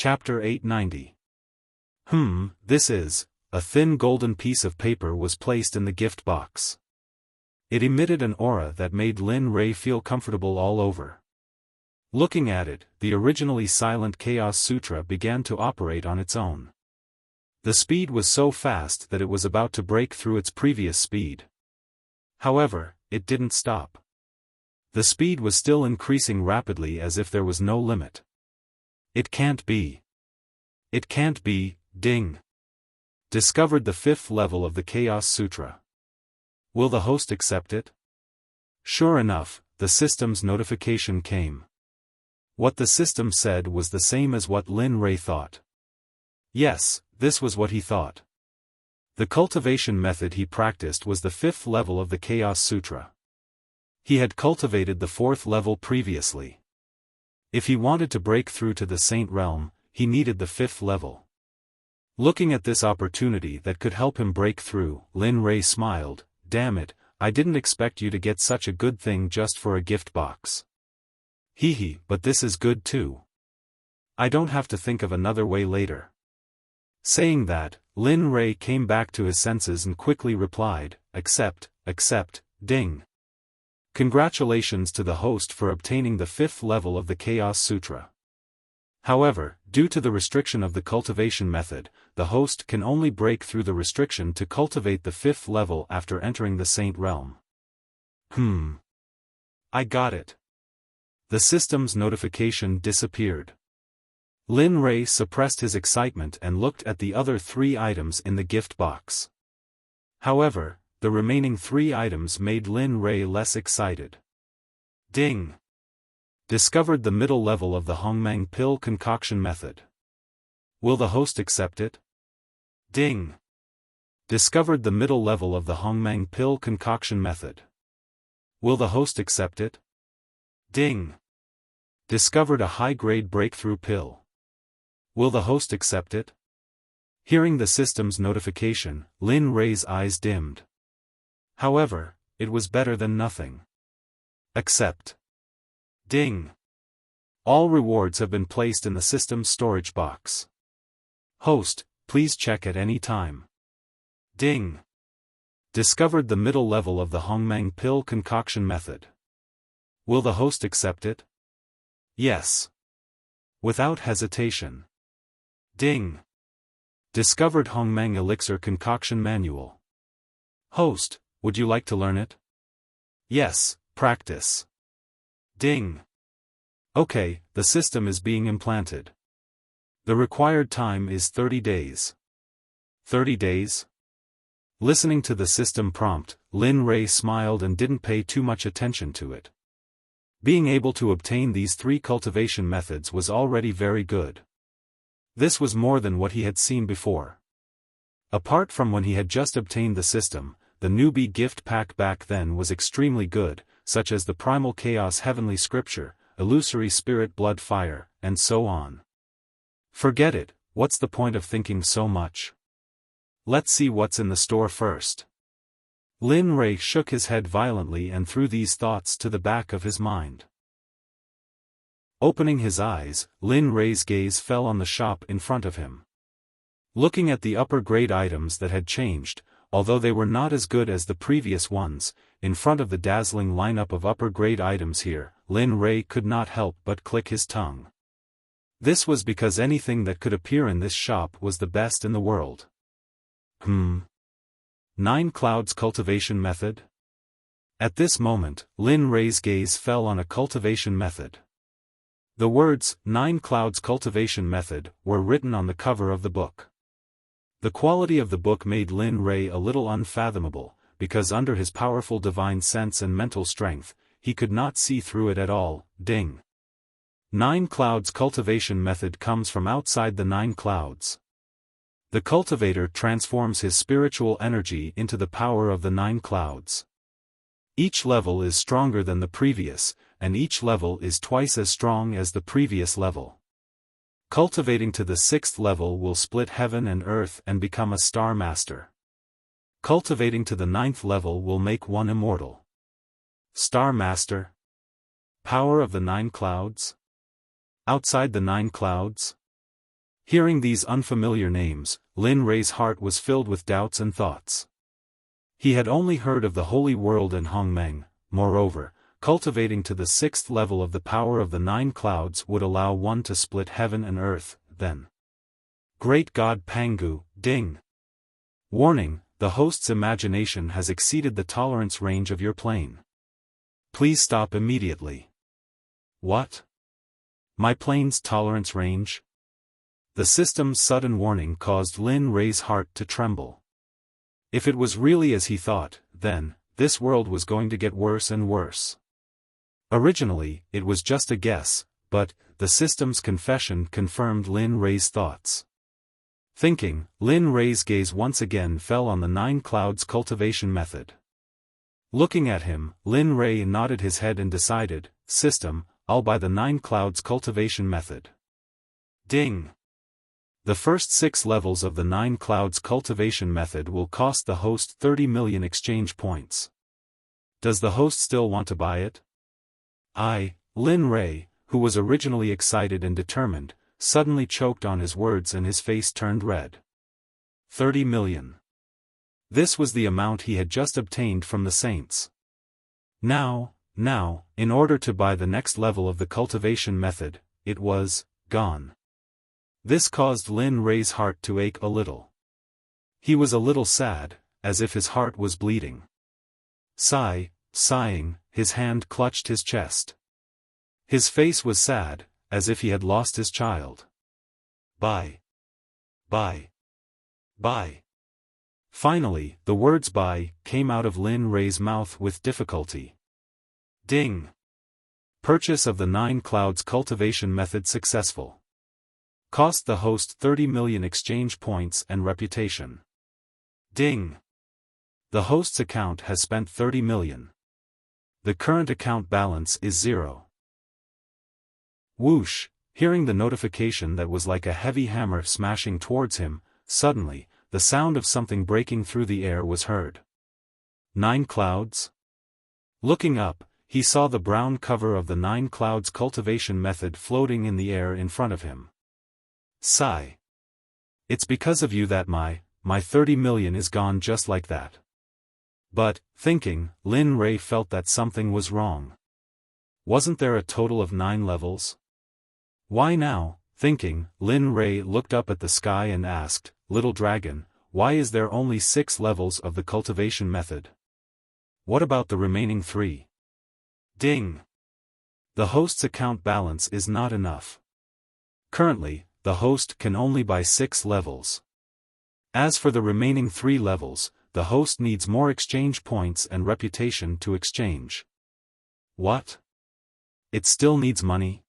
Chapter 890. This is. A thin golden piece of paper was placed in the gift box. It emitted an aura that made Lin Rei feel comfortable all over. Looking at it, the originally silent Chaos Sutra began to operate on its own. The speed was so fast that it was about to break through its previous speed. However, it didn't stop. The speed was still increasing rapidly as if there was no limit. It can't be. It can't be, ding. Discovered the 5th level of the Chaos Sutra. Will the host accept it? Sure enough, the system's notification came. What the system said was the same as what Lin Rei thought. Yes, this was what he thought. The cultivation method he practiced was the 5th level of the Chaos Sutra. He had cultivated the 4th level previously. If he wanted to break through to the Saint Realm, he needed the 5th level. Looking at this opportunity that could help him break through, Lin Rei smiled. Damn it, I didn't expect you to get such a good thing just for a gift box. Hehe, but this is good too. I don't have to think of another way later. Saying that, Lin Rei came back to his senses and quickly replied, accept, ding. Congratulations to the host for obtaining the 5th level of the Chaos Sutra. However, due to the restriction of the cultivation method, the host can only break through the restriction to cultivate the 5th level after entering the Saint Realm. I got it. The system's notification disappeared. Lin Rei suppressed his excitement and looked at the other 3 items in the gift box. However, the remaining 3 items made Lin Rei less excited. Ding! Discovered the middle level of the Hongmeng pill concoction method. Will the host accept it? Ding! Discovered the middle level of the Hongmeng pill concoction method. Will the host accept it? Ding! Discovered a high-grade breakthrough pill. Will the host accept it? Hearing the system's notification, Lin Rei's eyes dimmed. However, it was better than nothing. Accept. Ding! All rewards have been placed in the system's storage box. Host, please check at any time. Ding! Discovered the middle level of the Hongmeng pill concoction method. Will the host accept it? Yes. Without hesitation. Ding! Discovered Hongmeng elixir concoction manual. Host, would you like to learn it? Yes, practice. Ding! Okay, the system is being implanted. The required time is 30 days. 30 days? Listening to the system prompt, Lin Rei smiled and didn't pay too much attention to it. Being able to obtain these 3 cultivation methods was already very good. This was more than what he had seen before. Apart from when he had just obtained the system, the newbie gift pack back then was extremely good, such as the Primal Chaos Heavenly Scripture, Illusory Spirit Blood Fire, and so on. Forget it, what's the point of thinking so much? Let's see what's in the store first. Lin Rei shook his head violently and threw these thoughts to the back of his mind. Opening his eyes, Lin Rei's gaze fell on the shop in front of him. Looking at the upper-grade items that had changed, although they were not as good as the previous ones, in front of the dazzling lineup of upper-grade items here, Lin Rei could not help but click his tongue. This was because anything that could appear in this shop was the best in the world. 9 Clouds Cultivation Method? At this moment, Lin Rei's gaze fell on a cultivation method. The words, 9 Clouds Cultivation Method, were written on the cover of the book. The quality of the book made Lin Rei a little unfathomable, because under his powerful divine sense and mental strength, he could not see through it at all. Ding! 9 Clouds Cultivation Method comes from outside the 9 clouds. The cultivator transforms his spiritual energy into the power of the 9 clouds. Each level is stronger than the previous, and each level is twice as strong as the previous level. Cultivating to the 6th level will split heaven and earth and become a star master. Cultivating to the 9th level will make one immortal. Star Master? Power of the 9 clouds? Outside the 9 clouds? Hearing these unfamiliar names, Lin Rei's heart was filled with doubts and thoughts. He had only heard of the Holy World and Hongmeng. Moreover, cultivating to the 6th level of the power of the 9 clouds would allow one to split heaven and earth, then. Great God Pangu, ding! Warning, the host's imagination has exceeded the tolerance range of your plane. Please stop immediately. What? My plane's tolerance range? The system's sudden warning caused Lin Rei's heart to tremble. If it was really as he thought, then, this world was going to get worse and worse. Originally, it was just a guess, but, the system's confession confirmed Lin Rei's thoughts. Thinking, Lin Rei's gaze once again fell on the 9 clouds cultivation method. Looking at him, Lin Rei nodded his head and decided, System, I'll buy the 9 clouds cultivation method. Ding! The first 6 levels of the 9 clouds cultivation method will cost the host 30 million exchange points. Does the host still want to buy it? Lin Rei, who was originally excited and determined, suddenly choked on his words and his face turned red. 30 million. This was the amount he had just obtained from the saints. Now, in order to buy the next level of the cultivation method, it was gone. This caused Lin Rei's heart to ache a little. He was a little sad, as if his heart was bleeding. Sighing, his hand clutched his chest. His face was sad, as if he had lost his child. Buy. Finally, the words buy came out of Lin Rei's mouth with difficulty. Ding! Purchase of the 9 clouds cultivation method successful. Cost the host 30 million exchange points and reputation. Ding! The host's account has spent 30 million. The current account balance is 0. Whoosh! Hearing the notification that was like a heavy hammer smashing towards him, suddenly, the sound of something breaking through the air was heard. 9 clouds? Looking up, he saw the brown cover of the 9 clouds cultivation method floating in the air in front of him. Sigh. It's because of you that my 30 million is gone just like that. But, thinking, Lin Rei felt that something was wrong. Wasn't there a total of 9 levels? Why now? Thinking, Lin Rei looked up at the sky and asked, Little Dragon, why is there only 6 levels of the cultivation method? What about the remaining 3? Ding! The host's account balance is not enough. Currently, the host can only buy 6 levels. As for the remaining 3 levels, the host needs more exchange points and reputation to exchange. What? It still needs money?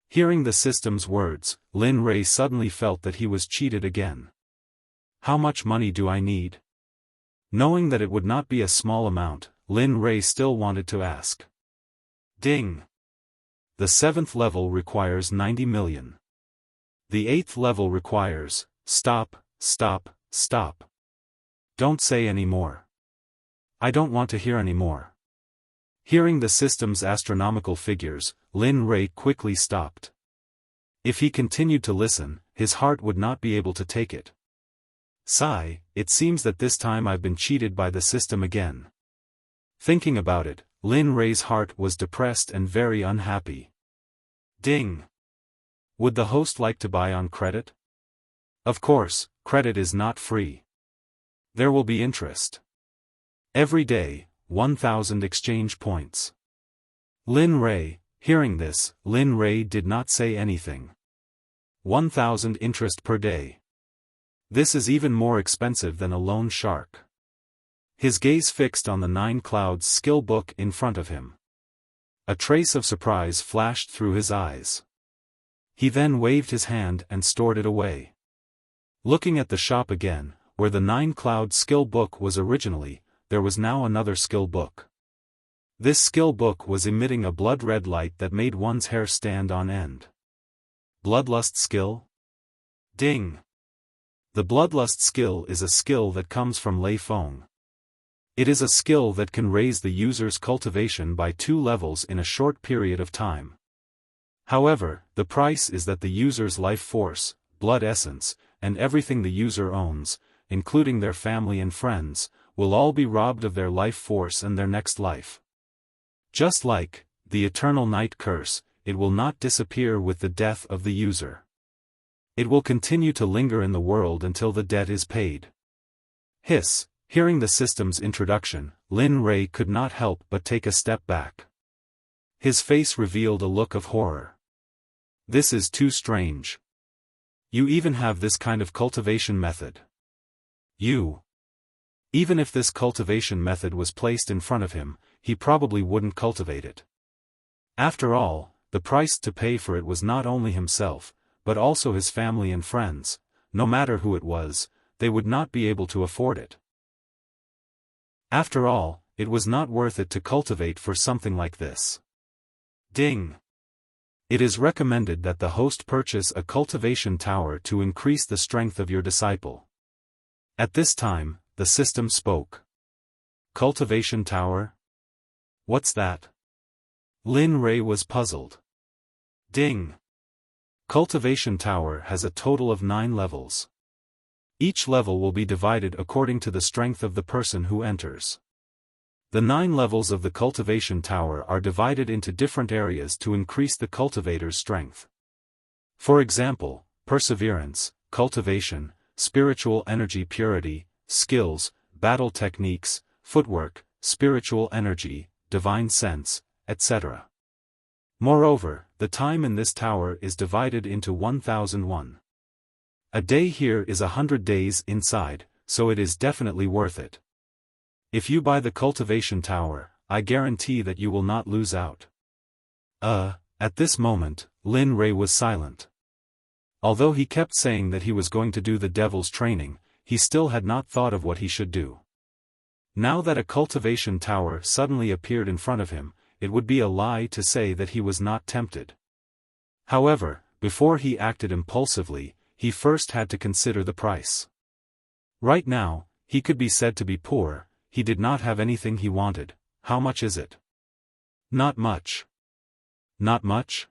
Hearing the system's words, Lin Rei suddenly felt that he was cheated again. How much money do I need? Knowing that it would not be a small amount, Lin Rei still wanted to ask. Ding! The 7th level requires 90 million. The 8th level requires, stop. Don't say any more. I don't want to hear any more. Hearing the system's astronomical figures, Lin Rei quickly stopped. If he continued to listen, his heart would not be able to take it. Sigh, it seems that this time I've been cheated by the system again. Thinking about it, Lin Rei's heart was depressed and very unhappy. Ding! Would the host like to buy on credit? Of course, credit is not free. There will be interest. Every day, 1,000 exchange points. Lin Rei, hearing this, Lin Rei did not say anything. 1,000 interest per day. This is even more expensive than a loan shark. His gaze fixed on the 9 clouds skill book in front of him. A trace of surprise flashed through his eyes. He then waved his hand and stored it away. Looking at the shop again, where the 9 cloud skill book was originally, there was now another skill book. This skill book was emitting a blood-red light that made one's hair stand on end. Bloodlust skill? Ding! The bloodlust skill is a skill that comes from Lei Feng. It is a skill that can raise the user's cultivation by 2 levels in a short period of time. However, the price is that the user's life force, blood essence, and everything the user owns, including their family and friends, will all be robbed of their life force and their next life. Just like the eternal night curse, it will not disappear with the death of the user. It will continue to linger in the world until the debt is paid. Hiss. Hearing the system's introduction, Lin Rei could not help but take a step back. His face revealed a look of horror. This is too strange. You even have this kind of cultivation method. Even if this cultivation method was placed in front of him, he probably wouldn't cultivate it. After all, the price to pay for it was not only himself, but also his family and friends. No matter who it was, they would not be able to afford it. After all, it was not worth it to cultivate for something like this. Ding! It is recommended that the host purchase a cultivation tower to increase the strength of your disciple. At this time, the system spoke. Cultivation tower? What's that? Lin Rei was puzzled. Ding! Cultivation tower has a total of 9 levels. Each level will be divided according to the strength of the person who enters. The 9 levels of the cultivation tower are divided into different areas to increase the cultivator's strength. For example, perseverance, cultivation, spiritual energy purity, skills, battle techniques, footwork, spiritual energy, divine sense, etc. Moreover, the time in this tower is divided into 1001. A day here is 100 days inside, so it is definitely worth it. If you buy the cultivation tower, I guarantee that you will not lose out. At this moment, Lin Rei was silent. Although he kept saying that he was going to do the devil's training, he still had not thought of what he should do. Now that a cultivation tower suddenly appeared in front of him, it would be a lie to say that he was not tempted. However, before he acted impulsively, he first had to consider the price. Right now, he could be said to be poor. He did not have anything he wanted. How much is it? Not much. Not much?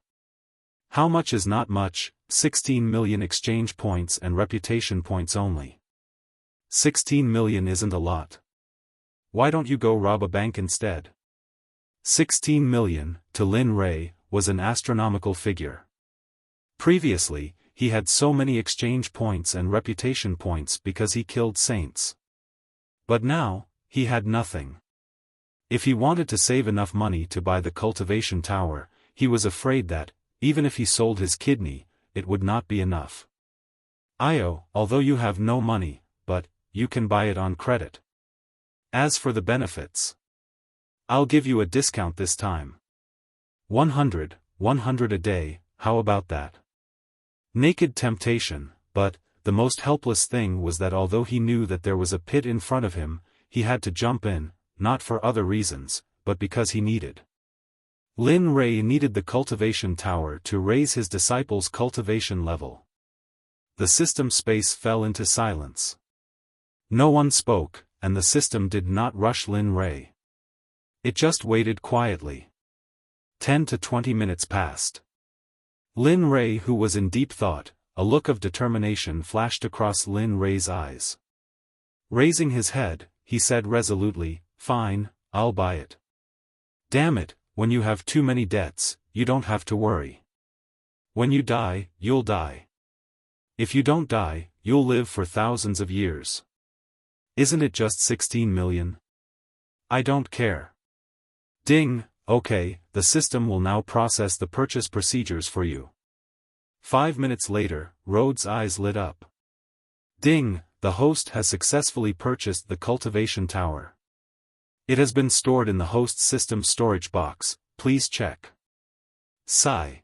How much is not much? 16 million exchange points and reputation points only. 16 million isn't a lot. Why don't you go rob a bank instead? 16 million, to Lin Rei, was an astronomical figure. Previously, he had so many exchange points and reputation points because he killed saints. But now, he had nothing. If he wanted to save enough money to buy the cultivation tower, he was afraid that, even if he sold his kidney, it would not be enough. Although you have no money, but, you can buy it on credit. As for the benefits, I'll give you a discount this time. 100 a day, how about that? Naked temptation, but, the most helpless thing was that although he knew that there was a pit in front of him, he had to jump in, not for other reasons, but because he needed. Lin Rei needed the cultivation tower to raise his disciple's cultivation level. The system space fell into silence. No one spoke, and the system did not rush Lin Rei. It just waited quietly. 10 to 20 minutes passed. Lin Rei, who was in deep thought, a look of determination flashed across Lin Rei's eyes. Raising his head, he said resolutely, "Fine, I'll buy it." Damn it, when you have too many debts, you don't have to worry. When you die, you'll die. If you don't die, you'll live for thousands of years. Isn't it just 16 million? I don't care. Ding, okay, the system will now process the purchase procedures for you. 5 minutes later, Rhodes' eyes lit up. Ding, the host has successfully purchased the cultivation tower. It has been stored in the host system storage box, please check. Sigh.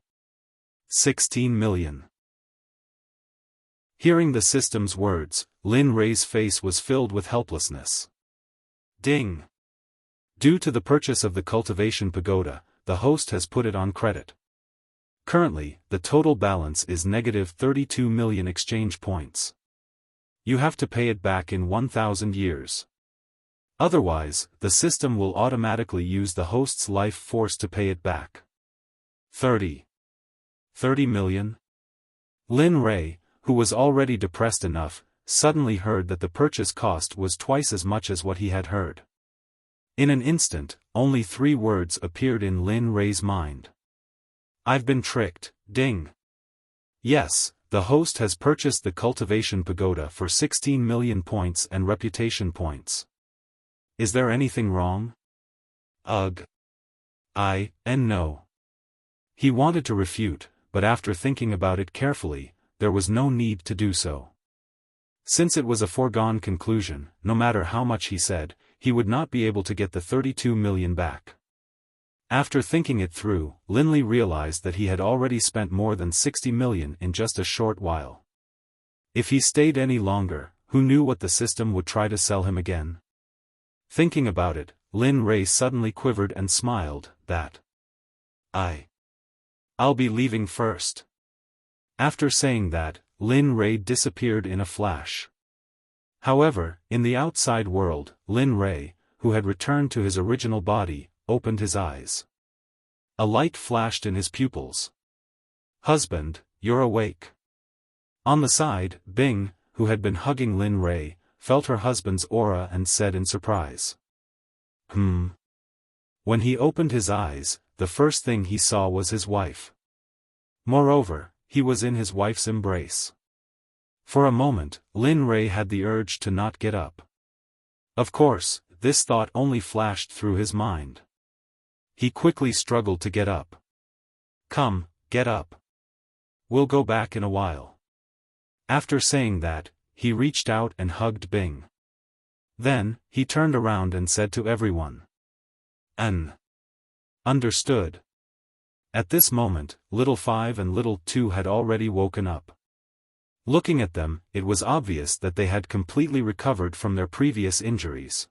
16 million. Hearing the system's words, Lin Rei's face was filled with helplessness. Ding. Due to the purchase of the cultivation pagoda, the host has put it on credit. Currently, the total balance is negative 32 million exchange points. You have to pay it back in 1,000 years. Otherwise, the system will automatically use the host's life force to pay it back. 30 million? Lin Rei, who was already depressed enough, suddenly heard that the purchase cost was twice as much as what he had heard. In an instant, only 3 words appeared in Lin Rei's mind. I've been tricked, ding. Yes, the host has purchased the cultivation pagoda for 16 million points and reputation points. Is there anything wrong? Ugh. No. He wanted to refute, but after thinking about it carefully, there was no need to do so. Since it was a foregone conclusion, no matter how much he said, he would not be able to get the 32 million back. After thinking it through, Linley realized that he had already spent more than 60 million in just a short while. If he stayed any longer, who knew what the system would try to sell him again? Thinking about it, Lin Rei suddenly quivered and smiled, I'll be leaving first. After saying that, Lin Rei disappeared in a flash. However, in the outside world, Lin Rei, who had returned to his original body, opened his eyes. A light flashed in his pupils. Husband, you're awake. On the side, Bing, who had been hugging Lin Rei, felt her husband's aura and said in surprise. When he opened his eyes, the first thing he saw was his wife. Moreover, he was in his wife's embrace. For a moment, Lin Rei had the urge to not get up. Of course, this thought only flashed through his mind. He quickly struggled to get up. Come, get up. We'll go back in a while. After saying that, he reached out and hugged Bing. Then, he turned around and said to everyone. Understood. At this moment, Little 5 and Little 2 had already woken up. Looking at them, it was obvious that they had completely recovered from their previous injuries.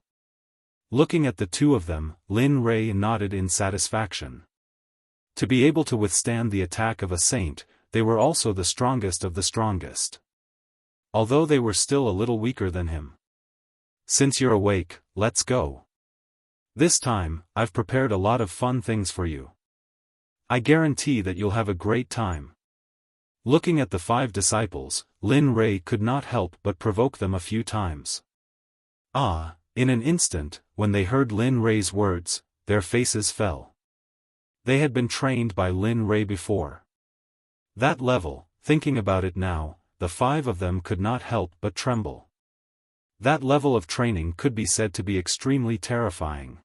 Looking at the two of them, Lin Rei nodded in satisfaction. To be able to withstand the attack of a saint, they were also the strongest of the strongest. Although they were still a little weaker than him. Since you're awake, let's go. This time, I've prepared a lot of fun things for you. I guarantee that you'll have a great time. Looking at the 5 disciples, Lin Rei could not help but provoke them a few times. In an instant, when they heard Lin Rei's words, their faces fell. They had been trained by Lin Rei before. That level, thinking about it now, the 5 of them could not help but tremble. That level of training could be said to be extremely terrifying.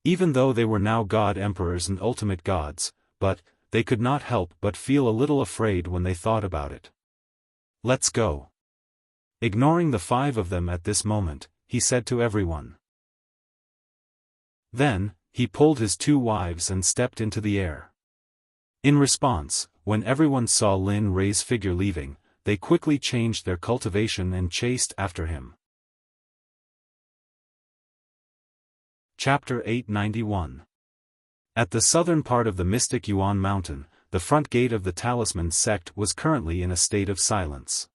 Even though they were now God Emperors and ultimate gods, but they could not help but feel a little afraid when they thought about it. Let's go. Ignoring the 5 of them at this moment, he said to everyone. Then, he pulled his 2 wives and stepped into the air. In response, when everyone saw Lin Rei's figure leaving, they quickly changed their cultivation and chased after him. Chapter 891. At the southern part of the mystic Yuan Mountain, the front gate of the Talisman Sect was currently in a state of silence.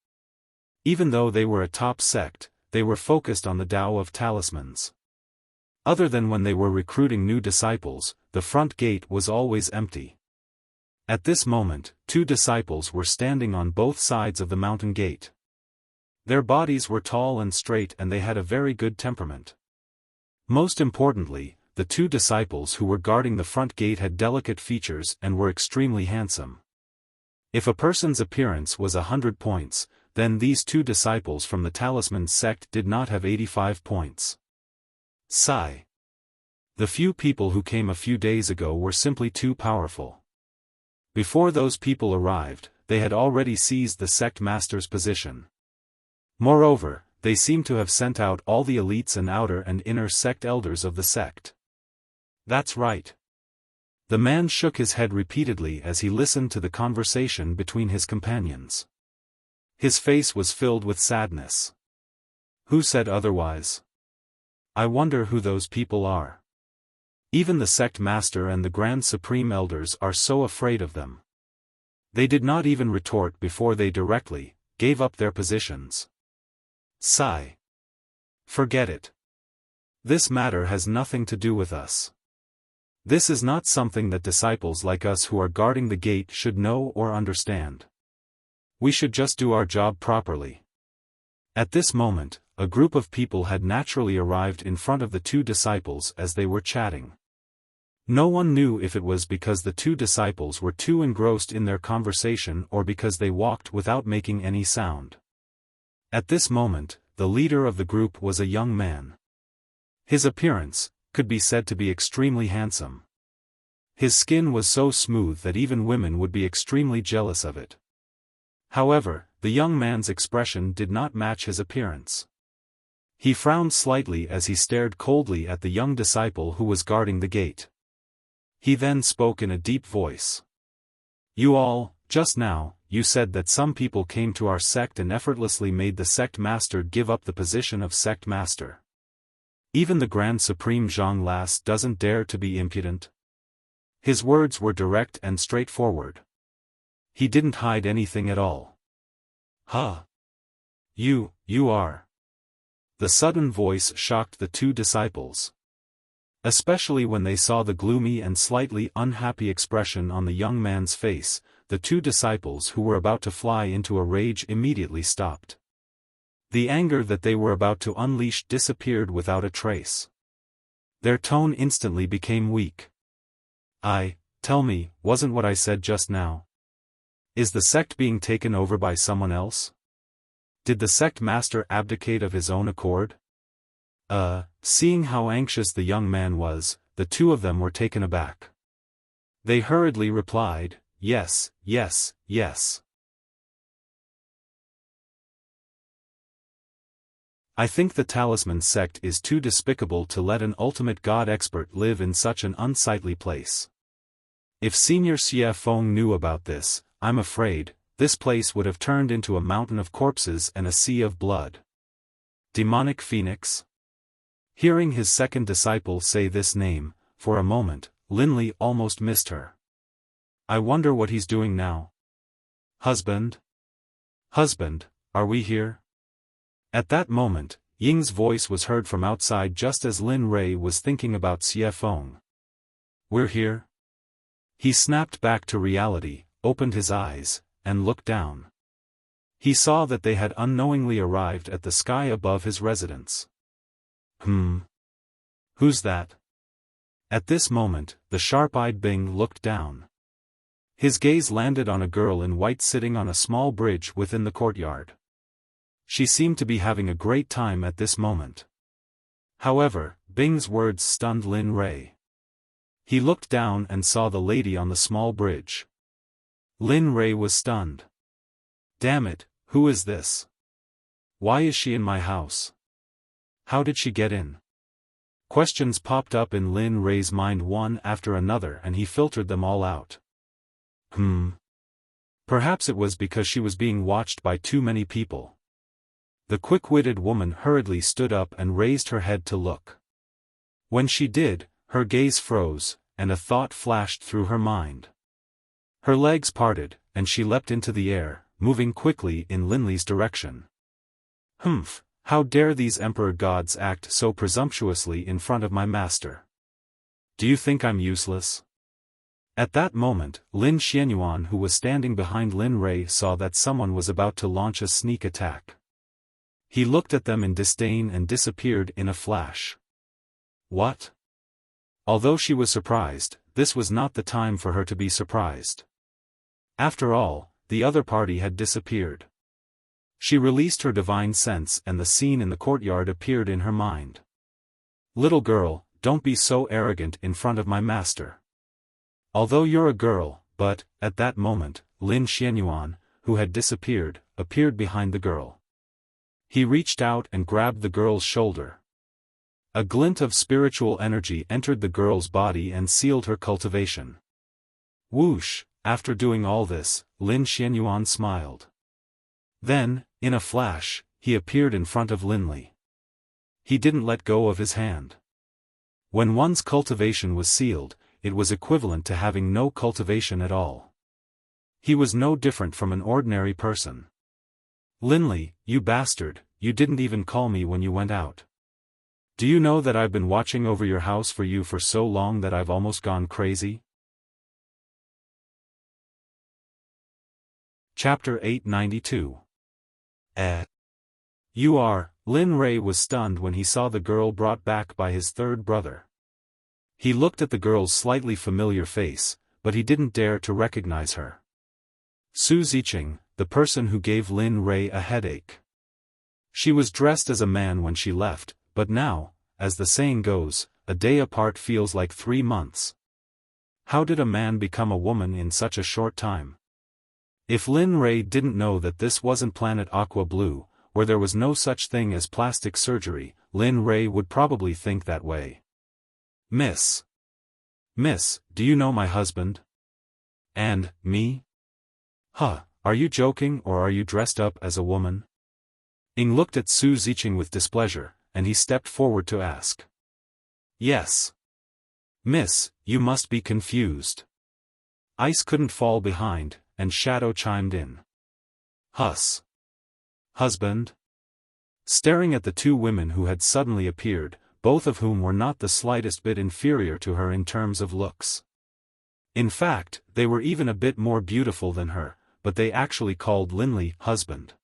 Even though they were a top sect, they were focused on the Tao of talismans. Other than when they were recruiting new disciples, the front gate was always empty. At this moment, 2 disciples were standing on both sides of the mountain gate. Their bodies were tall and straight and they had a very good temperament. Most importantly, the 2 disciples who were guarding the front gate had delicate features and were extremely handsome. If a person's appearance was 100 points, then these 2 disciples from the Talisman Sect did not have 85 points. Sigh. The few people who came a few days ago were simply too powerful. Before those people arrived, they had already seized the sect master's position. Moreover, they seemed to have sent out all the elites and outer and inner sect elders of the sect. That's right. The man shook his head repeatedly as he listened to the conversation between his companions. His face was filled with sadness. Who said otherwise? I wonder who those people are. Even the sect master and the Grand Supreme Elders are so afraid of them. They did not even retort before they directly gave up their positions. Sigh. Forget it. This matter has nothing to do with us. This is not something that disciples like us who are guarding the gate should know or understand. We should just do our job properly. At this moment, a group of people had naturally arrived in front of the two disciples as they were chatting. No one knew if it was because the two disciples were too engrossed in their conversation or because they walked without making any sound. At this moment, the leader of the group was a young man. His appearance could be said to be extremely handsome. His skin was so smooth that even women would be extremely jealous of it. However, the young man's expression did not match his appearance. He frowned slightly as he stared coldly at the young disciple who was guarding the gate. He then spoke in a deep voice. "You all, just now, you said that some people came to our sect and effortlessly made the sect master give up the position of sect master. Even the Grand Supreme Zhang Las doesn't dare to be impudent." His words were direct and straightforward. He didn't hide anything at all. "Huh? You are..." The sudden voice shocked the two disciples. Especially when they saw the gloomy and slightly unhappy expression on the young man's face, the two disciples who were about to fly into a rage immediately stopped. The anger that they were about to unleash disappeared without a trace. Their tone instantly became weak. Tell me, wasn't what I said just now? Is the sect being taken over by someone else? Did the sect master abdicate of his own accord? Seeing how anxious the young man was, the two of them were taken aback. They hurriedly replied, "Yes, yes, yes." I think the Talisman sect is too despicable to let an ultimate god expert live in such an unsightly place. If Senior Xiaofan knew about this, I'm afraid, this place would have turned into a mountain of corpses and a sea of blood. Demonic Phoenix? Hearing his second disciple say this name, for a moment, Linley almost missed her. I wonder what he's doing now. Husband? Husband, are we here? At that moment, Ying's voice was heard from outside just as Lin Rei was thinking about Xiaofan. We're here? He snapped back to reality, opened his eyes, and looked down. He saw that they had unknowingly arrived at the sky above his residence. Who's that? At this moment, the sharp-eyed Bing looked down. His gaze landed on a girl in white sitting on a small bridge within the courtyard. She seemed to be having a great time at this moment. However, Bing's words stunned Lin Rei. He looked down and saw the lady on the small bridge. Lin Rei was stunned. Damn it, who is this? Why is she in my house? How did she get in? Questions popped up in Lin Rei's mind one after another and he filtered them all out. Perhaps it was because she was being watched by too many people. The quick-witted woman hurriedly stood up and raised her head to look. When she did, her gaze froze, and a thought flashed through her mind. Her legs parted, and she leapt into the air, moving quickly in Linley's direction. How dare these emperor gods act so presumptuously in front of my master? Do you think I'm useless? At that moment, Lin Xianyuan who was standing behind Lin Rei saw that someone was about to launch a sneak attack. He looked at them in disdain and disappeared in a flash. What? Although she was surprised, this was not the time for her to be surprised. After all, the other party had disappeared. She released her divine sense and the scene in the courtyard appeared in her mind. Little girl, don't be so arrogant in front of my master. Although you're a girl, but, at that moment, Lin Xianyuan, who had disappeared, appeared behind the girl. He reached out and grabbed the girl's shoulder. A glint of spiritual energy entered the girl's body and sealed her cultivation. Whoosh, after doing all this, Lin Xianyuan smiled. Then, in a flash, he appeared in front of Linley. He didn't let go of his hand. When one's cultivation was sealed, it was equivalent to having no cultivation at all. He was no different from an ordinary person. Linley, you bastard, you didn't even call me when you went out. Do you know that I've been watching over your house for you for so long that I've almost gone crazy? Chapter 892. You are. Lin Rei was stunned when he saw the girl brought back by his third brother. He looked at the girl's slightly familiar face, but he didn't dare to recognize her. Su Ziqing, the person who gave Lin Rei a headache. She was dressed as a man when she left, but now, as the saying goes, a day apart feels like 3 months. How did a man become a woman in such a short time? If Lin Rei didn't know that this wasn't Planet Aqua Blue, where there was no such thing as plastic surgery, Lin Rei would probably think that way. Miss, do you know my husband? And, me? Huh, are you joking or are you dressed up as a woman? Ing looked at Su Ziqing with displeasure, and he stepped forward to ask. Yes. Miss, you must be confused. Ice couldn't fall behind, and Shadow chimed in. Husband? Staring at the 2 women who had suddenly appeared, both of whom were not the slightest bit inferior to her in terms of looks. In fact, they were even a bit more beautiful than her, but they actually called Linley husband.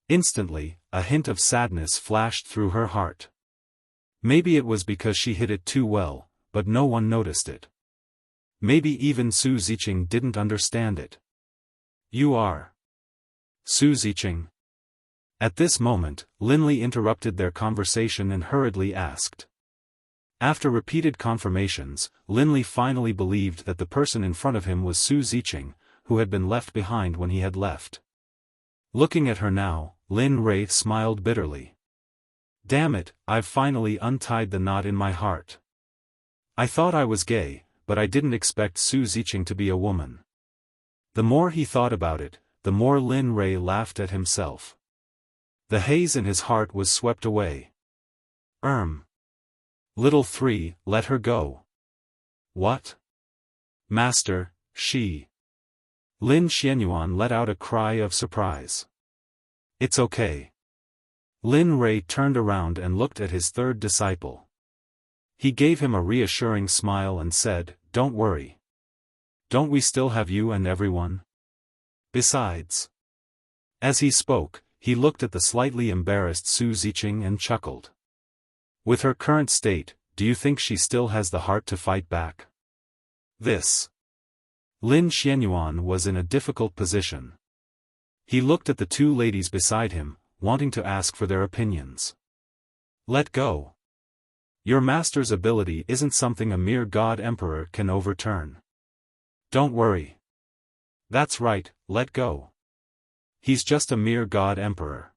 Instantly, a hint of sadness flashed through her heart. Maybe it was because she hid it too well, but no one noticed it. Maybe even Su Ziqing didn't understand it. You are Su Ziqing. At this moment, Linley interrupted their conversation and hurriedly asked. After repeated confirmations, Linley finally believed that the person in front of him was Su Ziqing, who had been left behind when he had left. Looking at her now, Lin Rei smiled bitterly. Damn it, I've finally untied the knot in my heart. I thought I was gay, but I didn't expect Su Ziqing to be a woman. The more he thought about it, the more Lin Rei laughed at himself. The haze in his heart was swept away. Little 3, let her go. What? Master, she. Lin Xianyuan let out a cry of surprise. It's okay. Lin Rei turned around and looked at his third disciple. He gave him a reassuring smile and said, Don't worry. Don't we still have you and everyone? Besides. As he spoke, he looked at the slightly embarrassed Su Ziqing and chuckled. With her current state, do you think she still has the heart to fight back? This. Lin Xianyuan was in a difficult position. He looked at the 2 ladies beside him, wanting to ask for their opinions. Let go. Your master's ability isn't something a mere god emperor can overturn. Don't worry. That's right, let go. He's just a mere god emperor.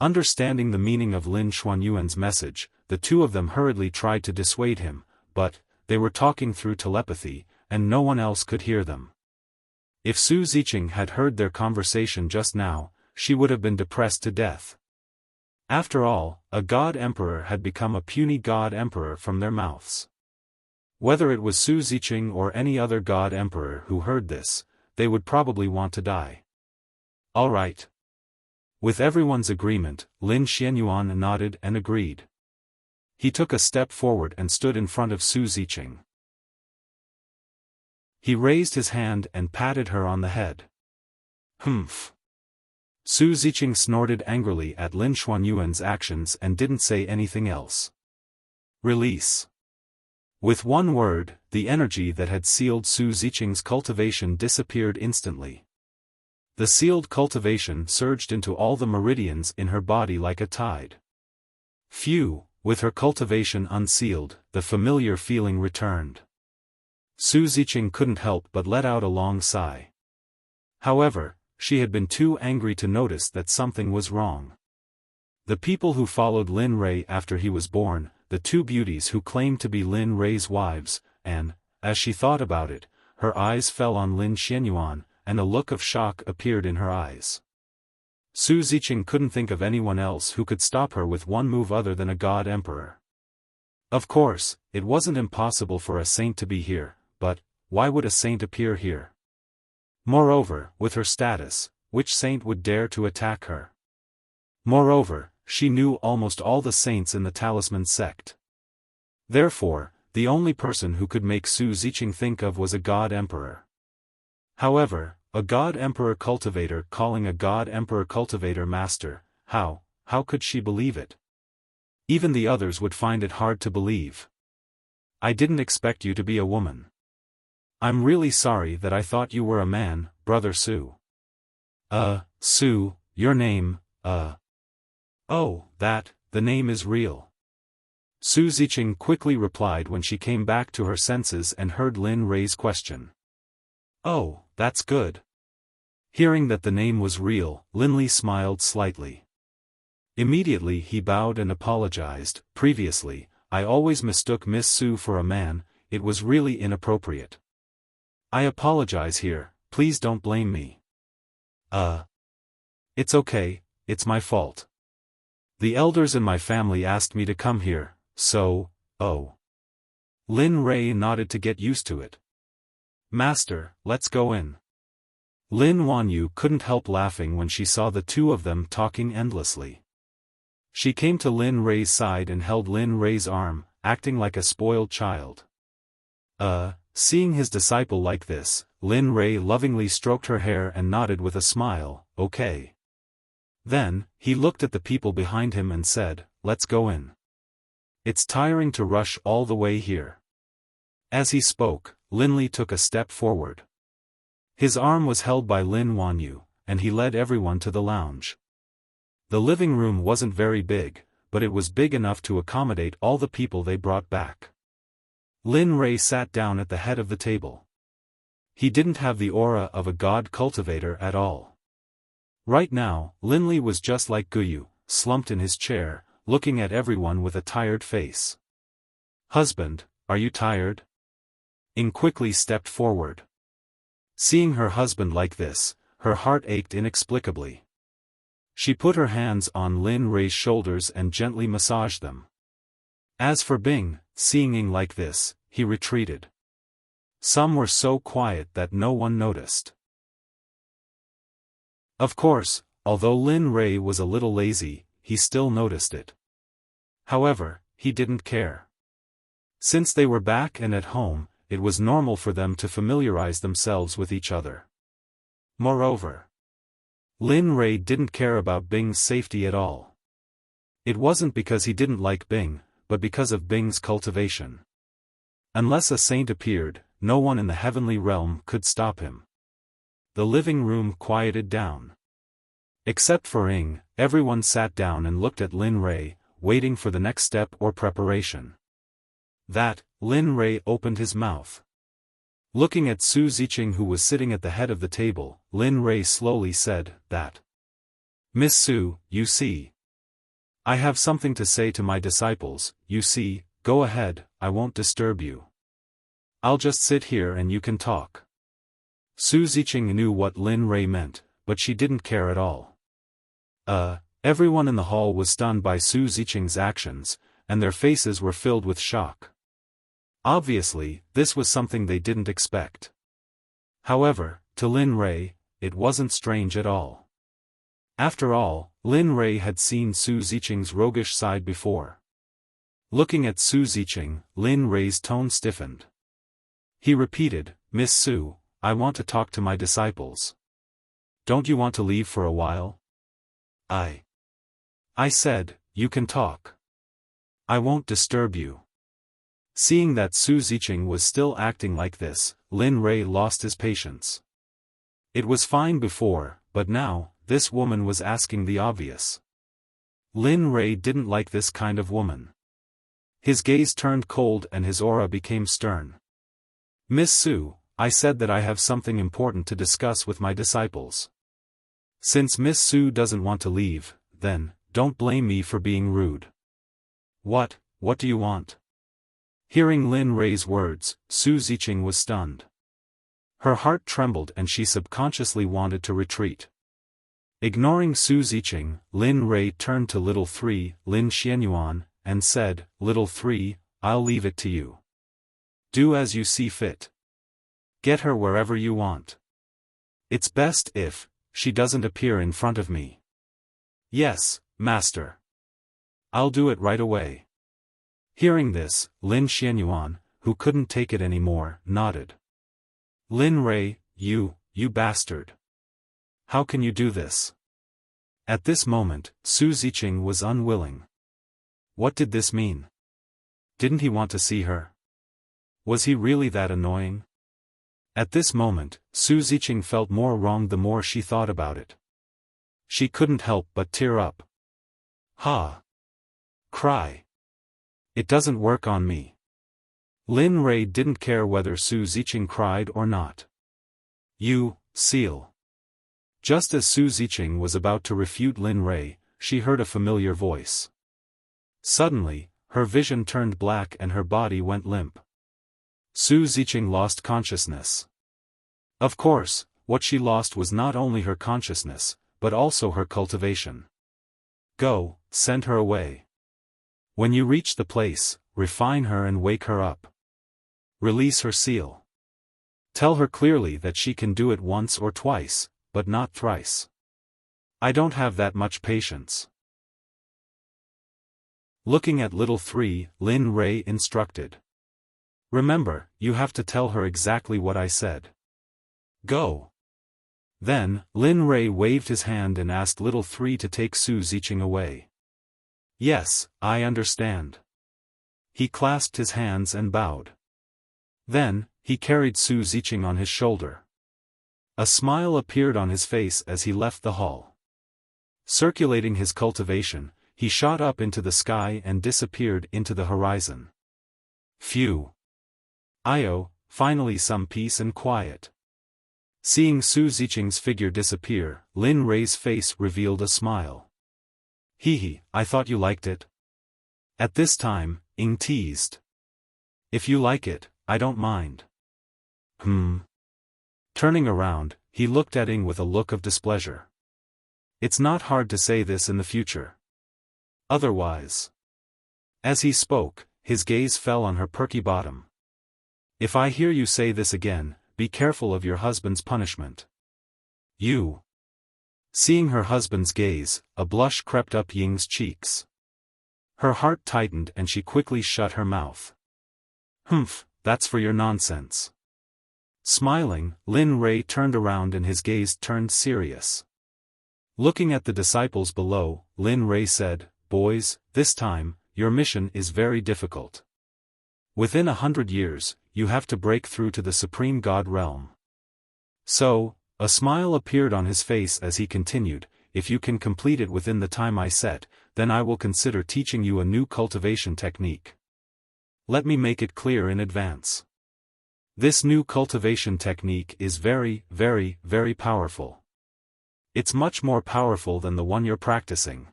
Understanding the meaning of Lin Xuanyuan's message, the 2 of them hurriedly tried to dissuade him, but they were talking through telepathy, and no one else could hear them. If Su Ziqing had heard their conversation just now, she would have been depressed to death. After all, a god emperor had become a puny god emperor from their mouths. Whether it was Su Ziqing or any other god emperor who heard this, they would probably want to die. All right. With everyone's agreement, Lin Xianyuan nodded and agreed. He took a step forward and stood in front of Su Ziqing. He raised his hand and patted her on the head. Humph. Su Ziqing snorted angrily at Lin Xuanyuan's actions and didn't say anything else. Release. With one word, the energy that had sealed Su Ziqing's cultivation disappeared instantly. The sealed cultivation surged into all the meridians in her body like a tide. Phew, with her cultivation unsealed, the familiar feeling returned. Su Ziqing couldn't help but let out a long sigh. However, she had been too angry to notice that something was wrong. The people who followed Lin Rei after he was born, the 2 beauties who claimed to be Lin Rei's wives, and, as she thought about it, her eyes fell on Lin Xianyuan, and a look of shock appeared in her eyes. Su Ziqing couldn't think of anyone else who could stop her with one move other than a god emperor. Of course, it wasn't impossible for a saint to be here, but why would a saint appear here? Moreover, with her status, which saint would dare to attack her? Moreover, she knew almost all the saints in the Talisman Sect. Therefore, the only person who could make Su Ziqing think of was a god emperor. However, A God Emperor cultivator calling a God Emperor cultivator master, how could she believe it? Even the others would find it hard to believe. I didn't expect you to be a woman. I'm really sorry that I thought you were a man, Brother Su. Su, your name, Oh, the name is real. Su Ziqing quickly replied when she came back to her senses and heard Lin Rei's question. Oh, that's good. Hearing that the name was real, Lin Li smiled slightly. Immediately he bowed and apologized. Previously, I always mistook Miss Su for a man, it was really inappropriate. I apologize here, please don't blame me. It's okay, it's my fault. The elders in my family asked me to come here, so, Lin Rei nodded to get used to it. Master, let's go in. Lin Wanyu couldn't help laughing when she saw the two of them talking endlessly. She came to Lin Rei's side and held Lin Rei's arm, acting like a spoiled child. Seeing his disciple like this, Lin Rei lovingly stroked her hair and nodded with a smile, okay. Then, he looked at the people behind him and said, let's go in. It's tiring to rush all the way here. As he spoke, Lin Li took a step forward. His arm was held by Lin Wanyu, and he led everyone to the lounge. The living room wasn't very big, but it was big enough to accommodate all the people they brought back. Lin Rei sat down at the head of the table. He didn't have the aura of a god cultivator at all. Right now, Lin Li was just like Guyu, slumped in his chair, looking at everyone with a tired face. Husband, are you tired? Ing quickly stepped forward. Seeing her husband like this, her heart ached inexplicably. She put her hands on Lin Rei's shoulders and gently massaged them. As for Bing, seeing Ing like this, he retreated. Some were so quiet that no one noticed. Of course, although Lin Rei was a little lazy, he still noticed it. However, he didn't care. Since they were back and at home, it was normal for them to familiarize themselves with each other. Moreover, Lin Rei didn't care about Bing's safety at all. It wasn't because he didn't like Bing, but because of Bing's cultivation. Unless a saint appeared, no one in the heavenly realm could stop him. The living room quieted down. Except for Ing, everyone sat down and looked at Lin Rei, waiting for the next step or preparation. Lin Rei opened his mouth. Looking at Su Ziqing who was sitting at the head of the table, Lin Rei slowly said, Miss Su, you see. I have something to say to my disciples, you see, go ahead, I won't disturb you. I'll just sit here and you can talk. Su Ziqing knew what Lin Rei meant, but she didn't care at all. Everyone in the hall was stunned by Su Ziqing's actions, and their faces were filled with shock. Obviously, this was something they didn't expect. However, to Lin Rei, it wasn't strange at all. After all, Lin Rei had seen Su Ziqing's roguish side before. Looking at Su Ziqing, Lin Rei's tone stiffened. He repeated, Miss Su, I want to talk to my disciples. Don't you want to leave for a while? I said, you can talk. I won't disturb you. Seeing that Su Ziqing was still acting like this, Lin Rei lost his patience. It was fine before, but now, this woman was asking the obvious. Lin Rei didn't like this kind of woman. His gaze turned cold and his aura became stern. Miss Su, I said that I have something important to discuss with my disciples. Since Miss Su doesn't want to leave, then, don't blame me for being rude. What do you want? Hearing Lin Rei's words, Su Ziqing was stunned. Her heart trembled and she subconsciously wanted to retreat. Ignoring Su Ziqing, Lin Rei turned to Little 3, Lin Xianyuan, and said, Little 3, I'll leave it to you. Do as you see fit. Get her wherever you want. It's best if she doesn't appear in front of me. Yes, master. I'll do it right away. Hearing this, Lin Xianyuan, who couldn't take it anymore, nodded. Lin Rei, you you bastard! How can you do this? At this moment, Su Ziqing was unwilling. What did this mean? Didn't he want to see her? Was he really that annoying? At this moment, Su Ziqing felt more wronged the more she thought about it. She couldn't help but tear up. Ha! Cry. It doesn't work on me. Lin Rei didn't care whether Su Ziqing cried or not. You, seal. Just as Su Ziqing was about to refute Lin Rei, she heard a familiar voice. Suddenly, her vision turned black and her body went limp. Su Ziqing lost consciousness. Of course, what she lost was not only her consciousness, but also her cultivation. Go, send her away. When you reach the place, refine her and wake her up. Release her seal. Tell her clearly that she can do it once or twice, but not thrice. I don't have that much patience. Looking at little 3, Lin Rei instructed. Remember, you have to tell her exactly what I said. Go. Then, Lin Rei waved his hand and asked little 3 to take Su Ziqing away. Yes, I understand. He clasped his hands and bowed. Then, he carried Su Ziqing on his shoulder. A smile appeared on his face as he left the hall. Circulating his cultivation, he shot up into the sky and disappeared into the horizon. Phew! Finally some peace and quiet. Seeing Su Ziqing's figure disappear, Lin Rei's face revealed a smile. Hee, I thought you liked it. At this time, Ying teased. If you like it, I don't mind. Turning around, he looked at Ying with a look of displeasure. It's not hard to say this in the future. Otherwise. As he spoke, his gaze fell on her perky bottom. If I hear you say this again, be careful of your husband's punishment. You. Seeing her husband's gaze, a blush crept up Ying's cheeks. Her heart tightened and she quickly shut her mouth. That's for your nonsense. Smiling, Lin Rei turned around and his gaze turned serious. Looking at the disciples below, Lin Rei said, Boys, this time, your mission is very difficult. Within 100 years, you have to break through to the Supreme God realm. So, a smile appeared on his face as he continued, if you can complete it within the time I set, then I will consider teaching you a new cultivation technique. Let me make it clear in advance. This new cultivation technique is very, very, very powerful. It's much more powerful than the one you're practicing.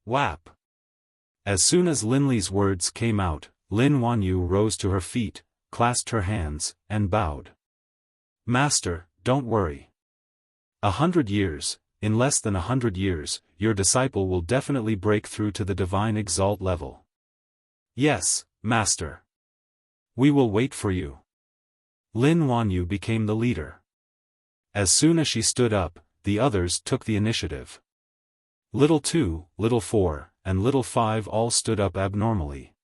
Whap! As soon as Lin Li's words came out, Lin Wanyu rose to her feet, clasped her hands, and bowed. Master, don't worry. 100 years, in less than 100 years, your disciple will definitely break through to the divine exalt level. Yes, Master. We will wait for you. Lin Wanyu became the leader. As soon as she stood up, the others took the initiative. Little 2, little 4, and little 5 all stood up abnormally.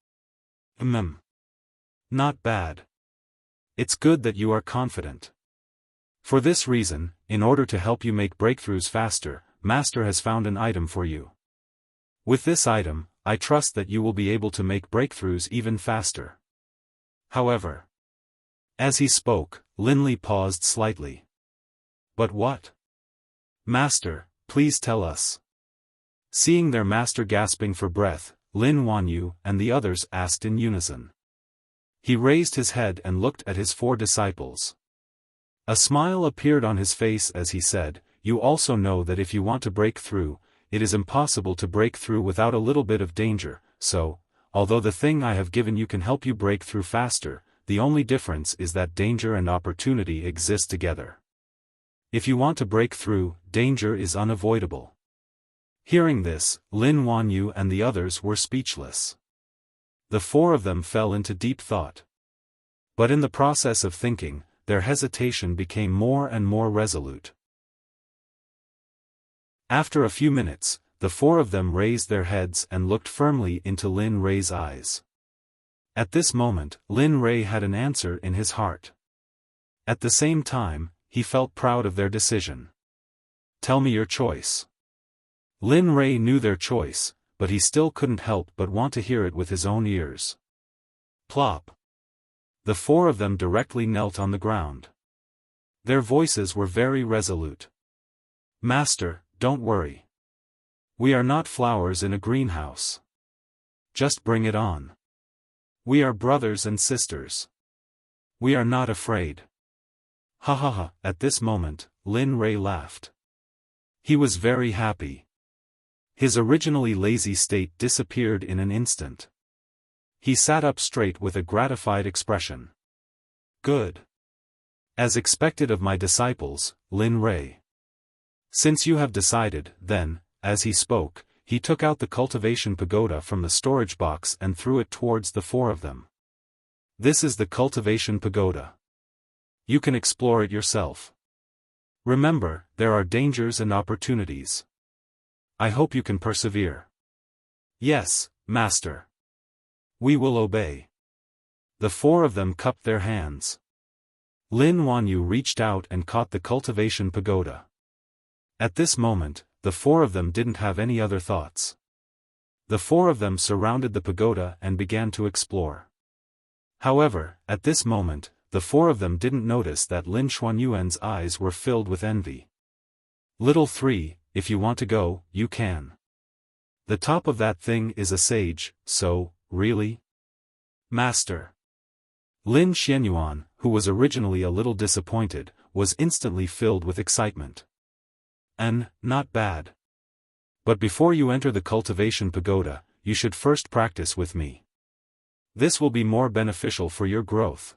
Not bad. It's good that you are confident. For this reason, in order to help you make breakthroughs faster, Master has found an item for you. With this item, I trust that you will be able to make breakthroughs even faster. However, as he spoke, Lin Li paused slightly. But what? Master, please tell us. Seeing their master gasping for breath, Lin Wanyu and the others asked in unison. He raised his head and looked at his 4 disciples. A smile appeared on his face as he said, You also know that if you want to break through, it is impossible to break through without a little bit of danger, so, although the thing I have given you can help you break through faster, the only difference is that danger and opportunity exist together. If you want to break through, danger is unavoidable. Hearing this, Lin Wanyu and the others were speechless. The 4 of them fell into deep thought. But in the process of thinking, their hesitation became more and more resolute. After a few minutes, the 4 of them raised their heads and looked firmly into Lin Rei's eyes. At this moment, Lin Rei had an answer in his heart. At the same time, he felt proud of their decision. Tell me your choice. Lin Rei knew their choice, but he still couldn't help but want to hear it with his own ears. Plop. The four of them directly knelt on the ground. Their voices were very resolute. Master, don't worry. We are not flowers in a greenhouse. Just bring it on. We are brothers and sisters. We are not afraid. Ha ha ha. At this moment, Lin Rei laughed. He was very happy. His originally lazy state disappeared in an instant. He sat up straight with a gratified expression. Good. As expected of my disciples, Lin Rei. Since you have decided, then, as he spoke, he took out the cultivation pagoda from the storage box and threw it towards the four of them. This is the cultivation pagoda. You can explore it yourself. Remember, there are dangers and opportunities. I hope you can persevere. Yes, Master. We will obey. The four of them cupped their hands. Lin Wanyu reached out and caught the cultivation pagoda. At this moment, the four of them didn't have any other thoughts. The four of them surrounded the pagoda and began to explore. However, at this moment, the four of them didn't notice that Lin Xuanyuan's eyes were filled with envy. Little three, if you want to go, you can. The top of that thing is a sage, so, really? Master. Lin Xianyuan, who was originally a little disappointed, was instantly filled with excitement. Not bad. But before you enter the cultivation pagoda, you should first practice with me. This will be more beneficial for your growth.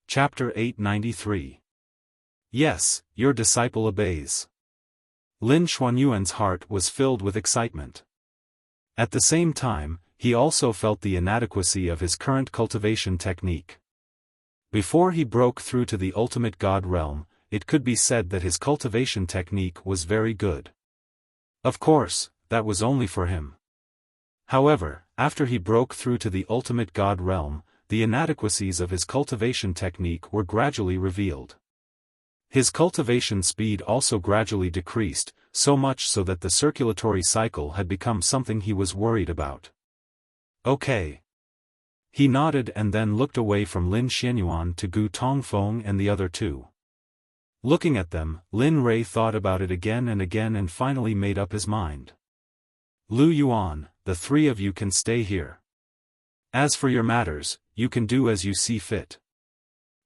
Chapter 893. Yes, your disciple obeys. Lin Xuanyuan's heart was filled with excitement. At the same time, he also felt the inadequacy of his current cultivation technique. Before he broke through to the ultimate god realm, it could be said that his cultivation technique was very good. Of course, that was only for him. However, after he broke through to the ultimate god realm, the inadequacies of his cultivation technique were gradually revealed. His cultivation speed also gradually decreased, so much so that the circulatory cycle had become something he was worried about. Okay. He nodded and then looked away from Lin Xianyuan to Gu Tongfeng and the other two. Looking at them, Lin Rei thought about it again and finally made up his mind. Lu Yuan, the three of you can stay here. As for your matters, you can do as you see fit.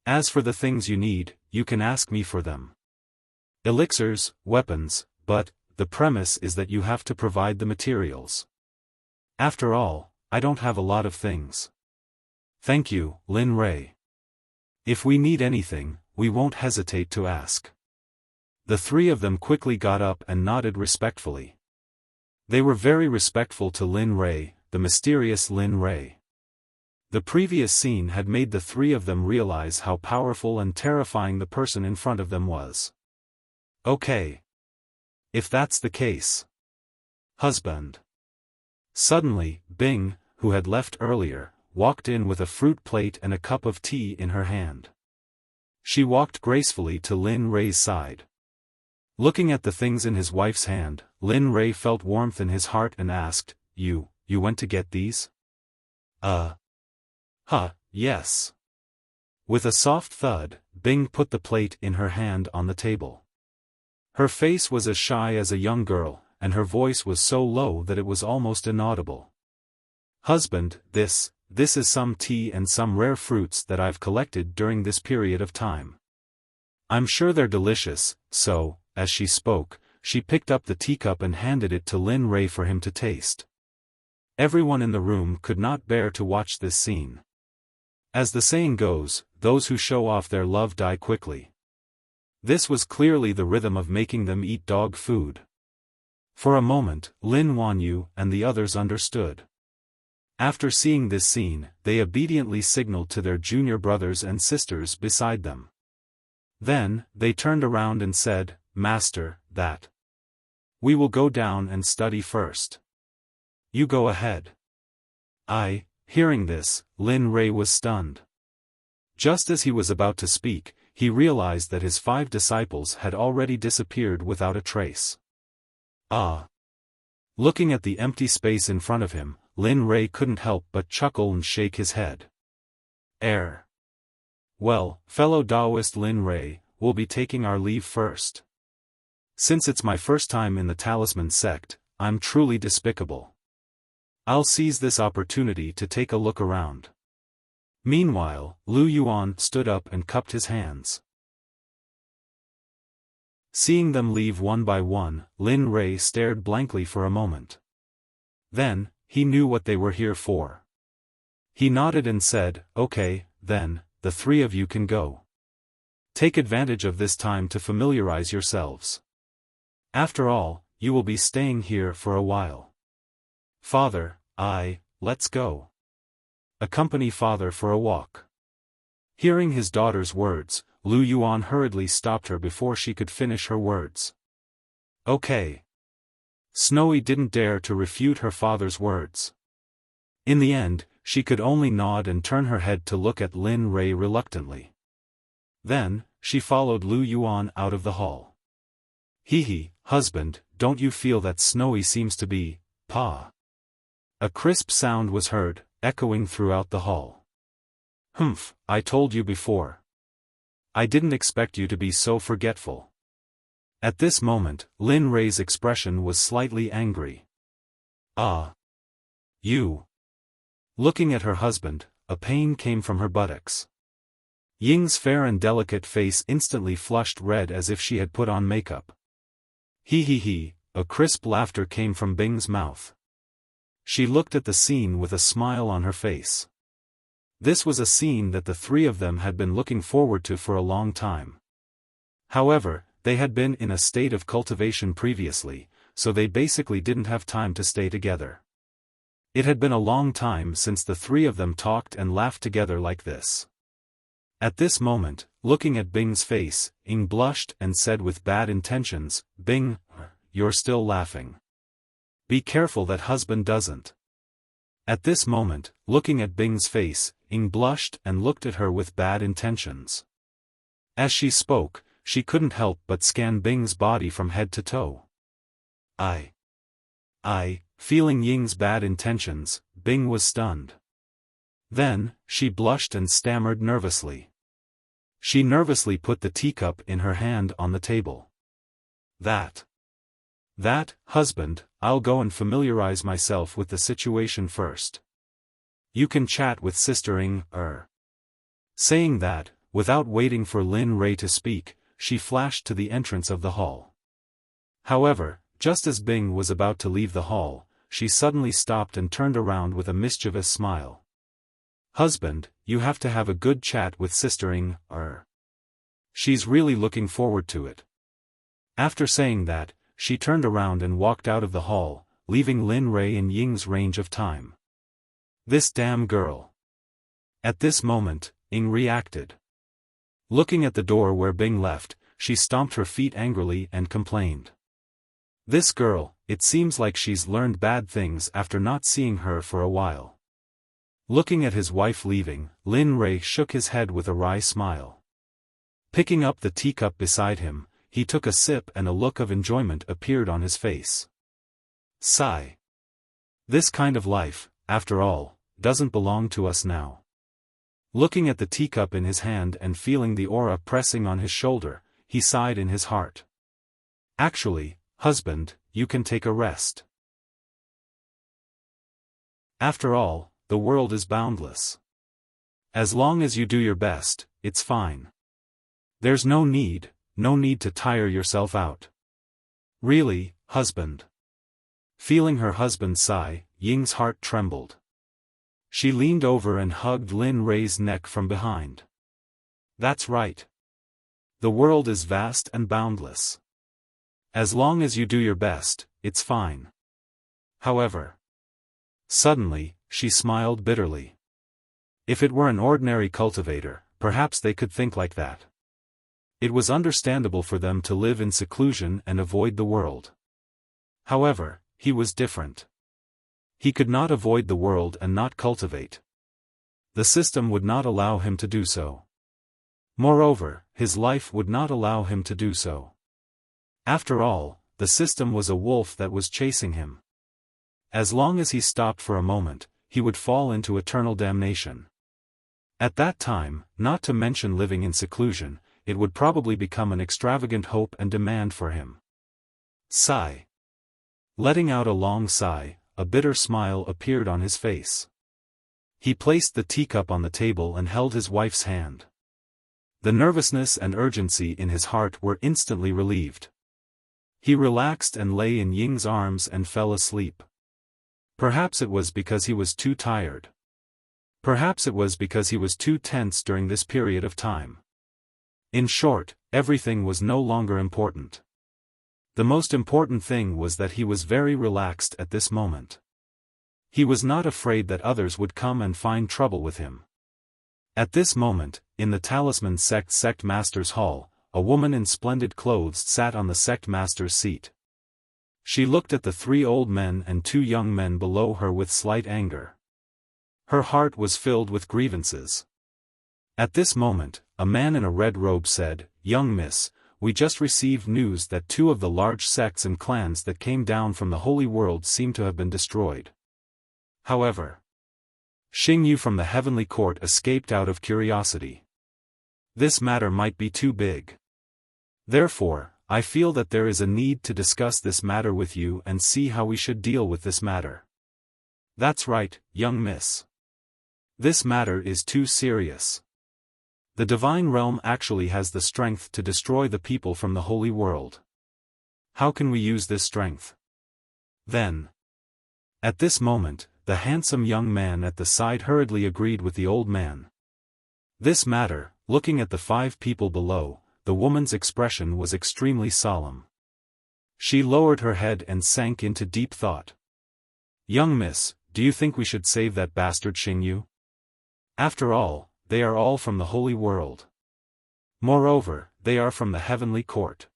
As for the things you need, you can ask me for them. Elixirs, weapons, but, the premise is that you have to provide the materials. After all, I don't have a lot of things. Thank you, Lin Rei. If we need anything, we won't hesitate to ask. The three of them quickly got up and nodded respectfully. They were very respectful to Lin Rei, the mysterious Lin Rei. The previous scene had made the three of them realize how powerful and terrifying the person in front of them was. Okay. If that's the case. Husband. Suddenly, Bing, who had left earlier, walked in with a fruit plate and a cup of tea in her hand. She walked gracefully to Lin Rei's side. Looking at the things in his wife's hand, Lin Rei felt warmth in his heart and asked, You went to get these? Yes. With a soft thud, Bing put the plate in her hand on the table. Her face was as shy as a young girl, and her voice was so low that it was almost inaudible. Husband, this is some tea and some rare fruits that I've collected during this period of time. I'm sure they're delicious, so, as she spoke, she picked up the teacup and handed it to Lin Rei for him to taste. Everyone in the room could not bear to watch this scene. As the saying goes, those who show off their love die quickly. This was clearly the rhythm of making them eat dog food. For a moment, Lin Wanyu and the others understood. After seeing this scene, they obediently signaled to their junior brothers and sisters beside them. Then, they turned around and said, Master, that. We will go down and study first. You go ahead. Hearing this, Lin Rei was stunned. Just as he was about to speak, he realized that his 5 disciples had already disappeared without a trace. Ah! Looking at the empty space in front of him, Lin Rei couldn't help but chuckle and shake his head. Well, fellow Taoist Lin Rei, we'll be taking our leave first. Since it's my first time in the Talisman Sect, I'm truly despicable. I'll seize this opportunity to take a look around. Meanwhile, Lu Yuan stood up and cupped his hands. Seeing them leave one by one, Lin Rei stared blankly for a moment. Then, he knew what they were here for. He nodded and said, "Okay, then, the 3 of you can go. Take advantage of this time to familiarize yourselves. After all, you will be staying here for a while. Father, let's go. Accompany father for a walk." Hearing his daughter's words, Lu Yuan hurriedly stopped her before she could finish her words. Okay. Snowy didn't dare to refute her father's words. In the end, she could only nod and turn her head to look at Lin Rei reluctantly. Then, she followed Lu Yuan out of the hall. Husband, don't you feel that Snowy seems to be, Pa? A crisp sound was heard, echoing throughout the hall. Humph, I told you before. I didn't expect you to be so forgetful. At this moment, Lin Rei's expression was slightly angry. Ah. You. Looking at her husband, a pain came from her buttocks. Ying's fair and delicate face instantly flushed red as if she had put on makeup. A crisp laughter came from Bing's mouth. She looked at the scene with a smile on her face. This was a scene that the 3 of them had been looking forward to for a long time. However, they had been in a state of cultivation previously, so they basically didn't have time to stay together. It had been a long time since the 3 of them talked and laughed together like this. At this moment, looking at Bing's face, Ying blushed and said with bad intentions, "Bing, you're still laughing. Be careful that husband doesn't." At this moment, looking at Bing's face, Ying blushed and looked at her with bad intentions. As she spoke, she couldn't help but scan Bing's body from head to toe. Feeling Ying's bad intentions, Bing was stunned. Then, she blushed and stammered nervously. She nervously put the teacup in her hand on the table. That, husband, I'll go and familiarize myself with the situation first. You can chat with Sister Ying, Saying that, without waiting for Lin Rei to speak, she flashed to the entrance of the hall. However, just as Bing was about to leave the hall, she suddenly stopped and turned around with a mischievous smile. Husband, you have to have a good chat with Sister Ying, She's really looking forward to it. After saying that, she turned around and walked out of the hall, leaving Lin Rei in Ying's range of time. This damn girl. At this moment, Ying reacted. Looking at the door where Bing left, she stomped her feet angrily and complained. This girl, it seems like she's learned bad things after not seeing her for a while. Looking at his wife leaving, Lin Rei shook his head with a wry smile. Picking up the teacup beside him, he took a sip and a look of enjoyment appeared on his face. Sigh. This kind of life, after all, doesn't belong to us now. Looking at the teacup in his hand and feeling the aura pressing on his shoulder, he sighed in his heart. Actually, husband, you can take a rest. After all, the world is boundless. As long as you do your best, it's fine. There's no need to tire yourself out. Really, husband. Feeling her husband's sigh, Ying's heart trembled. She leaned over and hugged Lin Rei's neck from behind. That's right. The world is vast and boundless. As long as you do your best, it's fine. However. Suddenly, she smiled bitterly. If it were an ordinary cultivator, perhaps they could think like that. It was understandable for them to live in seclusion and avoid the world. However, he was different. He could not avoid the world and not cultivate. The system would not allow him to do so. Moreover, his life would not allow him to do so. After all, the system was a wolf that was chasing him. As long as he stopped for a moment, he would fall into eternal damnation. At that time, not to mention living in seclusion, it would probably become an extravagant hope and demand for him. Sigh. Letting out a long sigh, a bitter smile appeared on his face. He placed the teacup on the table and held his wife's hand. The nervousness and urgency in his heart were instantly relieved. He relaxed and lay in Ying's arms and fell asleep. Perhaps it was because he was too tired. Perhaps it was because he was too tense during this period of time. In short, everything was no longer important. The most important thing was that he was very relaxed at this moment. He was not afraid that others would come and find trouble with him. At this moment, in the Talisman Sect Master's Hall, a woman in splendid clothes sat on the Sect Master's seat. She looked at the 3 old men and 2 young men below her with slight anger. Her heart was filled with grievances. At this moment, a man in a red robe said, "Young miss, we just received news that 2 of the large sects and clans that came down from the Holy World seem to have been destroyed. However, Xingyu from the Heavenly Court escaped out of curiosity. This matter might be too big. Therefore, I feel that there is a need to discuss this matter with you and see how we should deal with this matter." "That's right, young miss. This matter is too serious. The divine realm actually has the strength to destroy the people from the holy world. How can we use this strength?" Then, at this moment, the handsome young man at the side hurriedly agreed with the old man. This matter, looking at the 5 people below, the woman's expression was extremely solemn. She lowered her head and sank into deep thought. "Young miss, do you think we should save that bastard Xingyu? After all, they are all from the holy world. Moreover, they are from the heavenly court.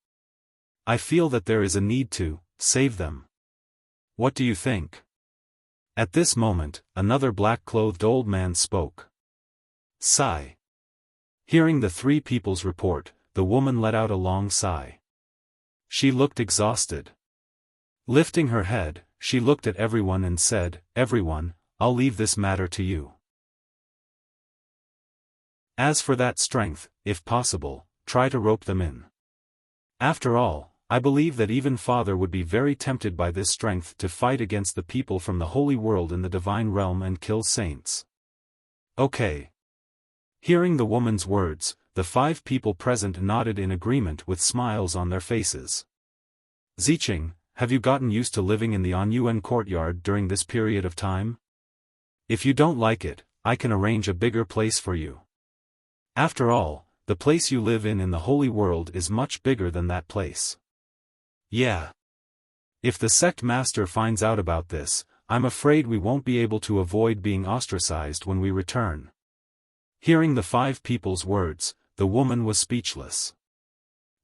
I feel that there is a need to save them. What do you think?" At this moment, another black-clothed old man spoke. Sigh. Hearing the 3 people's report, the woman let out a long sigh. She looked exhausted. Lifting her head, she looked at everyone and said, "Everyone, I'll leave this matter to you. As for that strength, if possible, try to rope them in. After all, I believe that even Father would be very tempted by this strength to fight against the people from the holy world in the divine realm and kill saints." "Okay." Hearing the woman's words, the 5 people present nodded in agreement with smiles on their faces. "Ziqing, have you gotten used to living in the Anyuan courtyard during this period of time? If you don't like it, I can arrange a bigger place for you. After all, the place you live in the holy world is much bigger than that place." "Yeah. If the sect master finds out about this, I'm afraid we won't be able to avoid being ostracized when we return." Hearing the 5 people's words, the woman was speechless.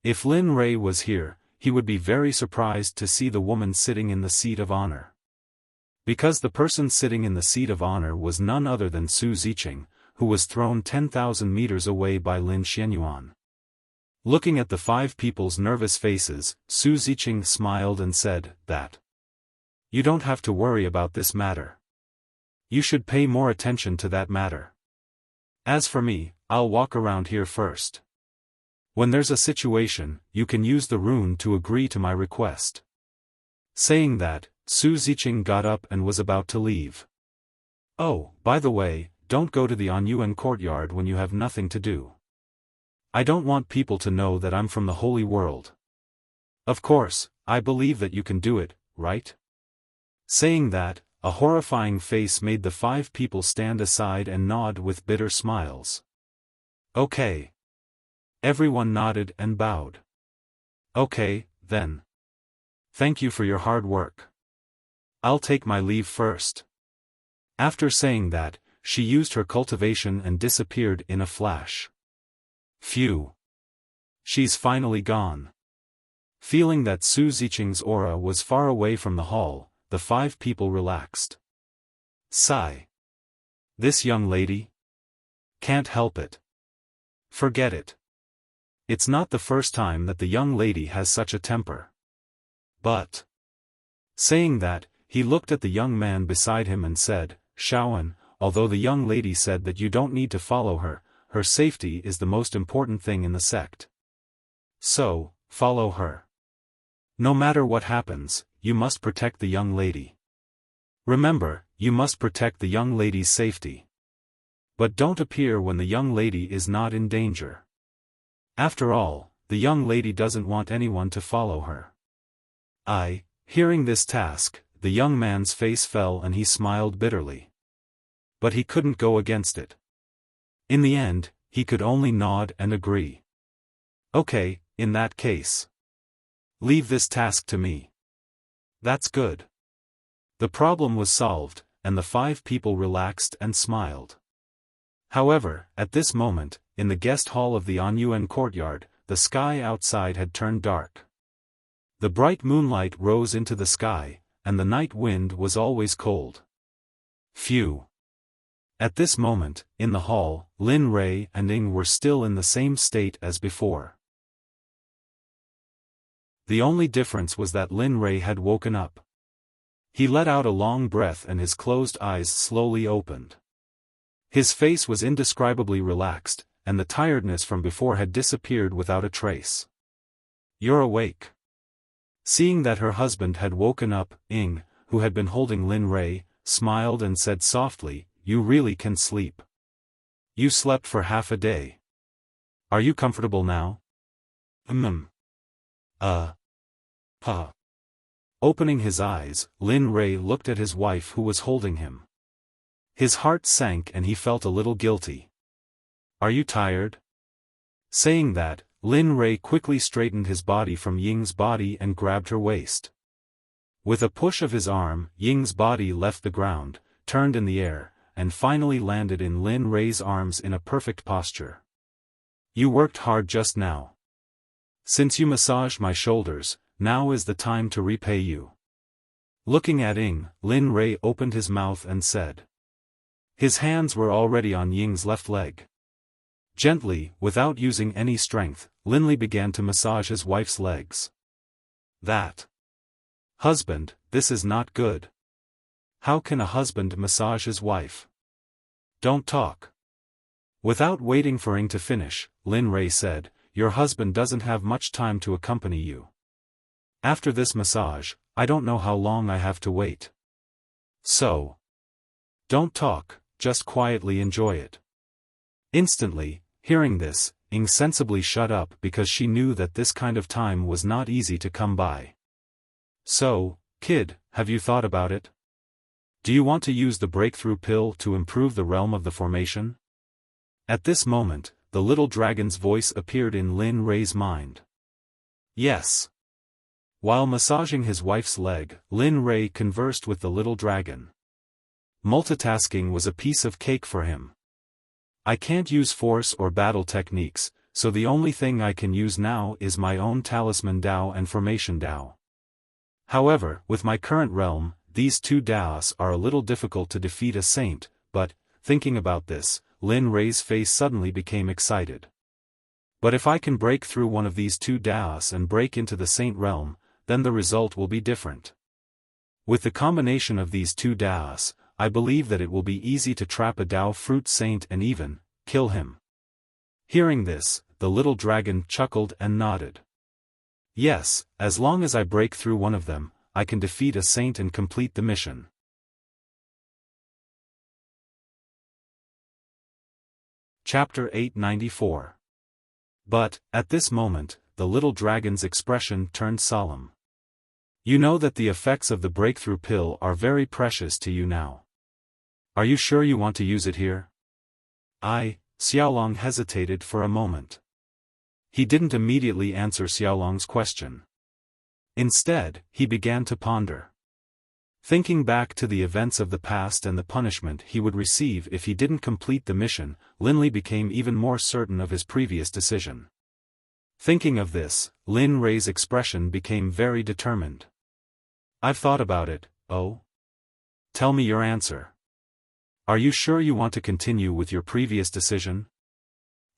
If Lin Rei was here, he would be very surprised to see the woman sitting in the seat of honor. Because the person sitting in the seat of honor was none other than Su Ziqing, who was thrown 10,000 meters away by Lin Xianyuan. Looking at the 5 people's nervous faces, Su Ziqing smiled and said, "That. You don't have to worry about this matter. You should pay more attention to that matter. As for me, I'll walk around here first. When there's a situation, you can use the rune to agree to my request." Saying that, Su Ziqing got up and was about to leave. "Oh, by the way, don't go to the Anyuan courtyard when you have nothing to do. I don't want people to know that I'm from the holy world. Of course, I believe that you can do it, right?" Saying that, a horrifying face made the 5 people stand aside and nod with bitter smiles. "Okay." Everyone nodded and bowed. "Okay, then. Thank you for your hard work. I'll take my leave first." After saying that, she used her cultivation and disappeared in a flash. Phew. She's finally gone. Feeling that Su Ziqing's aura was far away from the hall, the 5 people relaxed. Sigh. This young lady? Can't help it. Forget it. It's not the first time that the young lady has such a temper. But. Saying that, he looked at the young man beside him and said, Xiaofan, although the young lady said that you don't need to follow her, her safety is the most important thing in the sect. So, follow her. No matter what happens, you must protect the young lady. Remember, you must protect the young lady's safety. But don't appear when the young lady is not in danger. After all, the young lady doesn't want anyone to follow her. Hearing this task, the young man's face fell and he smiled bitterly. But he couldn't go against it. In the end, he could only nod and agree. Okay, in that case. Leave this task to me. That's good. The problem was solved, and the 5 people relaxed and smiled. However, at this moment, in the guest hall of the Anyuan courtyard, the sky outside had turned dark. The bright moonlight rose into the sky, and the night wind was always cold. Phew. At this moment, in the hall, Lin Rei and Ying were still in the same state as before. The only difference was that Lin Rei had woken up. He let out a long breath and his closed eyes slowly opened. His face was indescribably relaxed, and the tiredness from before had disappeared without a trace. You're awake. Seeing that her husband had woken up, Ying, who had been holding Lin Rei, smiled and said softly, You really can sleep. You slept for half a day. Are you comfortable now? Opening his eyes, Lin Rei looked at his wife who was holding him. His heart sank and he felt a little guilty. Are you tired? Saying that, Lin Rei quickly straightened his body from Ying's body and grabbed her waist. With a push of his arm, Ying's body left the ground, turned in the air, and finally landed in Lin Rei's arms in a perfect posture. You worked hard just now. Since you massaged my shoulders, now is the time to repay you. Looking at Ying, Lin Rei opened his mouth and said. His hands were already on Ying's left leg. Gently, without using any strength, Lin Rei began to massage his wife's legs. Husband, this is not good. How can a husband massage his wife? Don't talk. Without waiting for Ying to finish, Lin Rei said, Your husband doesn't have much time to accompany you. After this massage, I don't know how long I have to wait. So. Don't talk, just quietly enjoy it. Instantly, hearing this, Ying sensibly shut up because she knew that this kind of time was not easy to come by. So, kid, have you thought about it? Do you want to use the breakthrough pill to improve the realm of the formation? At this moment, the little dragon's voice appeared in Lin Rei's mind. Yes. While massaging his wife's leg, Lin Rei conversed with the little dragon. Multitasking was a piece of cake for him. I can't use force or battle techniques, so the only thing I can use now is my own talisman Dao and formation Dao. However, with my current realm, these 2 Daos are a little difficult to defeat a saint, but, thinking about this, Lin Rei's face suddenly became excited. But if I can break through one of these 2 Daos and break into the saint realm, then the result will be different. With the combination of these 2 Daos, I believe that it will be easy to trap a Dao fruit saint and even kill him. Hearing this, the little dragon chuckled and nodded. Yes, as long as I break through one of them, I can defeat a saint and complete the mission. Chapter 894. But, at this moment, the little dragon's expression turned solemn. You know that the effects of the breakthrough pill are very precious to you now. Are you sure you want to use it here? Xiaolong hesitated for a moment. He didn't immediately answer Xiaolong's question. Instead, he began to ponder. Thinking back to the events of the past and the punishment he would receive if he didn't complete the mission, Lin Rei became even more certain of his previous decision. Thinking of this, Lin Rei's expression became very determined. I've thought about it, oh? Tell me your answer. Are you sure you want to continue with your previous decision?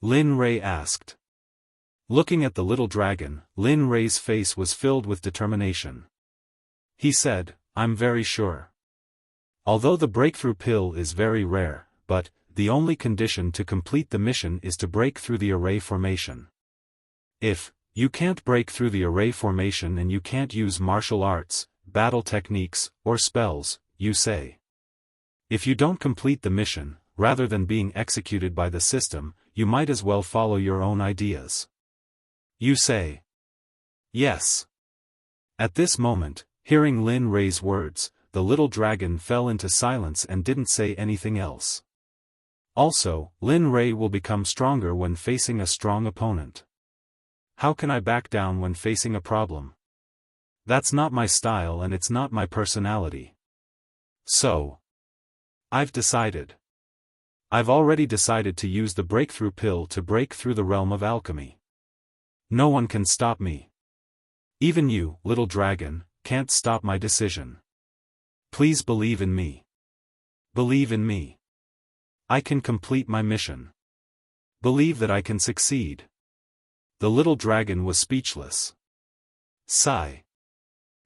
Lin Rei asked. Looking at the little dragon, Lin Rei's face was filled with determination. He said, I'm very sure. Although the breakthrough pill is very rare, but the only condition to complete the mission is to break through the array formation. If you can't break through the array formation and you can't use martial arts, battle techniques, or spells, you say. If you don't complete the mission, rather than being executed by the system, you might as well follow your own ideas. You say. Yes. At this moment, hearing Lin Rei's words, the little dragon fell into silence and didn't say anything else. Also, Lin Rei will become stronger when facing a strong opponent. How can I back down when facing a problem? That's not my style and it's not my personality. So. I've decided. I've already decided to use the breakthrough pill to break through the realm of alchemy. No one can stop me. Even you, little dragon, can't stop my decision. Please believe in me. Believe in me. I can complete my mission. Believe that I can succeed. The little dragon was speechless. Sigh.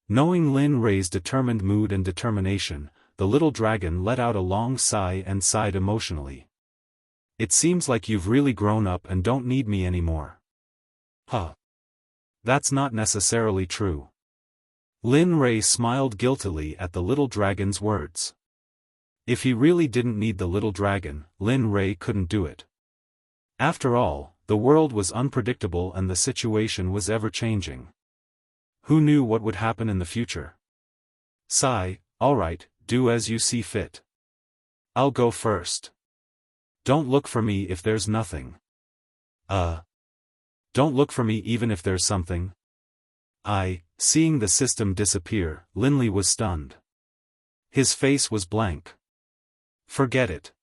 Knowing Lin Rei's determined mood and determination, the little dragon let out a long sigh and sighed emotionally. It seems like you've really grown up and don't need me anymore. Huh. That's not necessarily true. Lin Rei smiled guiltily at the little dragon's words. If he really didn't need the little dragon, Lin Rei couldn't do it. After all, the world was unpredictable and the situation was ever-changing. Who knew what would happen in the future? Sigh, alright, do as you see fit. I'll go first. Don't look for me if there's nothing. Don't look for me even if there's something. Seeing the system disappear, Linley was stunned. His face was blank. Forget it.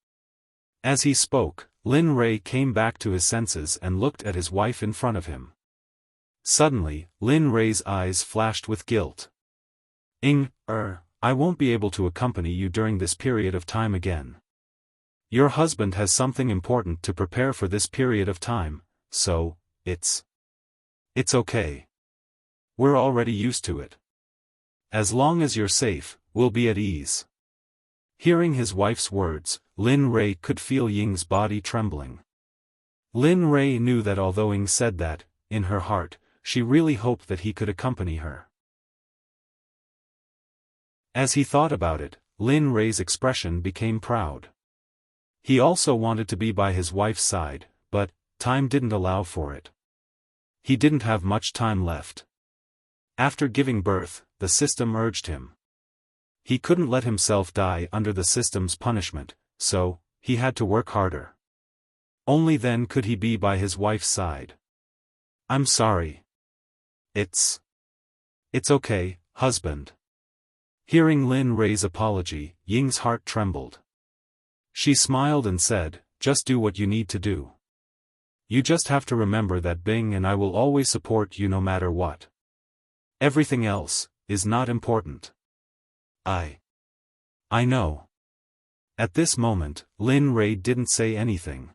As he spoke, Lin Rei came back to his senses and looked at his wife in front of him. Suddenly, Lin Rei's eyes flashed with guilt. I won't be able to accompany you during this period of time again. Your husband has something important to prepare for this period of time, so, it's okay. We're already used to it. As long as you're safe, we'll be at ease. Hearing his wife's words, Lin Rei could feel Ying's body trembling. Lin Rei knew that although Ying said that, in her heart, she really hoped that he could accompany her. As he thought about it, Lin Rei's expression became proud. He also wanted to be by his wife's side, but time didn't allow for it. He didn't have much time left. After giving birth, the system urged him. He couldn't let himself die under the system's punishment, so he had to work harder. Only then could he be by his wife's side. I'm sorry. It's okay, husband. Hearing Lin Rei's apology, Ying's heart trembled. She smiled and said, just do what you need to do. You just have to remember that Bing and I will always support you no matter what. Everything else is not important. I know. At this moment, Lin Rei didn't say anything.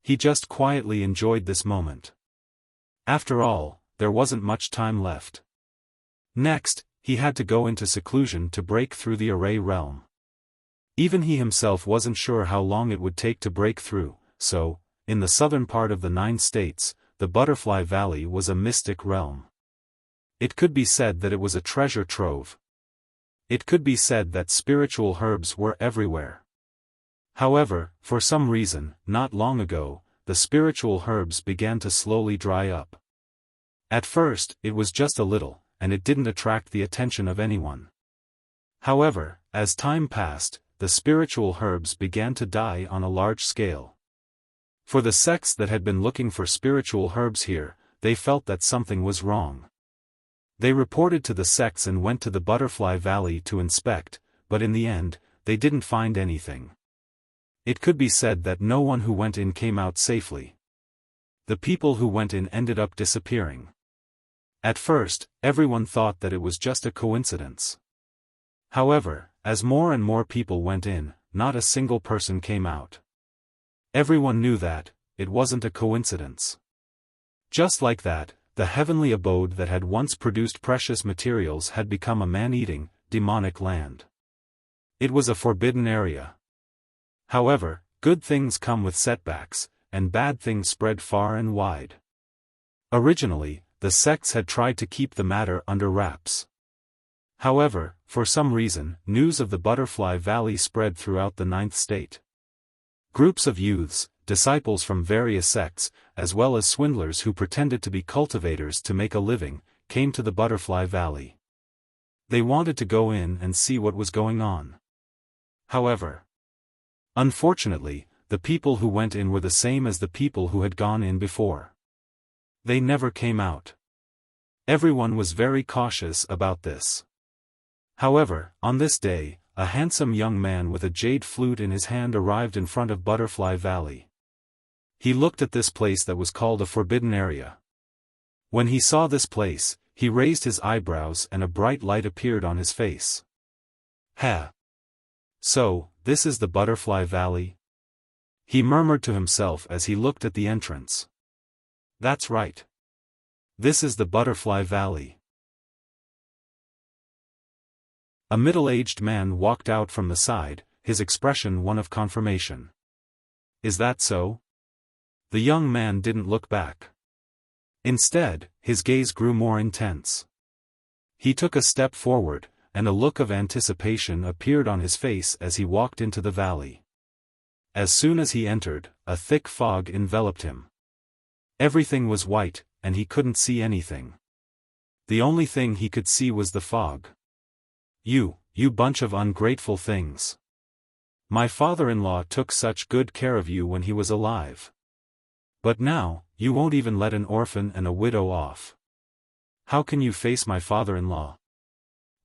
He just quietly enjoyed this moment. After all, there wasn't much time left. Next, he had to go into seclusion to break through the array realm. Even he himself wasn't sure how long it would take to break through, so, in the southern part of the 9 states, the Butterfly Valley was a mystic realm. It could be said that it was a treasure trove. It could be said that spiritual herbs were everywhere. However, for some reason, not long ago, the spiritual herbs began to slowly dry up. At first, it was just a little, and it didn't attract the attention of anyone. However, as time passed, the spiritual herbs began to die on a large scale. For the sects that had been looking for spiritual herbs here, they felt that something was wrong. They reported to the sects and went to the Butterfly Valley to inspect, but in the end, they didn't find anything. It could be said that no one who went in came out safely. The people who went in ended up disappearing. At first, everyone thought that it was just a coincidence. However, as more and more people went in, not a single person came out. Everyone knew that, it wasn't a coincidence. Just like that, the heavenly abode that had once produced precious materials had become a man-eating, demonic land. It was a forbidden area. However, good things come with setbacks, and bad things spread far and wide. Originally, the sects had tried to keep the matter under wraps. However, for some reason, news of the Butterfly Valley spread throughout the 9th state. Groups of youths, disciples from various sects, as well as swindlers who pretended to be cultivators to make a living, came to the Butterfly Valley. They wanted to go in and see what was going on. However, unfortunately, the people who went in were the same as the people who had gone in before. They never came out. Everyone was very cautious about this. However, on this day, a handsome young man with a jade flute in his hand arrived in front of Butterfly Valley. He looked at this place that was called a forbidden area. When he saw this place, he raised his eyebrows and a bright light appeared on his face. "Ha! So, this is the Butterfly Valley?" he murmured to himself as he looked at the entrance. "That's right. This is the Butterfly Valley." A middle-aged man walked out from the side, his expression one of confirmation. "Is that so?" The young man didn't look back. Instead, his gaze grew more intense. He took a step forward, and a look of anticipation appeared on his face as he walked into the valley. As soon as he entered, a thick fog enveloped him. Everything was white, and he couldn't see anything. The only thing he could see was the fog. You bunch of ungrateful things. My father-in-law took such good care of you when he was alive. But now, you won't even let an orphan and a widow off. How can you face my father-in-law?"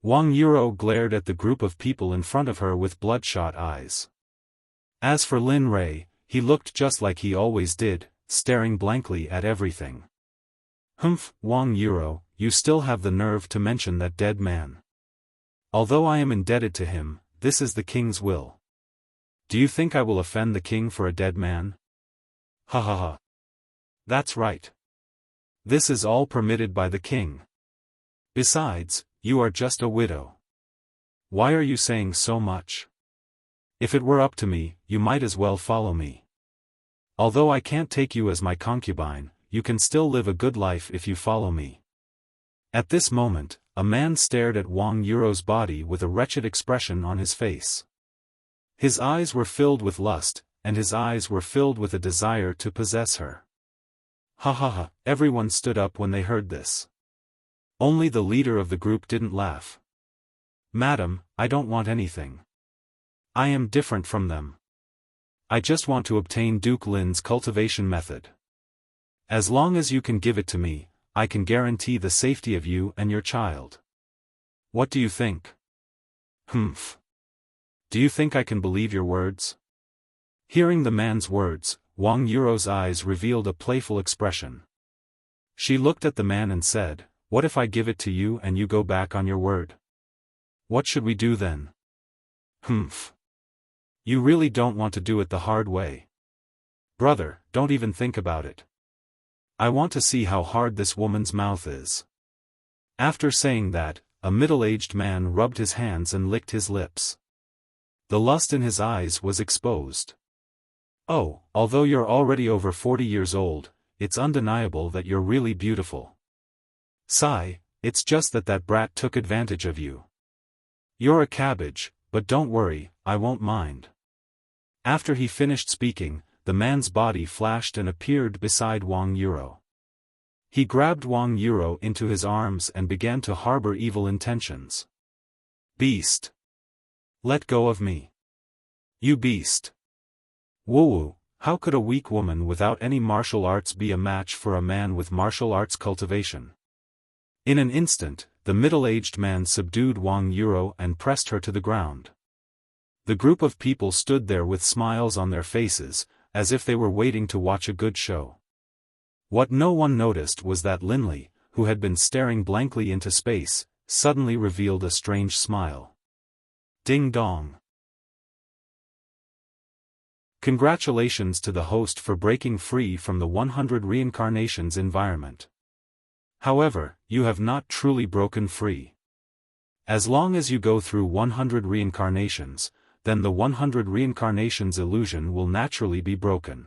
Wang Yuro glared at the group of people in front of her with bloodshot eyes. As for Lin Rei, he looked just like he always did, staring blankly at everything. "Humph, Wang Yuro, you still have the nerve to mention that dead man. Although I am indebted to him, this is the king's will. Do you think I will offend the king for a dead man? Ha ha ha. That's right. This is all permitted by the king. Besides, you are just a widow. Why are you saying so much? If it were up to me, you might as well follow me. Although I can't take you as my concubine, you can still live a good life if you follow me." At this moment, a man stared at Wang Yuro's body with a wretched expression on his face. His eyes were filled with lust, and his eyes were filled with a desire to possess her. Ha ha ha, everyone stood up when they heard this. Only the leader of the group didn't laugh. "Madam, I don't want anything. I am different from them. I just want to obtain Duke Lin's cultivation method. As long as you can give it to me, I can guarantee the safety of you and your child. What do you think?" "Humph. Do you think I can believe your words?" Hearing the man's words, Wang Yuro's eyes revealed a playful expression. She looked at the man and said, "What if I give it to you and you go back on your word? What should we do then?" "Humph. You really don't want to do it the hard way. Brother, don't even think about it. I want to see how hard this woman's mouth is." After saying that, a middle-aged man rubbed his hands and licked his lips. The lust in his eyes was exposed. "Oh, although you're already over 40 years old, it's undeniable that you're really beautiful. Sigh, it's just that that brat took advantage of you. You're a cabbage, but don't worry, I won't mind." After he finished speaking, the man's body flashed and appeared beside Wang Yuro. He grabbed Wang Yuro into his arms and began to harbor evil intentions. "Beast! Let go of me. You beast! Woo-woo, how could a weak woman without any martial arts be a match for a man with martial arts cultivation?" In an instant, the middle-aged man subdued Wang Yuro and pressed her to the ground. The group of people stood there with smiles on their faces, as if they were waiting to watch a good show. What no one noticed was that Linley, who had been staring blankly into space, suddenly revealed a strange smile. Ding dong. Congratulations to the host for breaking free from the 100 reincarnations environment. However, you have not truly broken free. As long as you go through 100 reincarnations, then the 100 reincarnations illusion will naturally be broken.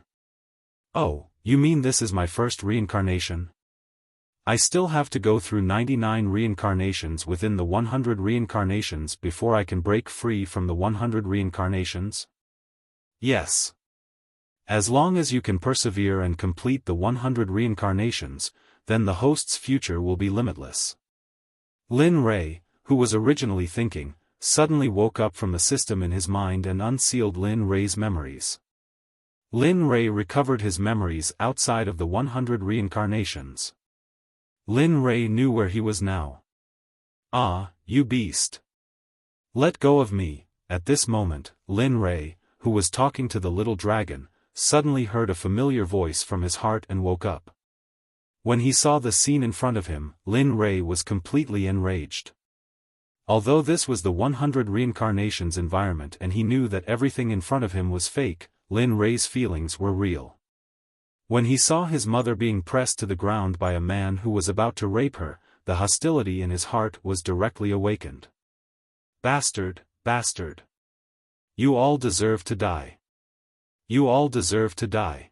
Oh, you mean this is my first reincarnation? I still have to go through 99 reincarnations within the 100 reincarnations before I can break free from the 100 reincarnations? Yes. As long as you can persevere and complete the 100 reincarnations, then the host's future will be limitless. Lin Rei, who was originally thinking, suddenly woke up from the system in his mind and unsealed Lin Rei's memories. Lin Rei recovered his memories outside of the 100 reincarnations. Lin Rei knew where he was now. Ah, you beast! Let go of me. At this moment, Lin Rei, who was talking to the little dragon, suddenly heard a familiar voice from his heart and woke up. When he saw the scene in front of him, Lin Rei was completely enraged. Although this was the 100 reincarnations environment and he knew that everything in front of him was fake, Lin Rei's feelings were real. When he saw his mother being pressed to the ground by a man who was about to rape her, the hostility in his heart was directly awakened. Bastard, bastard! You all deserve to die. You all deserve to die.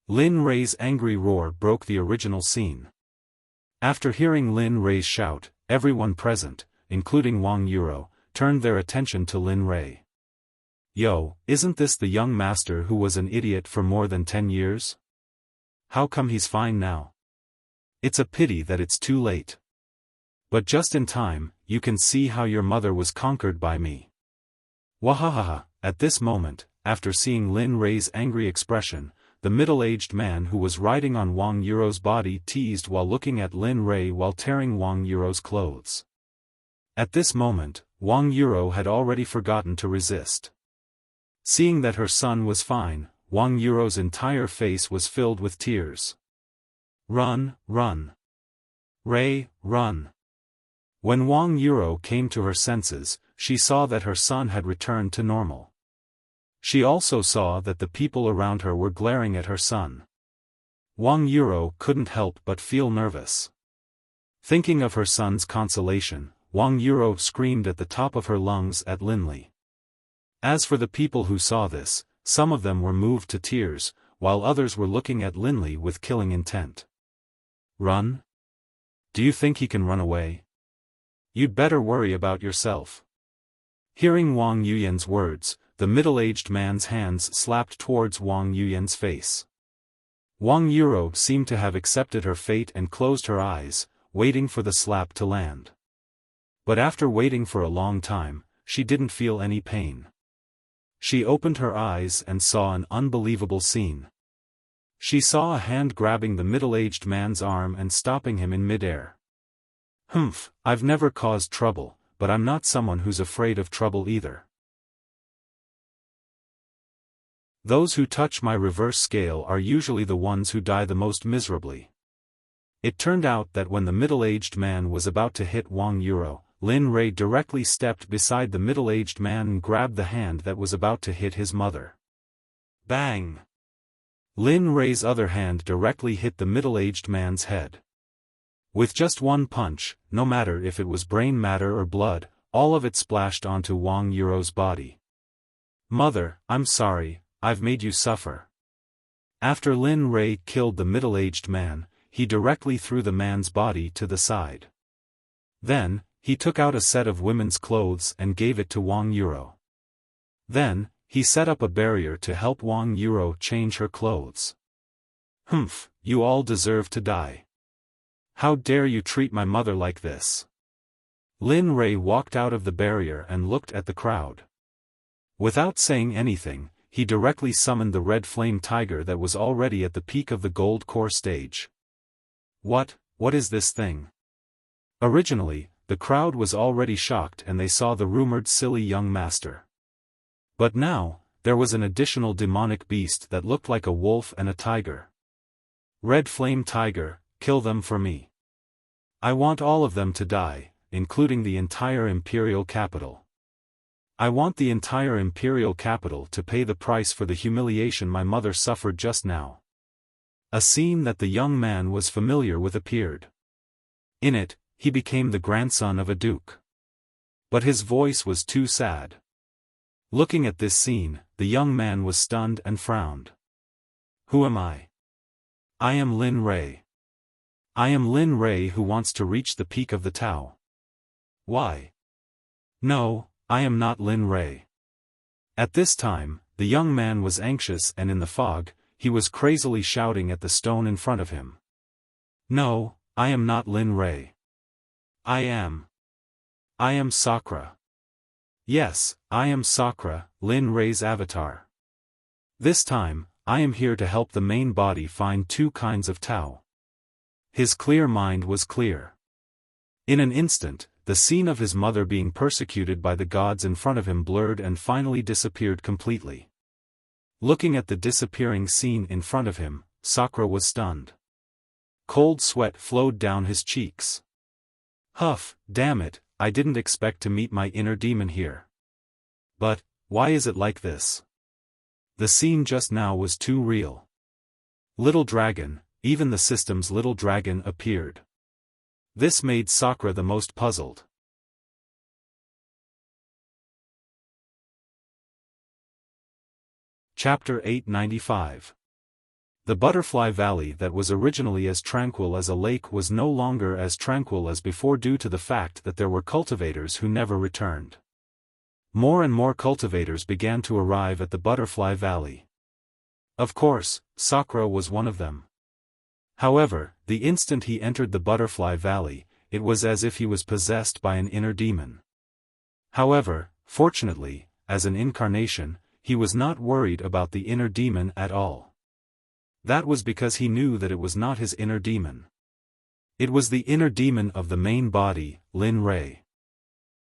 Lin Rei's angry roar broke the original scene. After hearing Lin Rei's shout, everyone present, including Wang Yuro, turned their attention to Lin Rei. Yo, isn't this the young master who was an idiot for more than 10 years? How come he's fine now? It's a pity that it's too late. But just in time, you can see how your mother was conquered by me. Wahahaha! At this moment, after seeing Lin Rei's angry expression, the middle-aged man who was riding on Wang Yuro's body teased while looking at Lin Rei while tearing Wang Yuro's clothes. At this moment, Wang Yuro had already forgotten to resist. Seeing that her son was fine, Wang Yuro's entire face was filled with tears. Run, run! Rei, run! When Wang Yuro came to her senses, she saw that her son had returned to normal. She also saw that the people around her were glaring at her son. Wang Yuro couldn't help but feel nervous. Thinking of her son's consolation, Wang Yuro screamed at the top of her lungs at Linli. As for the people who saw this, some of them were moved to tears, while others were looking at Linli with killing intent. Run? Do you think he can run away? You'd better worry about yourself. Hearing Wang Yuyan's words, the middle-aged man's hands slapped towards Wang Yuyan's face. Wang Yuro seemed to have accepted her fate and closed her eyes, waiting for the slap to land. But after waiting for a long time, she didn't feel any pain. She opened her eyes and saw an unbelievable scene. She saw a hand grabbing the middle-aged man's arm and stopping him in midair. Humph, I've never caused trouble, but I'm not someone who's afraid of trouble either. Those who touch my reverse scale are usually the ones who die the most miserably. It turned out that when the middle-aged man was about to hit Wang Yuro, Lin Rei directly stepped beside the middle-aged man and grabbed the hand that was about to hit his mother. Bang! Lin Rei's other hand directly hit the middle-aged man's head. With just one punch, no matter if it was brain matter or blood, all of it splashed onto Wang Yuro's body. Mother, I'm sorry, I've made you suffer. After Lin Rei killed the middle-aged man, he directly threw the man's body to the side. Then, he took out a set of women's clothes and gave it to Wang Yuro. Then, he set up a barrier to help Wang Yuro change her clothes. Humph, you all deserve to die. How dare you treat my mother like this? Lin Rei walked out of the barrier and looked at the crowd. Without saying anything, he directly summoned the red flame tiger that was already at the peak of the gold core stage. What is this thing? Originally, the crowd was already shocked and they saw the rumored silly young master. But now, there was an additional demonic beast that looked like a wolf and a tiger. Red flame tiger, kill them for me. I want all of them to die, including the entire imperial capital. I want the entire imperial capital to pay the price for the humiliation my mother suffered just now. A scene that the young man was familiar with appeared. In it, he became the grandson of a duke. But his voice was too sad. Looking at this scene, the young man was stunned and frowned. Who am I? I am Lin Rei. I am Lin Rei who wants to reach the peak of the Tao. Why? No, I am not Lin Rei. At this time, the young man was anxious and in the fog, he was crazily shouting at the stone in front of him. No, I am not Lin Rei. I am Sakura. Yes, I am Sakura, Lin Rei's avatar. This time, I am here to help the main body find two kinds of Tao. His clear mind was clear. In an instant, the scene of his mother being persecuted by the gods in front of him blurred and finally disappeared completely. Looking at the disappearing scene in front of him, Sakura was stunned. Cold sweat flowed down his cheeks. Huff, damn it, I didn't expect to meet my inner demon here. But, why is it like this? The scene just now was too real. Little dragon, even the system's little dragon appeared. This made Sakura the most puzzled. Chapter 895. The Butterfly Valley that was originally as tranquil as a lake was no longer as tranquil as before due to the fact that there were cultivators who never returned. More and more cultivators began to arrive at the Butterfly Valley. Of course, Sakura was one of them. However, the instant he entered the Butterfly Valley, it was as if he was possessed by an inner demon. However, fortunately, as an incarnation, he was not worried about the inner demon at all. That was because he knew that it was not his inner demon. It was the inner demon of the main body, Lin Rei.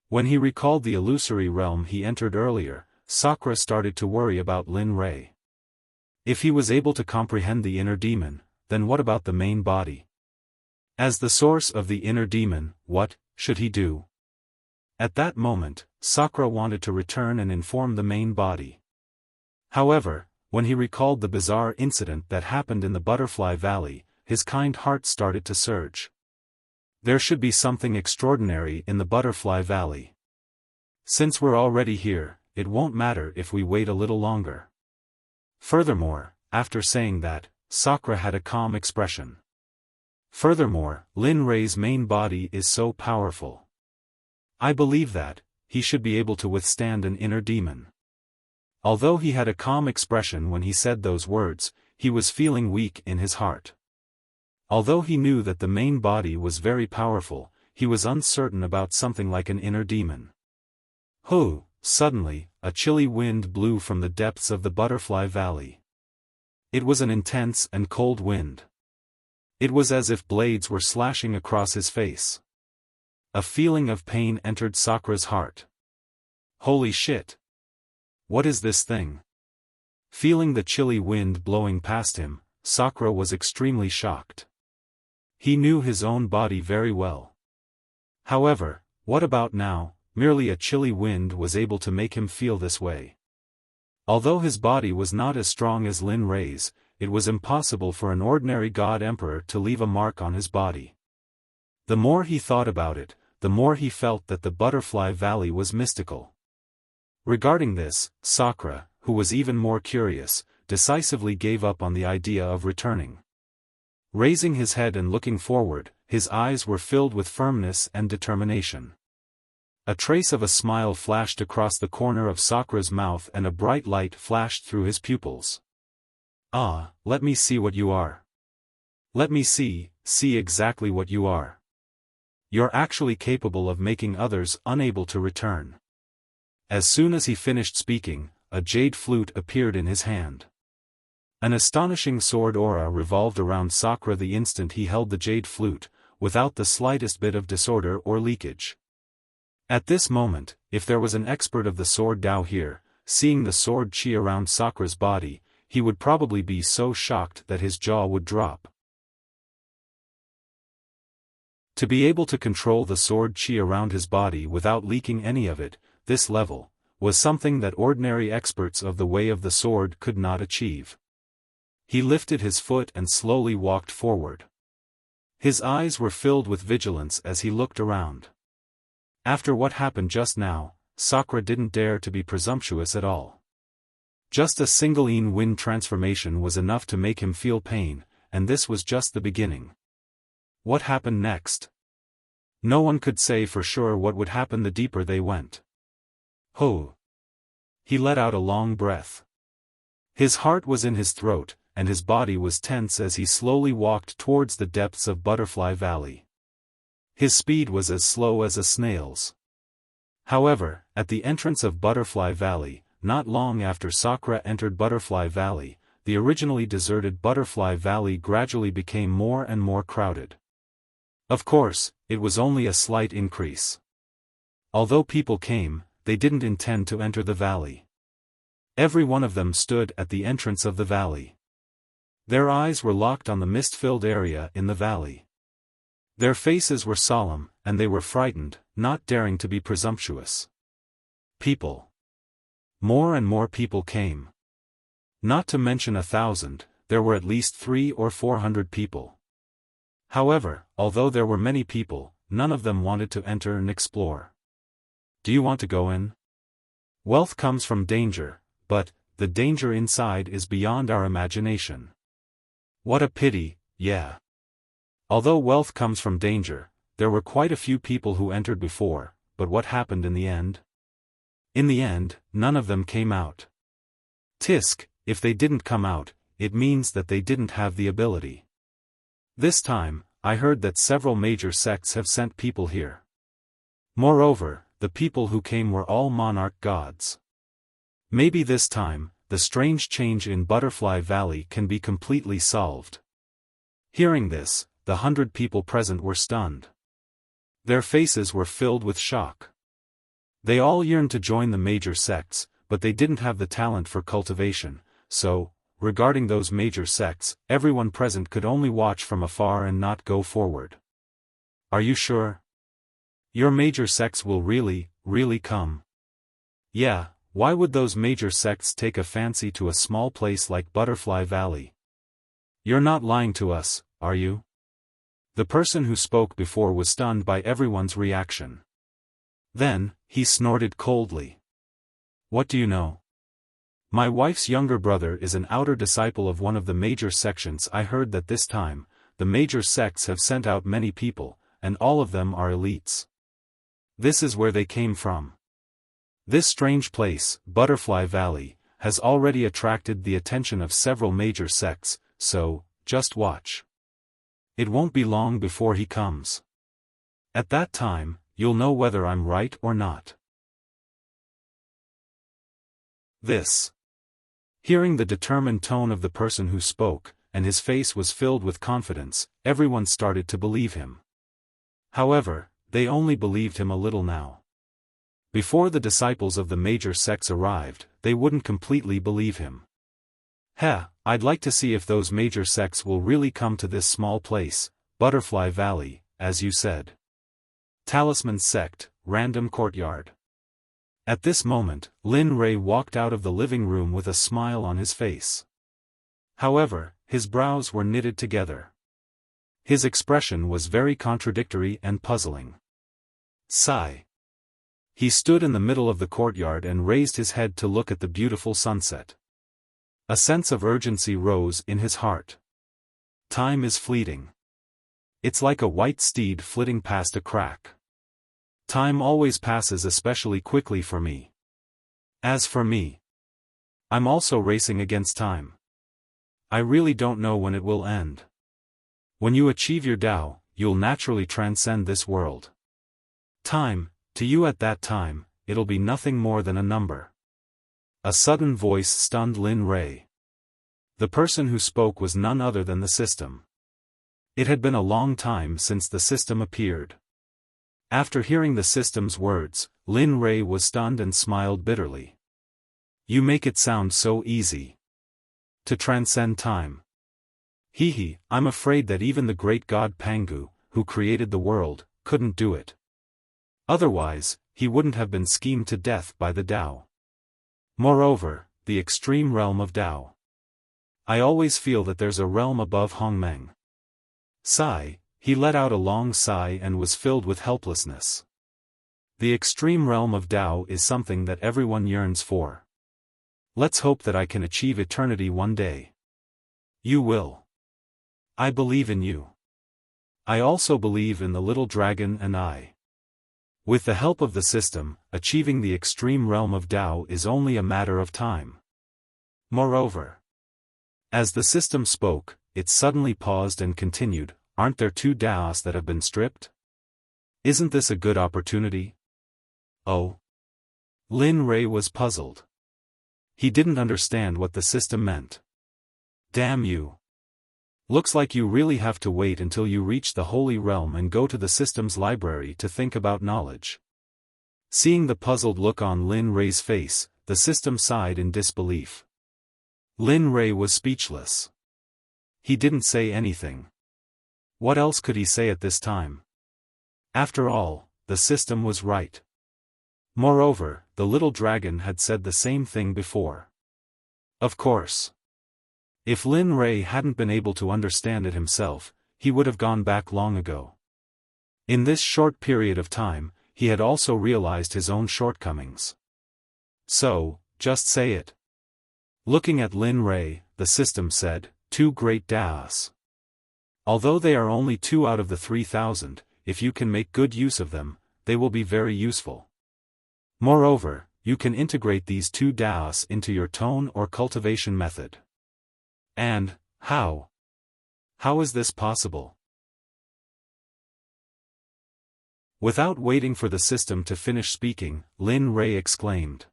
When he recalled the illusory realm he entered earlier, Sakura started to worry about Lin Rei. If he was able to comprehend the inner demon, then what about the main body? As the source of the inner demon, what should he do? At that moment, Sakura wanted to return and inform the main body. However, when he recalled the bizarre incident that happened in the Butterfly Valley, his kind heart started to surge. There should be something extraordinary in the Butterfly Valley. Since we're already here, it won't matter if we wait a little longer. Furthermore, after saying that, Sakura had a calm expression. Furthermore, Lin Rei's main body is so powerful. I believe that he should be able to withstand an inner demon. Although he had a calm expression when he said those words, he was feeling weak in his heart. Although he knew that the main body was very powerful, he was uncertain about something like an inner demon. Suddenly, a chilly wind blew from the depths of the Butterfly Valley. It was an intense and cold wind. It was as if blades were slashing across his face. A feeling of pain entered Sakura's heart. Holy shit! What is this thing? Feeling the chilly wind blowing past him, Sakura was extremely shocked. He knew his own body very well. However, what about now? Merely a chilly wind was able to make him feel this way. Although his body was not as strong as Lin Rei's, it was impossible for an ordinary god emperor to leave a mark on his body. The more he thought about it, the more he felt that the Butterfly Valley was mystical. Regarding this, Sakura, who was even more curious, decisively gave up on the idea of returning. Raising his head and looking forward, his eyes were filled with firmness and determination. A trace of a smile flashed across the corner of Sakura's mouth and a bright light flashed through his pupils. Ah, let me see what you are. Let me see exactly what you are. You're actually capable of making others unable to return. As soon as he finished speaking, a jade flute appeared in his hand. An astonishing sword aura revolved around Sakura the instant he held the jade flute, without the slightest bit of disorder or leakage. At this moment, if there was an expert of the sword Dao here, seeing the sword chi around Sakura's body, he would probably be so shocked that his jaw would drop. To be able to control the sword chi around his body without leaking any of it, this level, was something that ordinary experts of the way of the sword could not achieve. He lifted his foot and slowly walked forward. His eyes were filled with vigilance as he looked around. After what happened just now, Sakura didn't dare to be presumptuous at all. Just a single wind transformation was enough to make him feel pain, and this was just the beginning. What happened next? No one could say for sure what would happen the deeper they went. Ho! He let out a long breath. His heart was in his throat, and his body was tense as he slowly walked towards the depths of Butterfly Valley. His speed was as slow as a snail's. However, at the entrance of Butterfly Valley, not long after Sakura entered Butterfly Valley, the originally deserted Butterfly Valley gradually became more and more crowded. Of course, it was only a slight increase. Although people came, they didn't intend to enter the valley. Every one of them stood at the entrance of the valley. Their eyes were locked on the mist-filled area in the valley. Their faces were solemn, and they were frightened, not daring to be presumptuous. People. More and more people came. Not to mention 1,000, there were at least 300 or 400 people. However, although there were many people, none of them wanted to enter and explore. Do you want to go in? Wealth comes from danger, but the danger inside is beyond our imagination. What a pity, yeah. Although wealth comes from danger, there were quite a few people who entered before, but what happened in the end? In the end, none of them came out. Tisk, if they didn't come out, it means that they didn't have the ability. This time, I heard that several major sects have sent people here. Moreover, the people who came were all monarch gods. Maybe this time, the strange change in Butterfly Valley can be completely solved. Hearing this, the 100 people present were stunned. Their faces were filled with shock. They all yearned to join the major sects, but they didn't have the talent for cultivation, so, regarding those major sects, everyone present could only watch from afar and not go forward. Are you sure? Your major sects will really come? Yeah, why would those major sects take a fancy to a small place like Butterfly Valley? You're not lying to us, are you? The person who spoke before was stunned by everyone's reaction. Then, he snorted coldly. What do you know? My wife's younger brother is an outer disciple of one of the major sections. I heard that this time, the major sects have sent out many people, and all of them are elites. This is where they came from. This strange place, Butterfly Valley, has already attracted the attention of several major sects, so, just watch. It won't be long before he comes. At that time, you'll know whether I'm right or not. This. Hearing the determined tone of the person who spoke, and his face was filled with confidence, everyone started to believe him. However, they only believed him a little now. Before the disciples of the major sects arrived, they wouldn't completely believe him. I'd like to see if those major sects will really come to this small place, Butterfly Valley, as you said. Talisman Sect, Random Courtyard. At this moment, Lin Rei walked out of the living room with a smile on his face. However, his brows were knitted together. His expression was very contradictory and puzzling. Sigh. He stood in the middle of the courtyard and raised his head to look at the beautiful sunset. A sense of urgency rose in his heart. Time is fleeting. It's like a white steed flitting past a crack. Time always passes especially quickly for me. As for me, I'm also racing against time. I really don't know when it will end. When you achieve your Tao, you'll naturally transcend this world. Time, to you at that time, it'll be nothing more than a number. A sudden voice stunned Lin Rei. The person who spoke was none other than the system. It had been a long time since the system appeared. After hearing the system's words, Lin Rei was stunned and smiled bitterly. You make it sound so easy. To transcend time. I'm afraid that even the great god Pangu, who created the world, couldn't do it. Otherwise, he wouldn't have been schemed to death by the Tao. Moreover, the extreme realm of Tao. I always feel that there's a realm above Hongmeng. Sigh, he let out a long sigh and was filled with helplessness. The extreme realm of Tao is something that everyone yearns for. Let's hope that I can achieve eternity one day. You will. I believe in you. I also believe in the little dragon and I. With the help of the system, achieving the extreme realm of Tao is only a matter of time. Moreover, as the system spoke, it suddenly paused and continued, aren't there 2 Taos that have been stripped? Isn't this a good opportunity? Oh. Lin Rei was puzzled. He didn't understand what the system meant. Damn you. Looks like you really have to wait until you reach the Holy Realm and go to the system's library to think about knowledge. Seeing the puzzled look on Lin Rei's face, the system sighed in disbelief. Lin Rei was speechless. He didn't say anything. What else could he say at this time? After all, the system was right. Moreover, the little dragon had said the same thing before. Of course. If Lin Rei hadn't been able to understand it himself, he would have gone back long ago. In this short period of time, he had also realized his own shortcomings. So, just say it. Looking at Lin Rei, the system said, 2 great Taos. Although they are only 2 out of the 3,000, if you can make good use of them, they will be very useful. Moreover, you can integrate these 2 Taos into your tone or cultivation method. And, how? How is this possible? Without waiting for the system to finish speaking, Lin Rei exclaimed.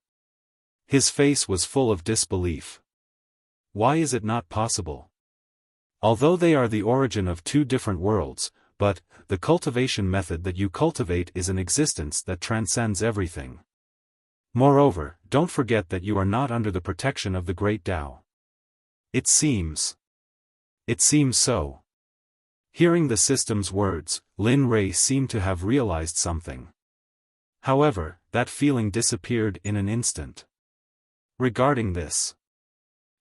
His face was full of disbelief. Why is it not possible? Although they are the origin of 2 different worlds, but, the cultivation method that you cultivate is an existence that transcends everything. Moreover, don't forget that you are not under the protection of the Great Tao. It seems so. Hearing the system's words, Lin Rei seemed to have realized something. However, that feeling disappeared in an instant. Regarding this,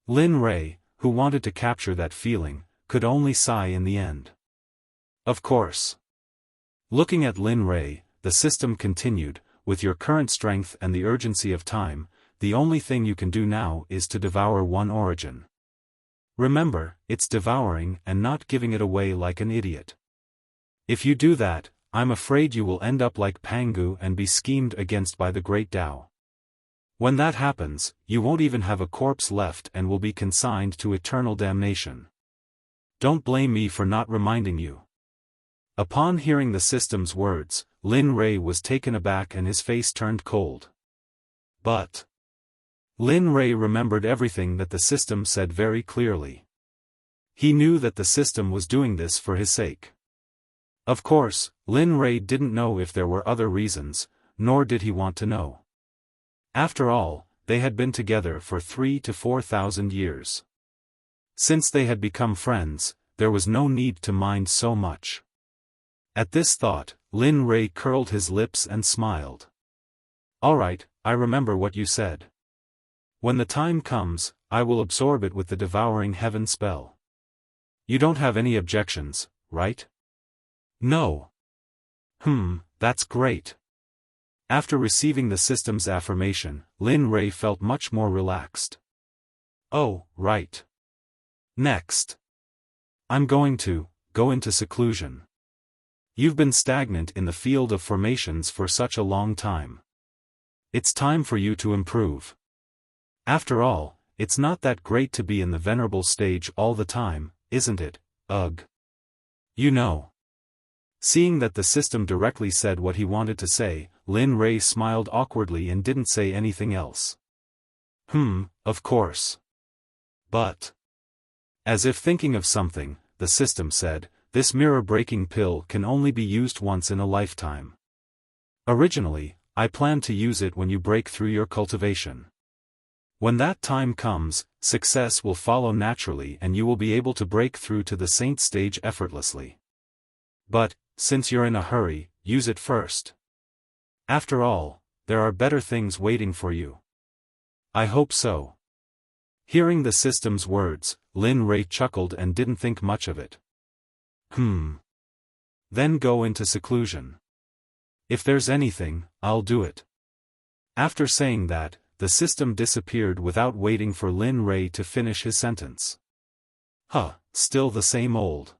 Lin Rei, who wanted to capture that feeling, could only sigh in the end. Of course. Looking at Lin Rei, the system continued, with your current strength and the urgency of time, the only thing you can do now is to devour one origin. Remember, it's devouring and not giving it away like an idiot. If you do that, I'm afraid you will end up like Pangu and be schemed against by the Great Tao. When that happens, you won't even have a corpse left and will be consigned to eternal damnation. Don't blame me for not reminding you. Upon hearing the system's words, Lin Rei was taken aback and his face turned cold. But Lin Rei remembered everything that the system said very clearly. He knew that the system was doing this for his sake. Of course, Lin Rei didn't know if there were other reasons, nor did he want to know. After all, they had been together for 3,000 to 4,000 years. Since they had become friends, there was no need to mind so much. At this thought, Lin Rei curled his lips and smiled. All right, I remember what you said. When the time comes, I will absorb it with the devouring heaven spell. You don't have any objections, right? No. That's great. After receiving the system's affirmation, Lin Rei felt much more relaxed. Oh, right. Next. I'm going to go into seclusion. You've been stagnant in the field of formations for such a long time. It's time for you to improve. After all, it's not that great to be in the venerable stage all the time, isn't it? Ugh. You know. Seeing that the system directly said what he wanted to say, Lin Rei smiled awkwardly and didn't say anything else. Of course. But, as if thinking of something, the system said, this mirror-breaking pill can only be used once in a lifetime. Originally, I planned to use it when you break through your cultivation. When that time comes, success will follow naturally and you will be able to break through to the saint stage effortlessly. But, since you're in a hurry, use it first. After all, there are better things waiting for you. I hope so. Hearing the system's words, Lin Rei chuckled and didn't think much of it. Then go into seclusion. If there's anything, I'll do it. After saying that, the system disappeared without waiting for Lin Rei to finish his sentence. Still the same old.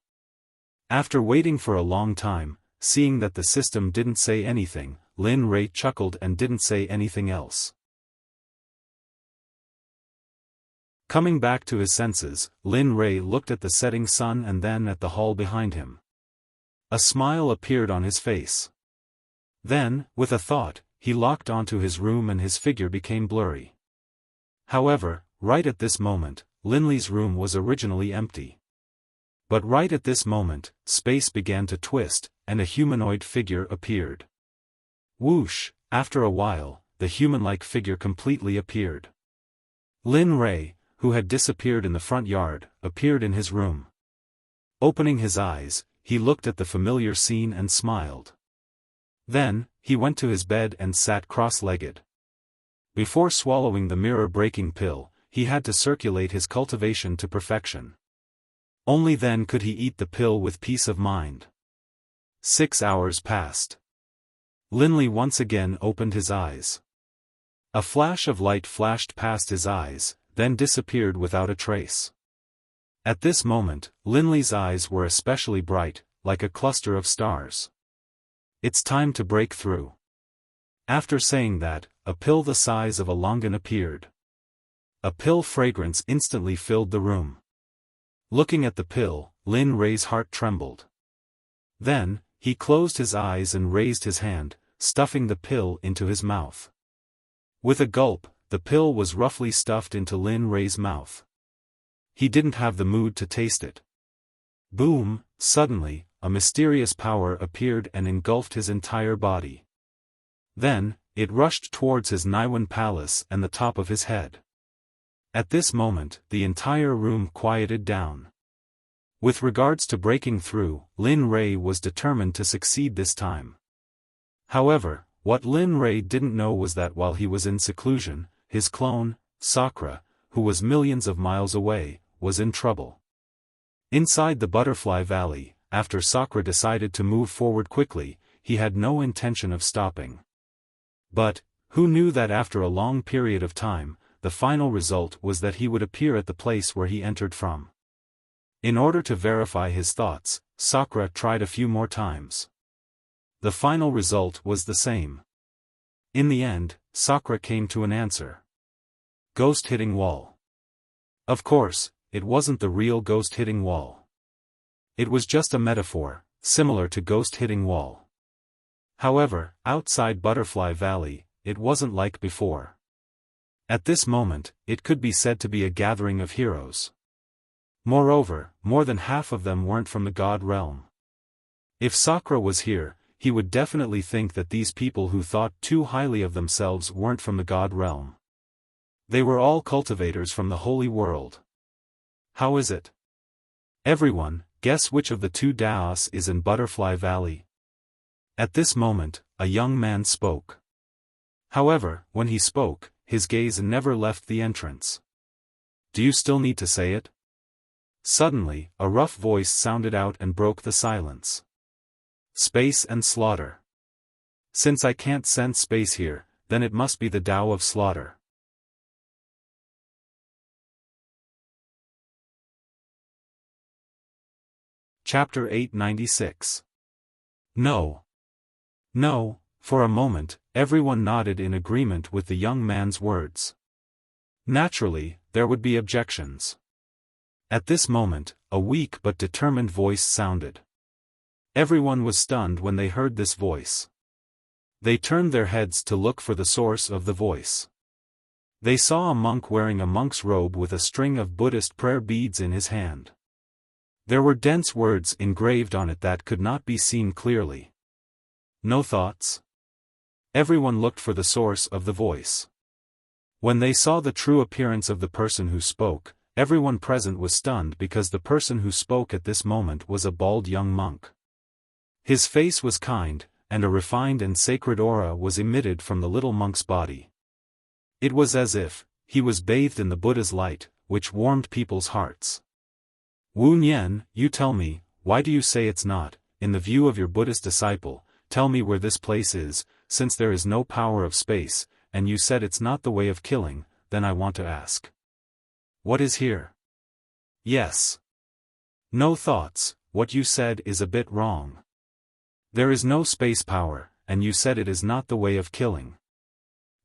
After waiting for a long time, seeing that the system didn't say anything, Lin Rei chuckled and didn't say anything else. Coming back to his senses, Lin Rei looked at the setting sun and then at the hall behind him. A smile appeared on his face. Then, with a thought, he locked onto his room and his figure became blurry. However, right at this moment, Linley's room was originally empty. But right at this moment, space began to twist, and a humanoid figure appeared. Whoosh! After a while, the human-like figure completely appeared. Lin Rei, who had disappeared in the front yard, appeared in his room. Opening his eyes, he looked at the familiar scene and smiled. Then, he went to his bed and sat cross-legged. Before swallowing the mirror-breaking pill, he had to circulate his cultivation to perfection. Only then could he eat the pill with peace of mind. 6 hours passed. Linley once again opened his eyes. A flash of light flashed past his eyes, then disappeared without a trace. At this moment, Linley's eyes were especially bright, like a cluster of stars. It's time to break through. After saying that, a pill the size of a longan appeared. A pill fragrance instantly filled the room. Looking at the pill, Lin Rei's heart trembled. Then, he closed his eyes and raised his hand, stuffing the pill into his mouth. With a gulp, the pill was roughly stuffed into Lin Rei's mouth. He didn't have the mood to taste it. Boom! Suddenly, a mysterious power appeared and engulfed his entire body. Then, it rushed towards his Naiwan palace and the top of his head. At this moment, the entire room quieted down. With regards to breaking through, Lin Rei was determined to succeed this time. However, what Lin Rei didn't know was that while he was in seclusion, his clone, Sakura, who was millions of miles away, was in trouble. Inside the Butterfly Valley, after Sakura decided to move forward quickly, he had no intention of stopping. But, who knew that after a long period of time, the final result was that he would appear at the place where he entered from. In order to verify his thoughts, Sakura tried a few more times. The final result was the same. In the end, Sakura came to an answer. Ghost hitting wall. Of course, it wasn't the real ghost hitting wall. It was just a metaphor, similar to ghost hitting wall. However, outside Butterfly Valley, it wasn't like before. At this moment, it could be said to be a gathering of heroes. Moreover, more than half of them weren't from the God realm. If Sakura was here, he would definitely think that these people who thought too highly of themselves weren't from the God realm. They were all cultivators from the holy world. How is it? Everyone, guess which of the two Daos is in Butterfly Valley? At this moment, a young man spoke. However, when he spoke, his gaze never left the entrance. Do you still need to say it? Suddenly, a rough voice sounded out and broke the silence. Space and slaughter. Since I can't sense space here, then it must be the Tao of slaughter. Chapter 896. No. No. For a moment, everyone nodded in agreement with the young man's words. Naturally, there would be objections. At this moment, a weak but determined voice sounded. Everyone was stunned when they heard this voice. They turned their heads to look for the source of the voice. They saw a monk wearing a monk's robe with a string of Buddhist prayer beads in his hand. There were dense words engraved on it that could not be seen clearly. No thoughts? Everyone looked for the source of the voice. When they saw the true appearance of the person who spoke, everyone present was stunned because the person who spoke at this moment was a bald young monk. His face was kind, and a refined and sacred aura was emitted from the little monk's body. It was as if he was bathed in the Buddha's light, which warmed people's hearts. Wu Nian, you tell me, why do you say it's not, in the view of your Buddhist disciple, tell me where this place is, since there is no power of space, and you said it's not the way of killing, then I want to ask. What is here? Yes. No thoughts, what you said is a bit wrong. There is no space power, and you said it is not the way of killing.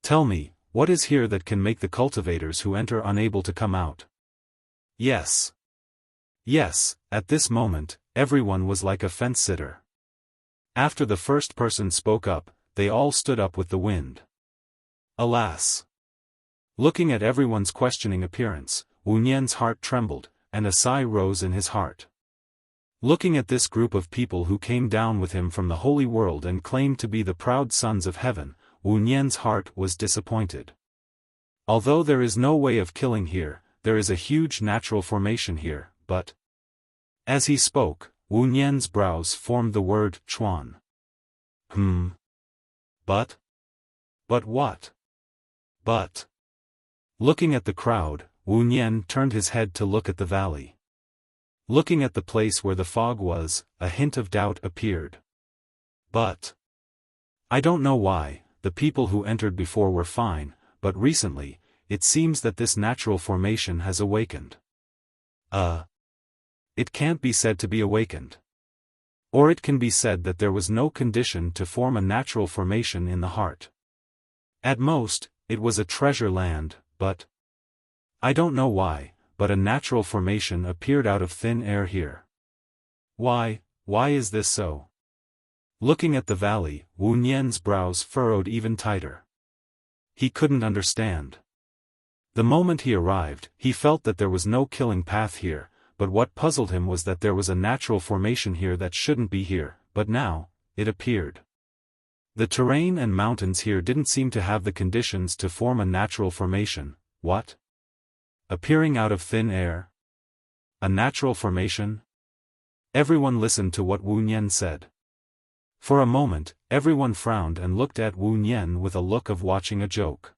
Tell me, what is here that can make the cultivators who enter unable to come out? Yes. Yes, at this moment, everyone was like a fence-sitter. After the first person spoke up, they all stood up with the wind. Alas! Looking at everyone's questioning appearance, Wu Nian's heart trembled, and a sigh rose in his heart. Looking at this group of people who came down with him from the holy world and claimed to be the proud sons of heaven, Wu Nian's heart was disappointed. Although there is no way of killing here, there is a huge natural formation here, but... As he spoke, Wu Nian's brows formed the word Chuan. But? But what? But... Looking at the crowd, Wu Nian turned his head to look at the valley. Looking at the place where the fog was, a hint of doubt appeared. But... I don't know why, the people who entered before were fine, but recently, it seems that this natural formation has awakened. It can't be said to be awakened. Or it can be said that there was no condition to form a natural formation in the heart. At most, it was a treasure land, but... I don't know why, but a natural formation appeared out of thin air here. Why is this so? Looking at the valley, Wu Nian's brows furrowed even tighter. He couldn't understand. The moment he arrived, he felt that there was no killing path here, but what puzzled him was that there was a natural formation here that shouldn't be here, but now, it appeared. The terrain and mountains here didn't seem to have the conditions to form a natural formation. What? Appearing out of thin air? A natural formation? Everyone listened to what Wu Nian said. For a moment, everyone frowned and looked at Wu Nian with a look of watching a joke.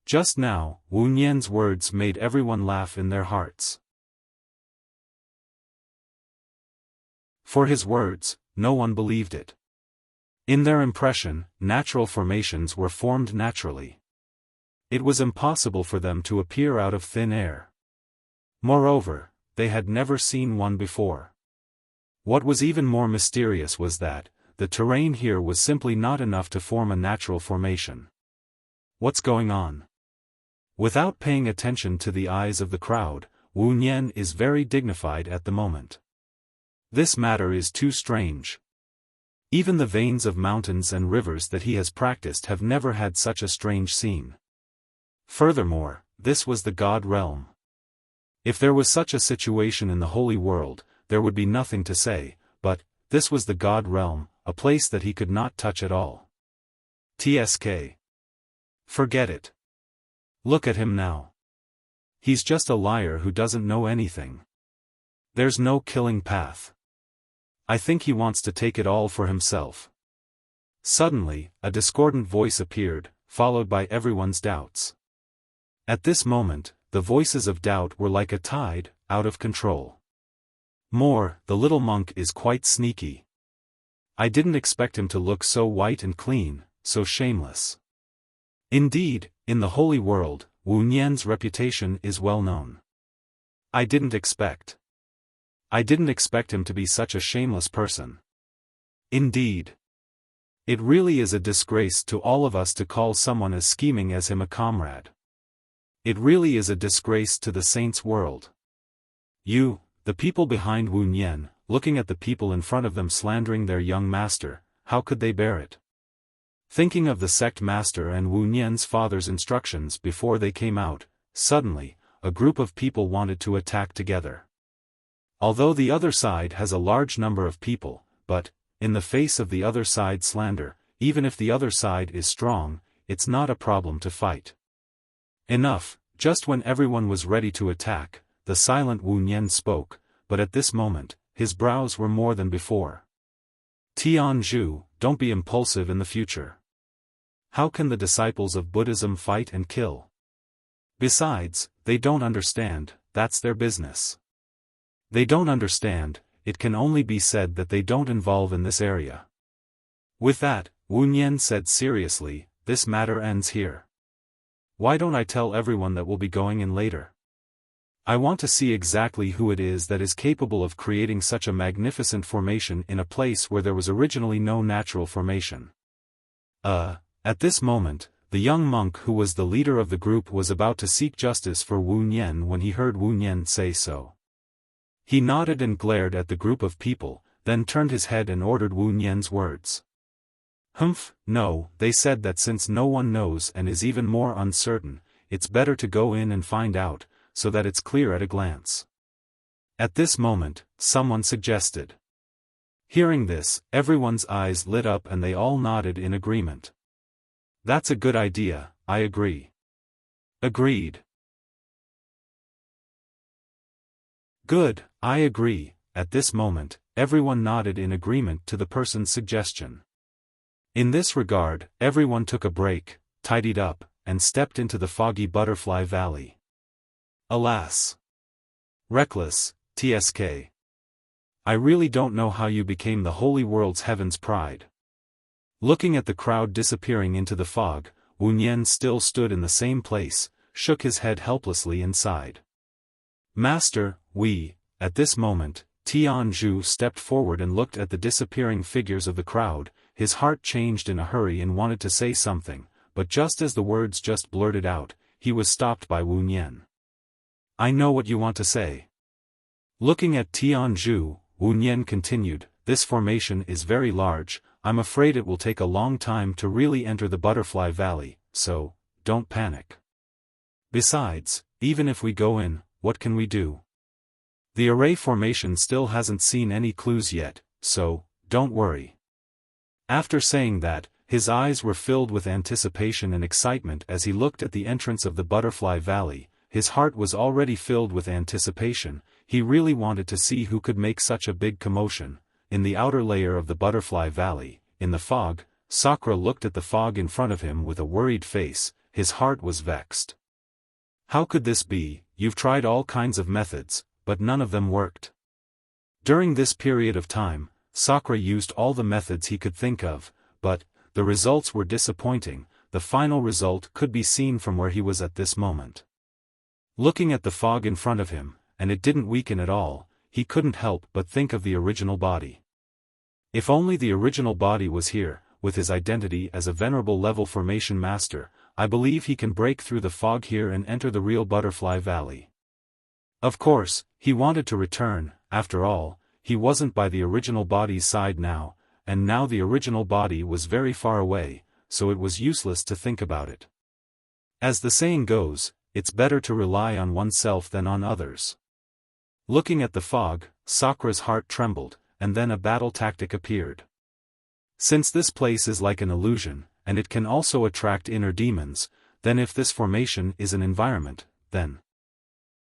Just now, Wu Nian's words made everyone laugh in their hearts. For his words, no one believed it. In their impression, natural formations were formed naturally. It was impossible for them to appear out of thin air. Moreover, they had never seen one before. What was even more mysterious was that, the terrain here was simply not enough to form a natural formation. What's going on? Without paying attention to the eyes of the crowd, Wu Nian is very dignified at the moment. This matter is too strange. Even the veins of mountains and rivers that he has practiced have never had such a strange scene. Furthermore, this was the God realm. If there was such a situation in the holy world, there would be nothing to say, but, this was the God realm, a place that he could not touch at all. TSK. Forget it. Look at him now. He's just a liar who doesn't know anything. There's no killing path. I think he wants to take it all for himself. Suddenly, a discordant voice appeared, followed by everyone's doubts. At this moment, the voices of doubt were like a tide, out of control. More, the little monk is quite sneaky. I didn't expect him to look so white and clean, so shameless. Indeed, in the holy world, Wu Nian's reputation is well known. I didn't expect him to be such a shameless person. Indeed. It really is a disgrace to all of us to call someone as scheming as him a comrade. It really is a disgrace to the saints' world. You, the people behind Wu Nian, looking at the people in front of them slandering their young master, how could they bear it? Thinking of the sect master and Wu Nian's father's instructions before they came out, suddenly, a group of people wanted to attack together. Although the other side has a large number of people, but, in the face of the other side's slander, even if the other side is strong, it's not a problem to fight. Enough, just when everyone was ready to attack, the silent Wu Nian spoke, but at this moment, his brows were more than before. Tianzhu, don't be impulsive in the future. How can the disciples of Buddhism fight and kill? Besides, they don't understand, that's their business. They don't understand, it can only be said that they don't involve in this area. With that, Wu Nian said seriously, this matter ends here. Why don't I tell everyone that we'll be going in later? I want to see exactly who it is that is capable of creating such a magnificent formation in a place where there was originally no natural formation. At this moment, the young monk who was the leader of the group was about to seek justice for Wu Nian when he heard Wu Nian say so. He nodded and glared at the group of people, then turned his head and ordered Wu Nian's words. Humph, no, they said that since no one knows and is even more uncertain, it's better to go in and find out, so that it's clear at a glance. At this moment, someone suggested. Hearing this, everyone's eyes lit up and they all nodded in agreement. That's a good idea, I agree. Agreed. Good, I agree. At this moment, everyone nodded in agreement to the person's suggestion. In this regard, everyone took a break, tidied up, and stepped into the foggy butterfly valley. Alas! Reckless, TSK. I really don't know how you became the holy world's heaven's pride. Looking at the crowd disappearing into the fog, Wu Nian still stood in the same place, shook his head helplessly and sighed. Master, at this moment, Tianzhu stepped forward and looked at the disappearing figures of the crowd. His heart changed in a hurry and wanted to say something, but just as the words just blurted out, he was stopped by Wu Nian. I know what you want to say. Looking at Tianzhu, Wu Nian continued, this formation is very large, I'm afraid it will take a long time to really enter the butterfly valley, so, don't panic. Besides, even if we go in, what can we do? The array formation still hasn't seen any clues yet, so, don't worry. After saying that, his eyes were filled with anticipation and excitement as he looked at the entrance of the butterfly valley. His heart was already filled with anticipation, he really wanted to see who could make such a big commotion. In the outer layer of the butterfly valley, in the fog, Sakura looked at the fog in front of him with a worried face, his heart was vexed. How could this be? You've tried all kinds of methods, but none of them worked. During this period of time, Sakura used all the methods he could think of, but, the results were disappointing. The final result could be seen from where he was at this moment. Looking at the fog in front of him, and it didn't weaken at all, he couldn't help but think of the original body. If only the original body was here, with his identity as a venerable level formation master, I believe he can break through the fog here and enter the real butterfly valley. Of course, he wanted to return, after all, he wasn't by the original body's side now, and now the original body was very far away, so it was useless to think about it. As the saying goes, it's better to rely on oneself than on others. Looking at the fog, Sakura's heart trembled, and then a battle tactic appeared. Since this place is like an illusion, and it can also attract inner demons, then if this formation is an environment, then...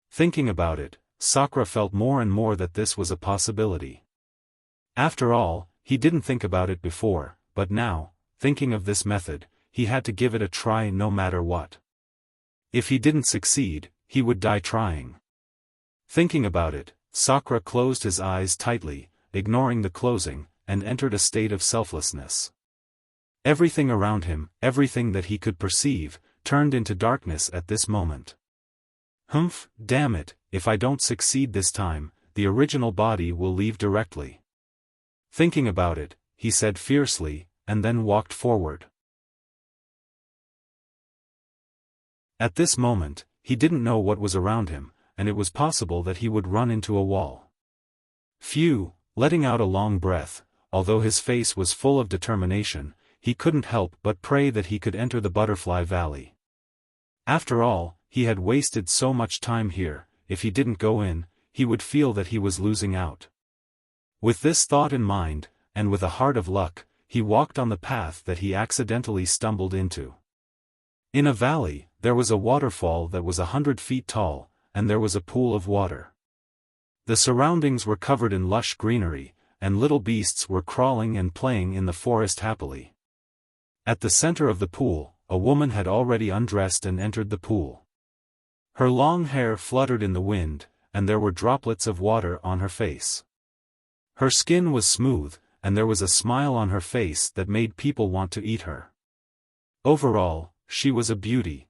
Thinking about it, Sakura felt more and more that this was a possibility. After all, he didn't think about it before, but now, thinking of this method, he had to give it a try no matter what. If he didn't succeed, he would die trying. Thinking about it, Sakura closed his eyes tightly, ignoring the closing, and entered a state of selflessness. Everything around him, everything that he could perceive, turned into darkness at this moment. Humph, damn it, if I don't succeed this time, the original body will leave directly. Thinking about it, he said fiercely, and then walked forward. At this moment, he didn't know what was around him, and it was possible that he would run into a wall. Phew, letting out a long breath, although his face was full of determination, he couldn't help but pray that he could enter the butterfly valley. After all, he had wasted so much time here, if he didn't go in, he would feel that he was losing out. With this thought in mind, and with a heart of luck, he walked on the path that he accidentally stumbled into. In a valley, there was a waterfall that was 100 feet tall, and there was a pool of water. The surroundings were covered in lush greenery, and little beasts were crawling and playing in the forest happily. At the center of the pool, a woman had already undressed and entered the pool. Her long hair fluttered in the wind, and there were droplets of water on her face. Her skin was smooth, and there was a smile on her face that made people want to eat her. Overall, she was a beauty.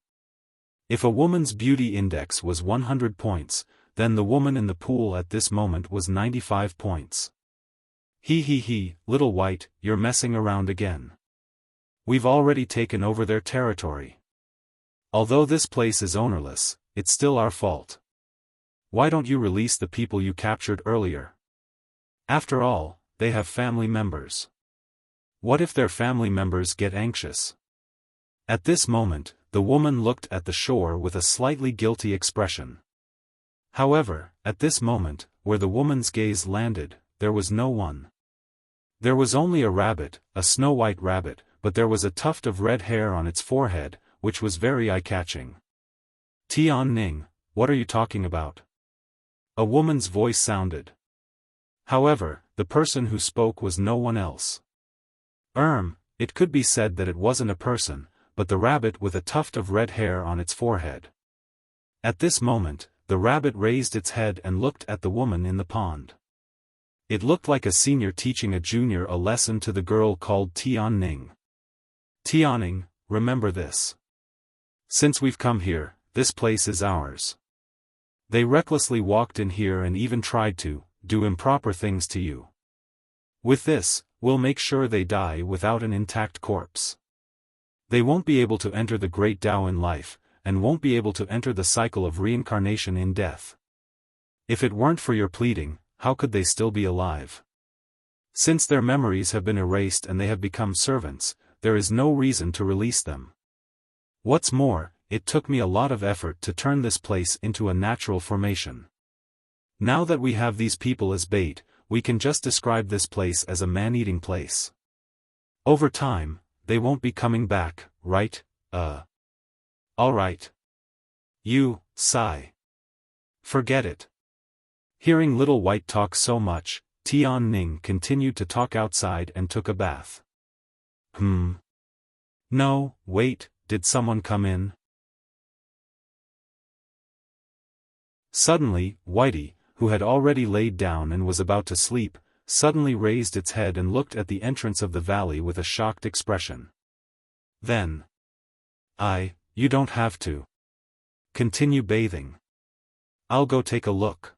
If a woman's beauty index was 100 points, then the woman in the pool at this moment was 95 points. He, little white, you're messing around again. We've already taken over their territory. Although this place is ownerless, it's still our fault. Why don't you release the people you captured earlier? After all, they have family members. What if their family members get anxious? At this moment, the woman looked at the shore with a slightly guilty expression. However, at this moment, where the woman's gaze landed, there was no one. There was only a rabbit, a snow-white rabbit, but there was a tuft of red hair on its forehead, which was very eye-catching. Tian Ning, what are you talking about? A woman's voice sounded. However, the person who spoke was no one else. It could be said that it wasn't a person, but the rabbit with a tuft of red hair on its forehead. At this moment, the rabbit raised its head and looked at the woman in the pond. It looked like a senior teaching a junior a lesson to the girl called Tian Ning. Tianing, remember this. Since we've come here, this place is ours. They recklessly walked in here and even tried to do improper things to you. With this, we'll make sure they die without an intact corpse. They won't be able to enter the great Tao in life, and won't be able to enter the cycle of reincarnation in death. If it weren't for your pleading, how could they still be alive? Since their memories have been erased and they have become servants, there is no reason to release them. What's more, it took me a lot of effort to turn this place into a natural formation. Now that we have these people as bait, we can just describe this place as a man-eating place. Over time, they won't be coming back, right? Alright. You, sigh. Forget it. Hearing Little White talk so much, Tian Ning continued to talk outside and took a bath. No, wait, did someone come in? Suddenly, Whitey, who had already laid down and was about to sleep, suddenly raised its head and looked at the entrance of the valley with a shocked expression. Then, you don't have to. Continue bathing. I'll go take a look.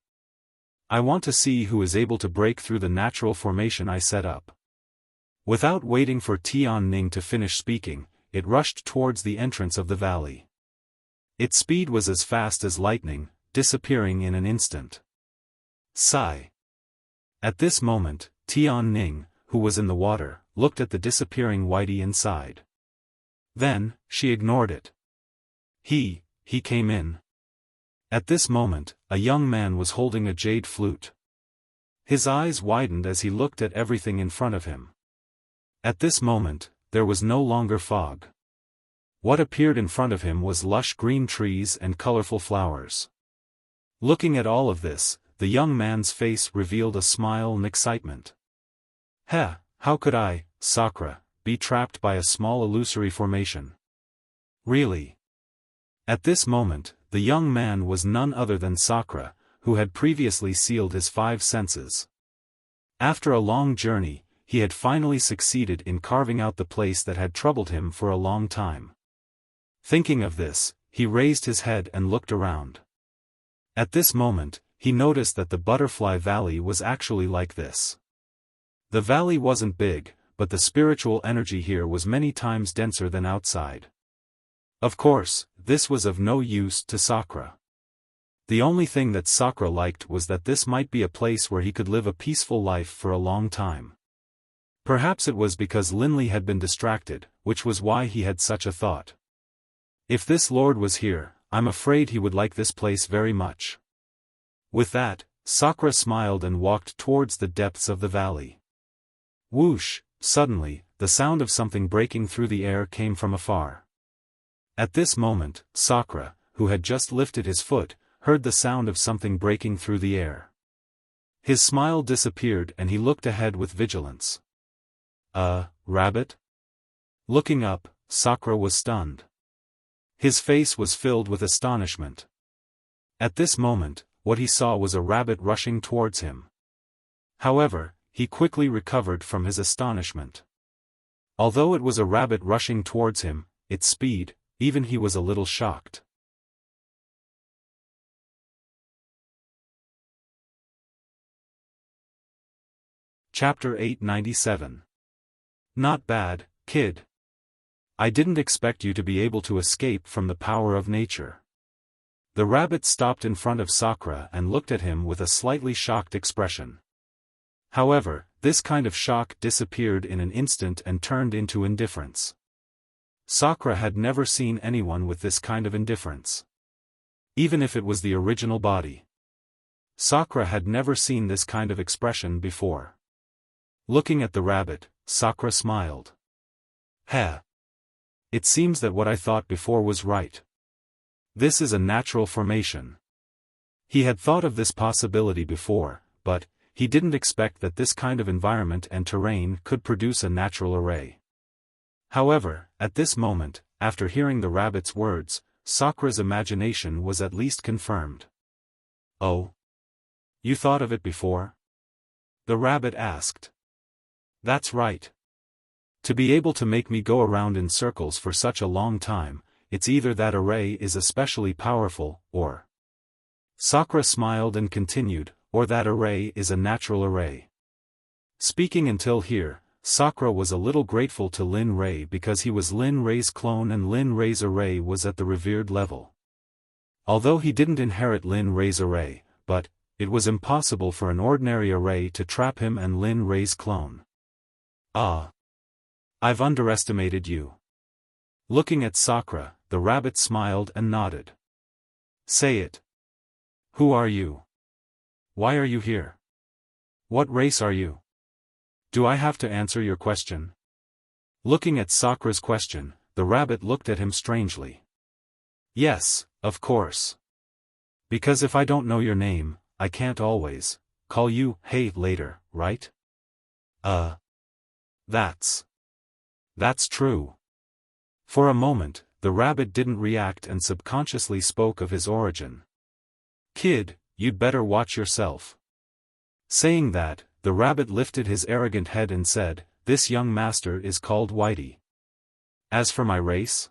I want to see who is able to break through the natural formation I set up. Without waiting for Tian Ning to finish speaking, it rushed towards the entrance of the valley. Its speed was as fast as lightning, disappearing in an instant. Sigh. At this moment, Tian Ning, who was in the water, looked at the disappearing Whitey inside. Then, she ignored it. He came in. At this moment, a young man was holding a jade flute. His eyes widened as he looked at everything in front of him. At this moment, there was no longer fog. What appeared in front of him was lush green trees and colorful flowers. Looking at all of this, the young man's face revealed a smile and excitement. How could I, Sakura, be trapped by a small illusory formation? Really? At this moment, the young man was none other than Sakura, who had previously sealed his 5 senses. After a long journey, he had finally succeeded in carving out the place that had troubled him for a long time. Thinking of this, he raised his head and looked around. At this moment, he noticed that the Butterfly Valley was actually like this. The valley wasn't big, but the spiritual energy here was many times denser than outside. Of course, this was of no use to Sakura. The only thing that Sakura liked was that this might be a place where he could live a peaceful life for a long time. Perhaps it was because Linley had been distracted, which was why he had such a thought. If this lord was here, I'm afraid he would like this place very much. With that, Sakura smiled and walked towards the depths of the valley. Whoosh! Suddenly, the sound of something breaking through the air came from afar. At this moment, Sakura, who had just lifted his foot, heard the sound of something breaking through the air. His smile disappeared and he looked ahead with vigilance. Rabbit? Looking up, Sakura was stunned. His face was filled with astonishment. At this moment, what he saw was a rabbit rushing towards him. However, he quickly recovered from his astonishment. Although it was a rabbit rushing towards him, its speed, even he was a little shocked. Chapter 897. Not bad, kid. I didn't expect you to be able to escape from the power of nature. The rabbit stopped in front of Sakura and looked at him with a slightly shocked expression. However, this kind of shock disappeared in an instant and turned into indifference. Sakura had never seen anyone with this kind of indifference. Even if it was the original body. Sakura had never seen this kind of expression before. Looking at the rabbit, Sakura smiled. Heh. It seems that what I thought before was right. This is a natural formation. He had thought of this possibility before, but he didn't expect that this kind of environment and terrain could produce a natural array. However, at this moment, after hearing the rabbit's words, Sakura's imagination was at least confirmed. Oh? You thought of it before? The rabbit asked. That's right. To be able to make me go around in circles for such a long time, it's either that array is especially powerful, or... Sakura smiled and continued, or that array is a natural array. Speaking until here, Sakura was a little grateful to Lin Rei because he was Lin Rei's clone and Lin Rei's array was at the revered level. Although he didn't inherit Lin Rei's array, but it was impossible for an ordinary array to trap him and Lin Rei's clone. Ah. I've underestimated you. Looking at Sakura, the rabbit smiled and nodded. Say it. Who are you? Why are you here? What race are you? Do I have to answer your question? Looking at Sakura's question, the rabbit looked at him strangely. Yes, of course. Because if I don't know your name, I can't always call you hey later, right? That's true. For a moment, the rabbit didn't react and subconsciously spoke of his origin. Kid, you'd better watch yourself. Saying that, the rabbit lifted his arrogant head and said, This young master is called Whitey. As for my race?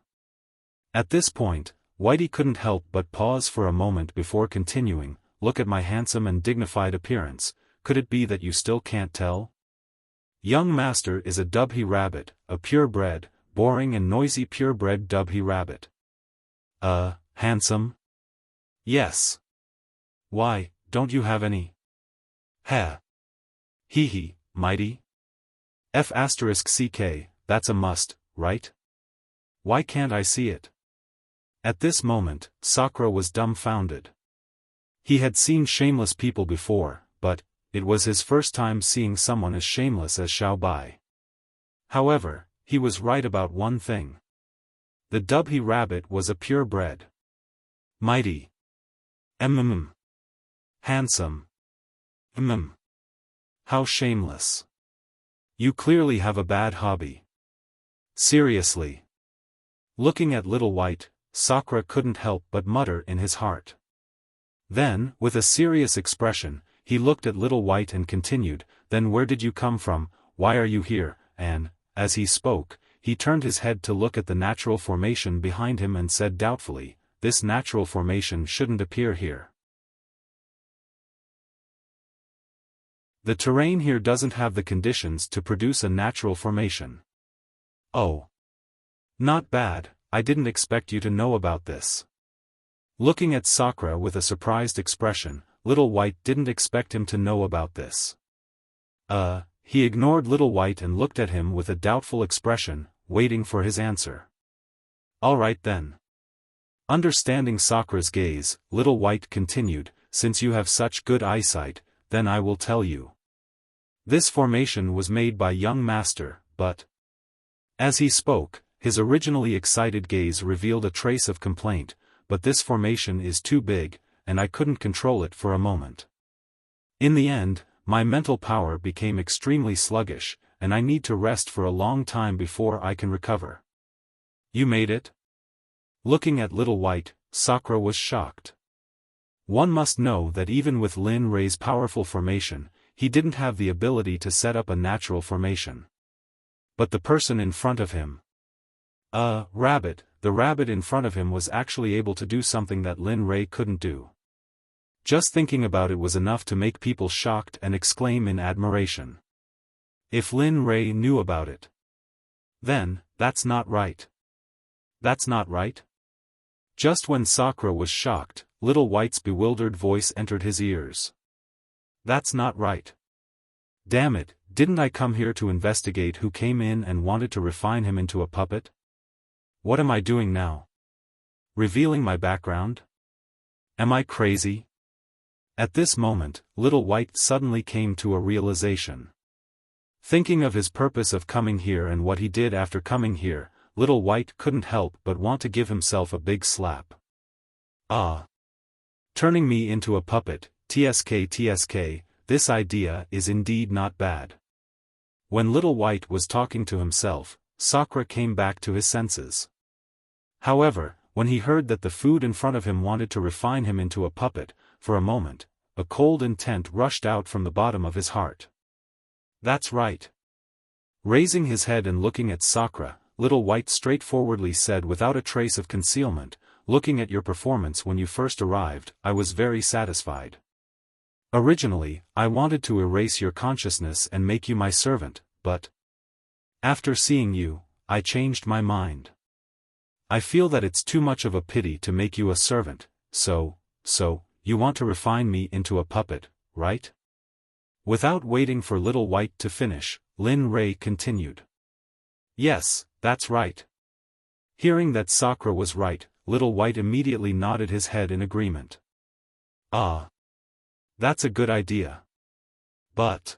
At this point, Whitey couldn't help but pause for a moment before continuing, Look at my handsome and dignified appearance, could it be that you still can't tell? Young master is a dubhi rabbit, a purebred, boring and noisy purebred dubhi rabbit. Handsome? Yes. Why, don't you have any? Heh. Hee, mighty? F*ck, that's a must, right? Why can't I see it? At this moment, Sakura was dumbfounded. He had seen shameless people before, but it was his first time seeing someone as shameless as Xiao Bai. However, he was right about one thing. The dubhi rabbit was a purebred. Mighty. Handsome. How shameless. You clearly have a bad hobby. Seriously. Looking at Little White, Sakura couldn't help but mutter in his heart. Then, with a serious expression, he looked at Little White and continued, Then where did you come from, why are you here, and, as he spoke, he turned his head to look at the natural formation behind him and said doubtfully, This natural formation shouldn't appear here. The terrain here doesn't have the conditions to produce a natural formation. Oh. Not bad, I didn't expect you to know about this. Looking at Sakura with a surprised expression, Little White didn't expect him to know about this. He ignored Little White and looked at him with a doubtful expression, waiting for his answer. Alright then. Understanding Sakura's gaze, Little White continued, Since you have such good eyesight, then I will tell you. This formation was made by young master, but... As he spoke, his originally excited gaze revealed a trace of complaint, but this formation is too big, and I couldn't control it for a moment. In the end, my mental power became extremely sluggish, and I need to rest for a long time before I can recover. You made it? Looking at Little White, Sakura was shocked. One must know that even with Lin Rei's powerful formation, he didn't have the ability to set up a natural formation. But the person in front of him. Rabbit, the rabbit in front of him was actually able to do something that Lin Rei couldn't do. Just thinking about it was enough to make people shocked and exclaim in admiration. If Lin Rei knew about it. Then, that's not right. That's not right? Just when Sakura was shocked, Little White's bewildered voice entered his ears. That's not right. Damn it, didn't I come here to investigate who came in and wanted to refine him into a puppet? What am I doing now? Revealing my background? Am I crazy? At this moment, Little White suddenly came to a realization. Thinking of his purpose of coming here and what he did after coming here, Little White couldn't help but want to give himself a big slap. Ah! Turning me into a puppet, TSK, this idea is indeed not bad. When Little White was talking to himself, Sakura came back to his senses. However, when he heard that the food in front of him wanted to refine him into a puppet, for a moment, a cold intent rushed out from the bottom of his heart. That's right. Raising his head and looking at Sakura, Little White straightforwardly said without a trace of concealment, looking at your performance when you first arrived, I was very satisfied. Originally, I wanted to erase your consciousness and make you my servant, but after seeing you, I changed my mind. I feel that it's too much of a pity to make you a servant, so, you want to refine me into a puppet, right? Without waiting for Little White to finish, Lin Rei continued. Yes, that's right. Hearing that Sakura was right, Little White immediately nodded his head in agreement. Ah. That's a good idea. But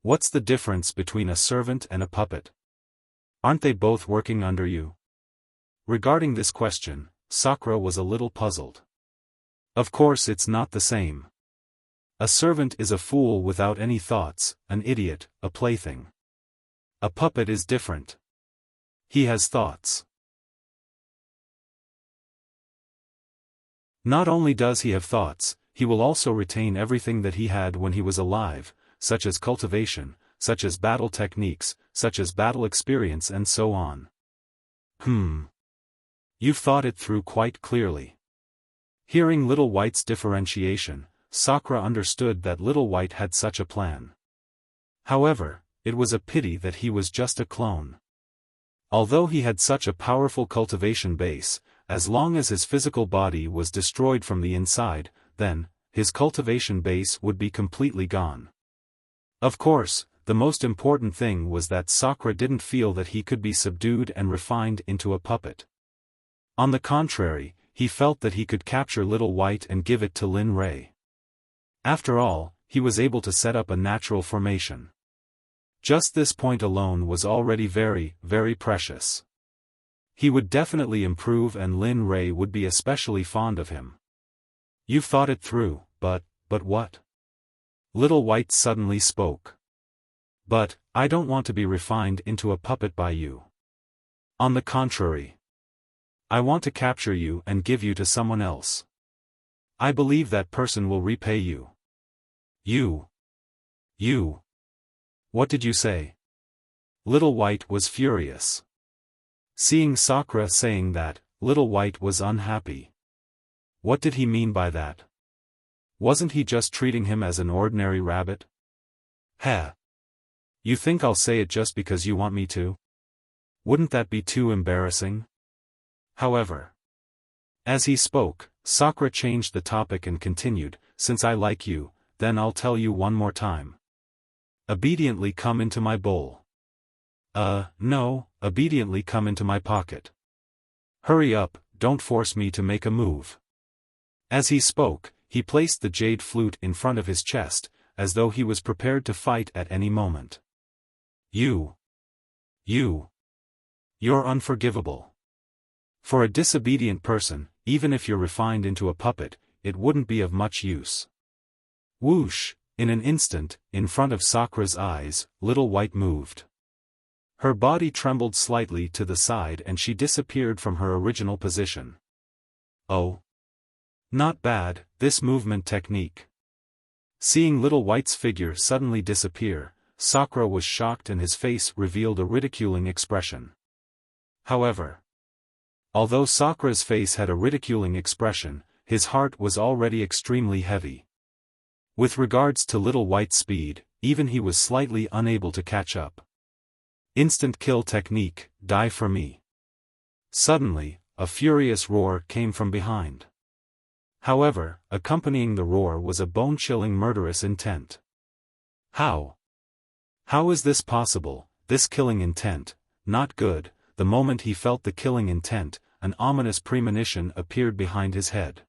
what's the difference between a servant and a puppet? Aren't they both working under you? Regarding this question, Sakura was a little puzzled. Of course it's not the same. A servant is a fool without any thoughts, an idiot, a plaything. A puppet is different. He has thoughts. Not only does he have thoughts, he will also retain everything that he had when he was alive, such as cultivation, such as battle techniques, such as battle experience and so on. You've thought it through quite clearly. Hearing Little White's differentiation, Sakura understood that Little White had such a plan. However, it was a pity that he was just a clone. Although he had such a powerful cultivation base, as long as his physical body was destroyed from the inside, then, his cultivation base would be completely gone. Of course, the most important thing was that Sakura didn't feel that he could be subdued and refined into a puppet. On the contrary, he felt that he could capture Little White and give it to Lin Rei. After all, he was able to set up a natural formation. Just this point alone was already very, very precious. He would definitely improve and Lin Rei would be especially fond of him. You've thought it through, but what? Little White suddenly spoke. But, I don't want to be refined into a puppet by you. On the contrary. I want to capture you and give you to someone else. I believe that person will repay you. You. What did you say? Little White was furious. Seeing Sakura saying that, Little White was unhappy. What did he mean by that? Wasn't he just treating him as an ordinary rabbit? Heh. You think I'll say it just because you want me to? Wouldn't that be too embarrassing? However. As he spoke, Sakura changed the topic and continued, since I like you, then I'll tell you one more time. Obediently come into my bowl. No, obediently come into my pocket. Hurry up, don't force me to make a move. As he spoke, he placed the jade flute in front of his chest, as though he was prepared to fight at any moment. You're unforgivable. For a disobedient person, even if you're refined into a puppet, it wouldn't be of much use. Whoosh, in an instant, in front of Sakura's eyes, Little White moved. Her body trembled slightly to the side and she disappeared from her original position. Oh. Not bad, this movement technique. Seeing Little White's figure suddenly disappear, Sakura was shocked and his face revealed a ridiculing expression. However, although Sakura's face had a ridiculing expression, his heart was already extremely heavy. With regards to Little White's speed, even he was slightly unable to catch up. Instant kill technique, die for me. Suddenly, a furious roar came from behind. However, accompanying the roar was a bone-chilling murderous intent. How? How is this possible, this killing intent? Not good. The moment he felt the killing intent, an ominous premonition appeared behind his head.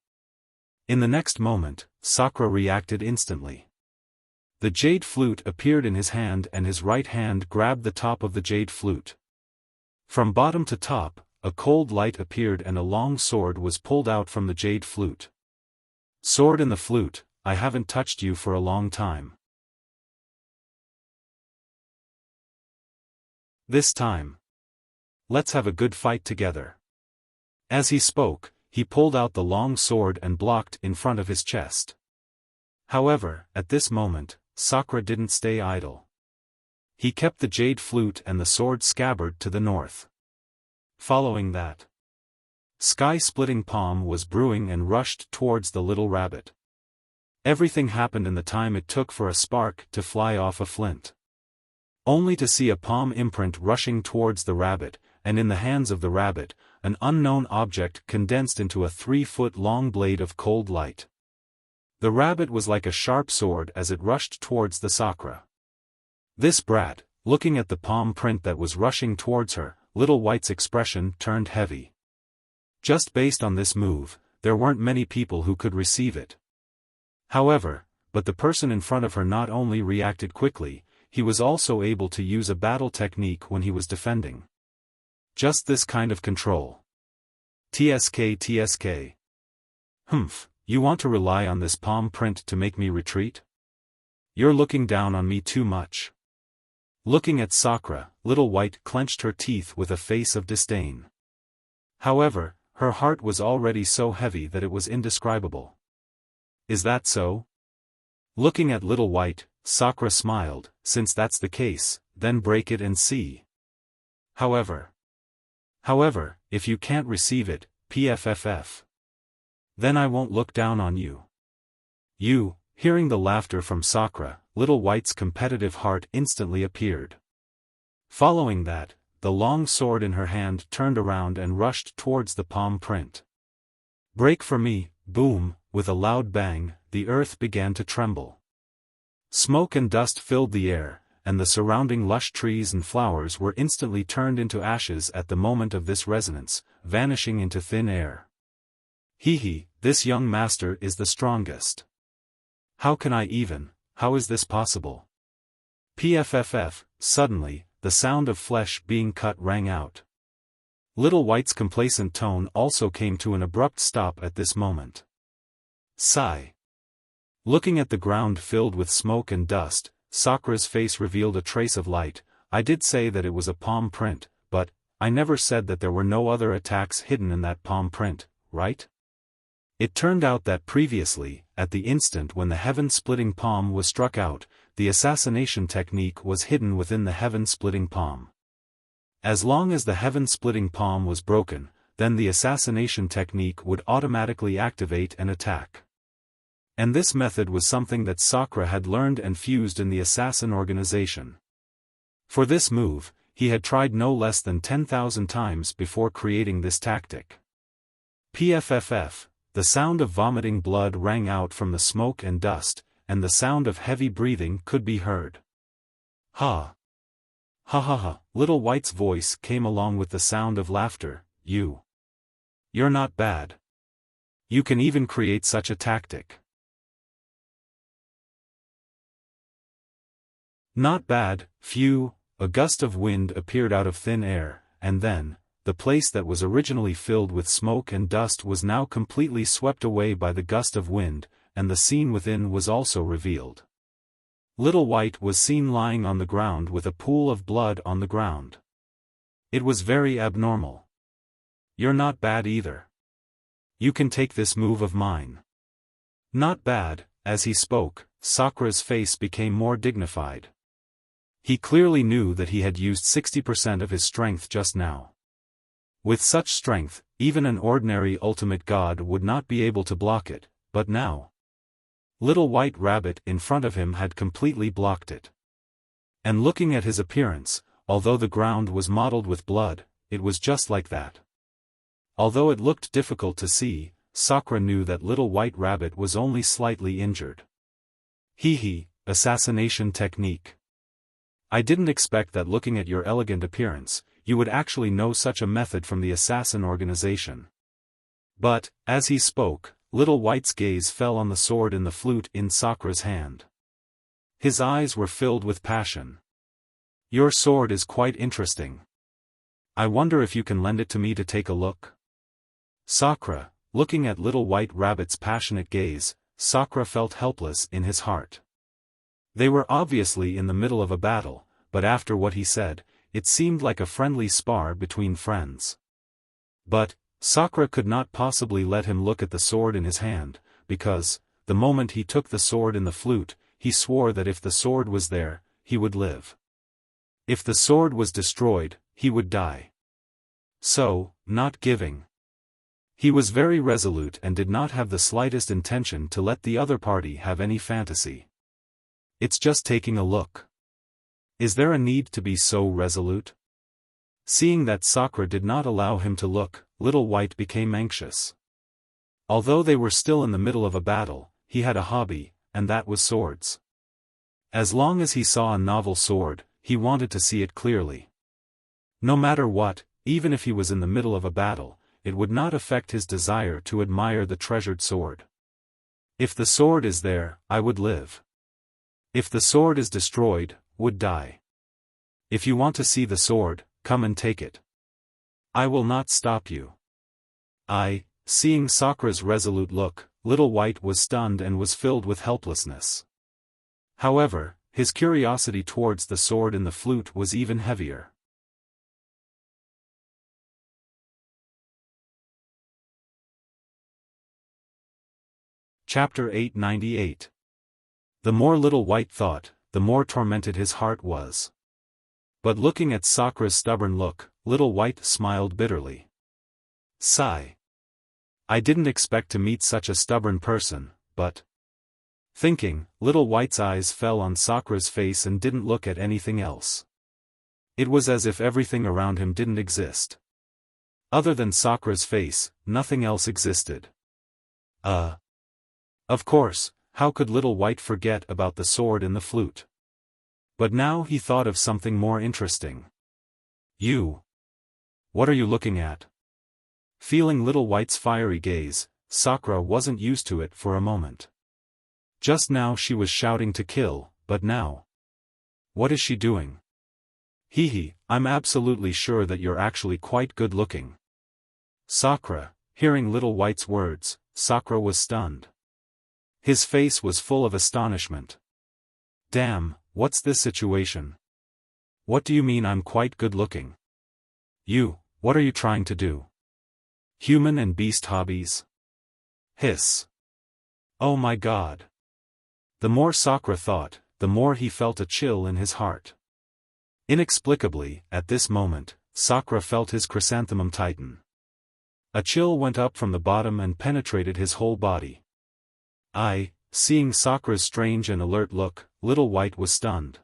In the next moment, Sakura reacted instantly. The jade flute appeared in his hand and his right hand grabbed the top of the jade flute. From bottom to top, a cold light appeared and a long sword was pulled out from the jade flute. Sword in the flute, I haven't touched you for a long time. This time, let's have a good fight together. As he spoke, he pulled out the long sword and blocked in front of his chest. However, at this moment, Sakura didn't stay idle. He kept the jade flute and the sword scabbard to the north. Following that, sky-splitting palm was brewing and rushed towards the little rabbit. Everything happened in the time it took for a spark to fly off a flint. Only to see a palm imprint rushing towards the rabbit, and in the hands of the rabbit, an unknown object condensed into a 3-foot-long blade of cold light. The rabbit was like a sharp sword as it rushed towards the Sakura. This brat, looking at the palm print that was rushing towards her, Little White's expression turned heavy. Just based on this move, there weren't many people who could receive it. However, but the person in front of her not only reacted quickly, he was also able to use a battle technique when he was defending. Just this kind of control. TSK. Humph, you want to rely on this palm print to make me retreat? You're looking down on me too much. Looking at Sakura, Little White clenched her teeth with a face of disdain. However, her heart was already so heavy that it was indescribable. Is that so? Looking at Little White, Sakura smiled. Since that's the case, then break it and see. However, if you can't receive it, PFFF. Then I won't look down on you. You, hearing the laughter from Sakura, Little White's competitive heart instantly appeared. Following that, the long sword in her hand turned around and rushed towards the palm print. Break for me, boom, with a loud bang, the earth began to tremble. Smoke and dust filled the air, and the surrounding lush trees and flowers were instantly turned into ashes at the moment of this resonance, vanishing into thin air. Hee, this young master is the strongest. How is this possible? PFFF, suddenly, the sound of flesh being cut rang out. Little White's complacent tone also came to an abrupt stop at this moment. Sigh. Looking at the ground filled with smoke and dust, Sakura's face revealed a trace of light. I did say that it was a palm print, but I never said that there were no other attacks hidden in that palm print, right? It turned out that previously, at the instant when the heaven-splitting palm was struck out, the assassination technique was hidden within the heaven-splitting palm. As long as the heaven-splitting palm was broken, then the assassination technique would automatically activate and attack. And this method was something that Sakura had learned and fused in the assassin organization. For this move, he had tried no less than 10,000 times before creating this tactic. PFFF, the sound of vomiting blood rang out from the smoke and dust, and the sound of heavy breathing could be heard. Ha! Ha ha ha, Little White's voice came along with the sound of laughter. You're not bad. You can even create such a tactic. Not bad, phew, a gust of wind appeared out of thin air, and then, the place that was originally filled with smoke and dust was now completely swept away by the gust of wind, and the scene within was also revealed. Little White was seen lying on the ground with a pool of blood on the ground. It was very abnormal. You're not bad either. You can take this move of mine. Not bad. As he spoke, Sakura's face became more dignified. He clearly knew that he had used 60% of his strength just now. With such strength, even an ordinary ultimate god would not be able to block it, but now. Little White Rabbit in front of him had completely blocked it. And looking at his appearance, although the ground was mottled with blood, it was just like that. Although it looked difficult to see, Sakura knew that Little White Rabbit was only slightly injured. Hee, assassination technique. I didn't expect that looking at your elegant appearance, you would actually know such a method from the assassin organization. But, as he spoke, Little White's gaze fell on the sword in the flute in Sakura's hand. His eyes were filled with passion. Your sword is quite interesting. I wonder if you can lend it to me to take a look. Sakura, looking at Little White Rabbit's passionate gaze, Sakura felt helpless in his heart. They were obviously in the middle of a battle, but after what he said, it seemed like a friendly spar between friends. But, Sakura could not possibly let him look at the sword in his hand, because, the moment he took the sword in the flute, he swore that if the sword was there, he would live. If the sword was destroyed, he would die. So, not giving. He was very resolute and did not have the slightest intention to let the other party have any fantasy. It's just taking a look. Is there a need to be so resolute? Seeing that Sakura did not allow him to look, Little White became anxious. Although they were still in the middle of a battle, he had a hobby, and that was swords. As long as he saw a novel sword, he wanted to see it clearly. No matter what, even if he was in the middle of a battle, it would not affect his desire to admire the treasured sword. If the sword is there, I would live. If the sword is destroyed, would die. If you want to see the sword, come and take it. I will not stop you. Seeing Sakura's resolute look, Little White was stunned and was filled with helplessness. However, his curiosity towards the sword in the flute was even heavier. Chapter 898. The more Little White thought, the more tormented his heart was. But looking at Sakura's stubborn look, Little White smiled bitterly. Sigh. I didn't expect to meet such a stubborn person, but... Thinking, Little White's eyes fell on Sakura's face and didn't look at anything else. It was as if everything around him didn't exist. Other than Sakura's face, nothing else existed. Of course, how could Little White forget about the sword in the flute? But now he thought of something more interesting. You. What are you looking at? Feeling Little White's fiery gaze, Sakura wasn't used to it for a moment. Just now she was shouting to kill, but now. What is she doing? I'm absolutely sure that you're actually quite good looking. Sakura, hearing Little White's words, Sakura was stunned. His face was full of astonishment. Damn, what's this situation? What do you mean I'm quite good looking? What are you trying to do? Human and beast hobbies? Hiss. Oh my god. The more Sakura thought, the more he felt a chill in his heart. Inexplicably, at this moment, Sakura felt his chrysanthemum tighten. A chill went up from the bottom and penetrated his whole body. Seeing Sakura's strange and alert look, Little White was stunned.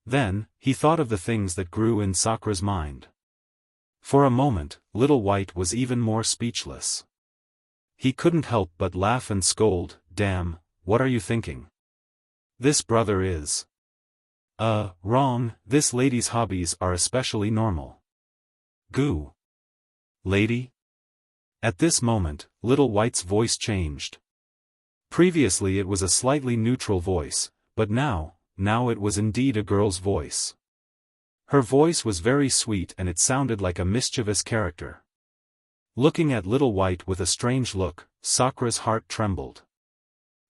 Then, he thought of the things that grew in Sakura's mind. For a moment, Little White was even more speechless. He couldn't help but laugh and scold, damn, what are you thinking? This brother is... wrong, this lady's hobbies are especially normal. Goo. Lady? At this moment, Little White's voice changed. Previously it was a slightly neutral voice, but now it was indeed a girl's voice. Her voice was very sweet and it sounded like a mischievous character. Looking at Little White with a strange look, Sakura's heart trembled.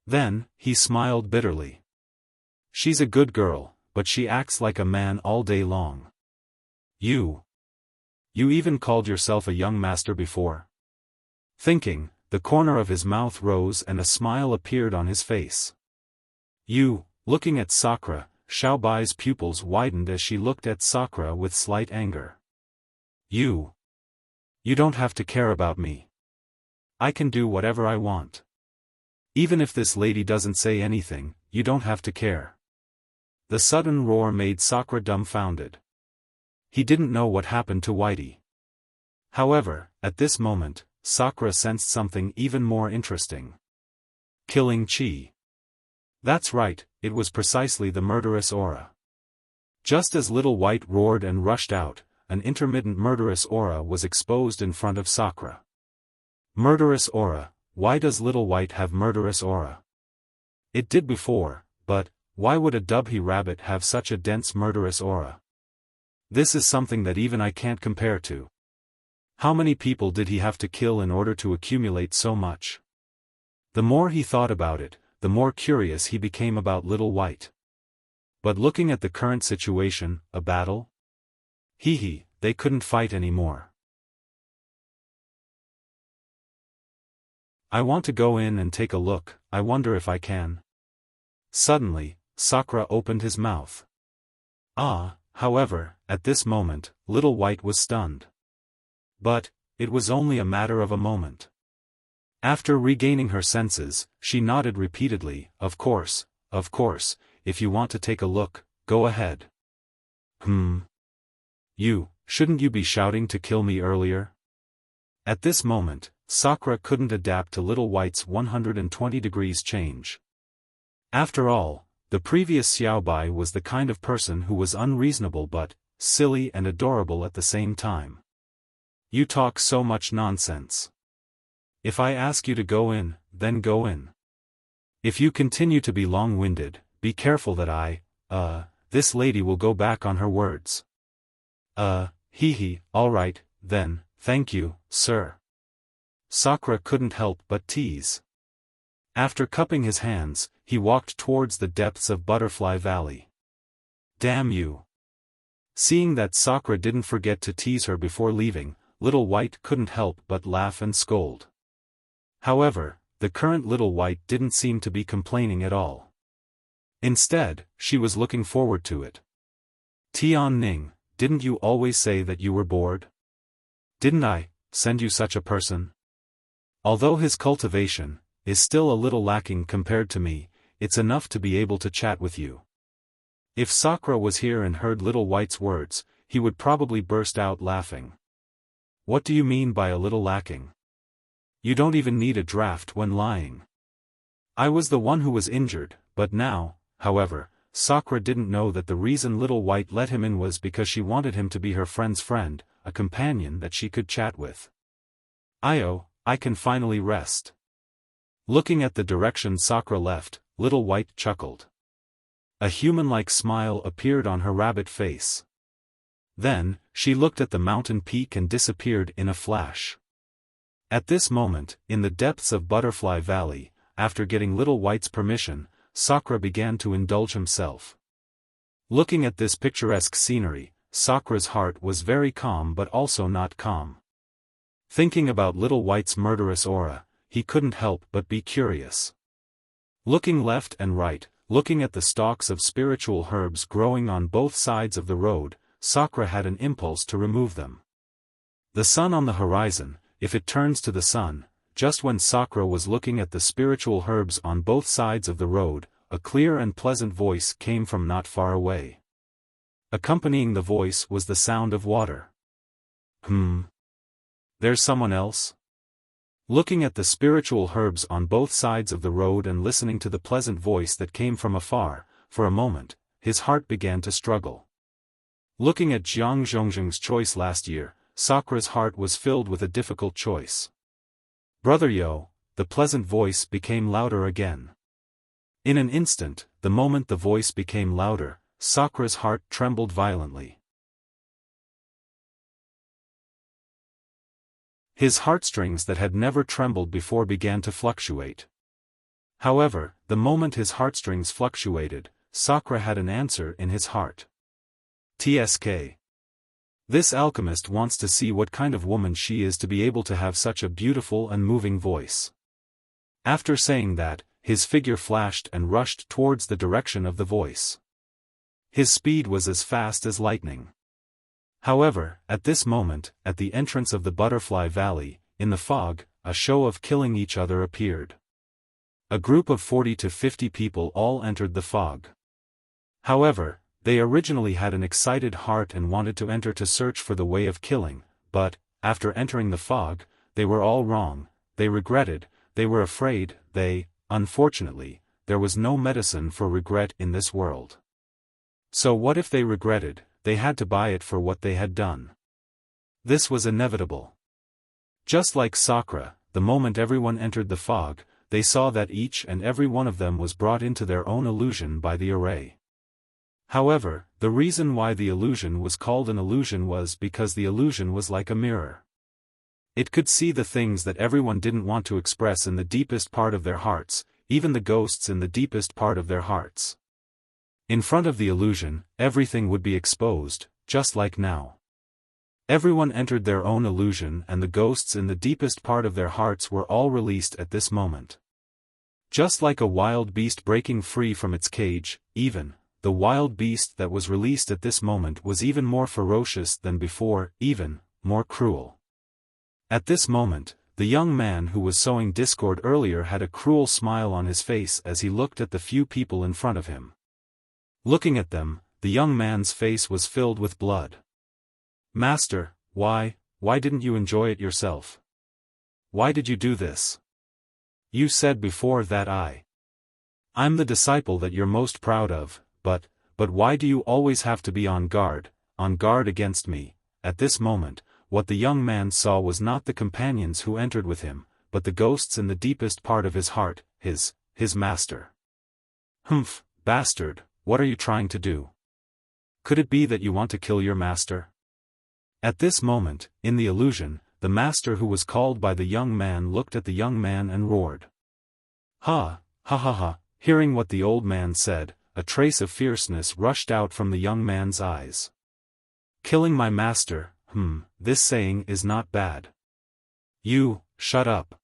Then, he smiled bitterly. She's a good girl, but she acts like a man all day long. You even called yourself a young master before? Thinking, the corner of his mouth rose and a smile appeared on his face. You, looking at Sakura, Xiaobai's pupils widened as she looked at Sakura with slight anger. You don't have to care about me. I can do whatever I want. Even if this lady doesn't say anything, you don't have to care. The sudden roar made Sakura dumbfounded. He didn't know what happened to Whitey. However, at this moment, Sakura sensed something even more interesting. Killing Chi. That's right, it was precisely the murderous aura. Just as Little White roared and rushed out, an intermittent murderous aura was exposed in front of Sakura. Murderous aura, why does Little White have murderous aura? It did before, but why would a dubhy rabbit have such a dense murderous aura? This is something that even I can't compare to. How many people did he have to kill in order to accumulate so much? The more he thought about it, the more curious he became about Little White. But looking at the current situation, a battle? They couldn't fight anymore. I want to go in and take a look, I wonder if I can. Suddenly, Sakura opened his mouth. However, at this moment, Little White was stunned. But it was only a matter of a moment. After regaining her senses, she nodded repeatedly, of course, if you want to take a look, go ahead. Shouldn't you be shouting to kill me earlier? At this moment, Sakura couldn't adapt to Little White's 120 degrees change. After all, the previous Xiaobai was the kind of person who was unreasonable but silly and adorable at the same time. You talk so much nonsense. If I ask you to go in, then go in. If you continue to be long-winded, be careful that this lady will go back on her words. All right, then, thank you, sir. Sakura couldn't help but tease. After cupping his hands, he walked towards the depths of Butterfly Valley. Damn you. Seeing that Sakura didn't forget to tease her before leaving, Little White couldn't help but laugh and scold. However, the current Little White didn't seem to be complaining at all. Instead, she was looking forward to it. Tian Ning, didn't you always say that you were bored? Didn't I send you such a person? Although his cultivation is still a little lacking compared to me, it's enough to be able to chat with you. If Sakura was here and heard Little White's words, he would probably burst out laughing. What do you mean by a little lacking? You don't even need a draft when lying. I was the one who was injured, but now, however, Sakura didn't know that the reason Little White let him in was because she wanted him to be her friend's friend, a companion that she could chat with. I can finally rest. Looking at the direction Sakura left, Little White chuckled. A human-like smile appeared on her rabbit face. Then, she looked at the mountain peak and disappeared in a flash. At this moment, in the depths of Butterfly Valley, after getting Little White's permission, Sakura began to indulge himself. Looking at this picturesque scenery, Sakura's heart was very calm but also not calm. Thinking about Little White's murderous aura, he couldn't help but be curious. Looking left and right, looking at the stalks of spiritual herbs growing on both sides of the road, Sakura had an impulse to remove them. The sun on the horizon, if it turns to the sun, just when Sakura was looking at the spiritual herbs on both sides of the road, a clear and pleasant voice came from not far away. Accompanying the voice was the sound of water. There's someone else? Looking at the spiritual herbs on both sides of the road and listening to the pleasant voice that came from afar, for a moment, his heart began to struggle. Looking at Jiang Zhongzheng's choice last year, Sakura's heart was filled with a difficult choice. Brother Yo, the pleasant voice became louder again. In an instant, the moment the voice became louder, Sakura's heart trembled violently. His heartstrings that had never trembled before began to fluctuate. However, the moment his heartstrings fluctuated, Sakura had an answer in his heart. TSK. This alchemist wants to see what kind of woman she is to be able to have such a beautiful and moving voice. After saying that, his figure flashed and rushed towards the direction of the voice. His speed was as fast as lightning. However, at this moment, at the entrance of the Butterfly Valley, in the fog, a show of killing each other appeared. A group of 40 to 50 people all entered the fog. However, they originally had an excited heart and wanted to enter to search for the way of killing, but, after entering the fog, they were all wrong, they regretted, they were afraid, unfortunately, there was no medicine for regret in this world. So what if they regretted? They had to buy it for what they had done. This was inevitable. Just like Sakura, the moment everyone entered the fog, they saw that each and every one of them was brought into their own illusion by the array. However, the reason why the illusion was called an illusion was because the illusion was like a mirror. It could see the things that everyone didn't want to express in the deepest part of their hearts, even the ghosts in the deepest part of their hearts. In front of the illusion, everything would be exposed, just like now. Everyone entered their own illusion and the ghosts in the deepest part of their hearts were all released at this moment. Just like a wild beast breaking free from its cage, the wild beast that was released at this moment was even more ferocious than before, even more cruel. At this moment, the young man who was sowing discord earlier had a cruel smile on his face as he looked at the few people in front of him. Looking at them, the young man's face was filled with blood. Master, why didn't you enjoy it yourself? Why did you do this? You said before that I'm the disciple that you're most proud of, but why do you always have to be on guard against me? At this moment, what the young man saw was not the companions who entered with him, but the ghosts in the deepest part of his heart, his master. Humph, bastard, what are you trying to do? Could it be that you want to kill your master? At this moment, in the illusion, the master who was called by the young man looked at the young man and roared. Ha, ha ha ha, hearing what the old man said, a trace of fierceness rushed out from the young man's eyes. Killing my master, this saying is not bad. You, shut up.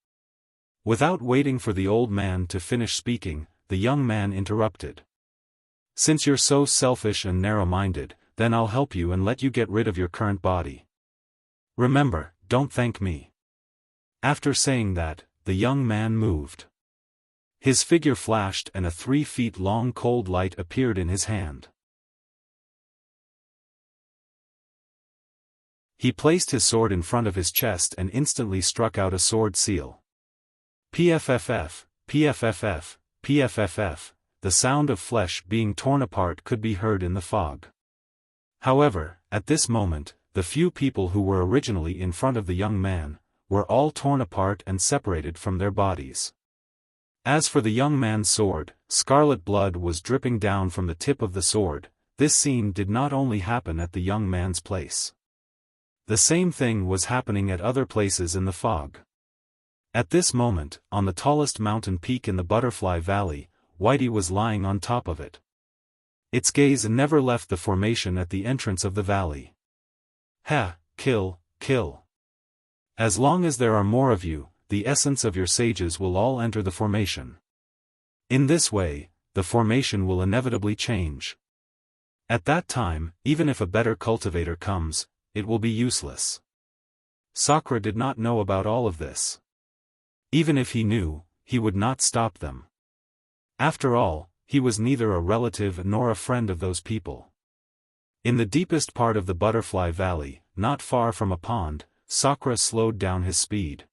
Without waiting for the old man to finish speaking, the young man interrupted. Since you're so selfish and narrow-minded, then I'll help you and let you get rid of your current body. Remember, don't thank me. After saying that, the young man moved. His figure flashed and a 3 feet long cold light appeared in his hand. He placed his sword in front of his chest and instantly struck out a sword seal. PFFF, PFFF, PFFF, the sound of flesh being torn apart could be heard in the fog. However, at this moment, the few people who were originally in front of the young man, were all torn apart and separated from their bodies. As for the young man's sword, scarlet blood was dripping down from the tip of the sword. This scene did not only happen at the young man's place. The same thing was happening at other places in the fog. At this moment, on the tallest mountain peak in the Butterfly Valley, Whitey was lying on top of it. Its gaze never left the formation at the entrance of the valley. Ha, kill. As long as there are more of you, the essence of your sages will all enter the formation. In this way, the formation will inevitably change. At that time, even if a better cultivator comes, it will be useless. Sakura did not know about all of this. Even if he knew, he would not stop them. After all, he was neither a relative nor a friend of those people. In the deepest part of the Butterfly Valley, not far from a pond, Sakura slowed down his speed.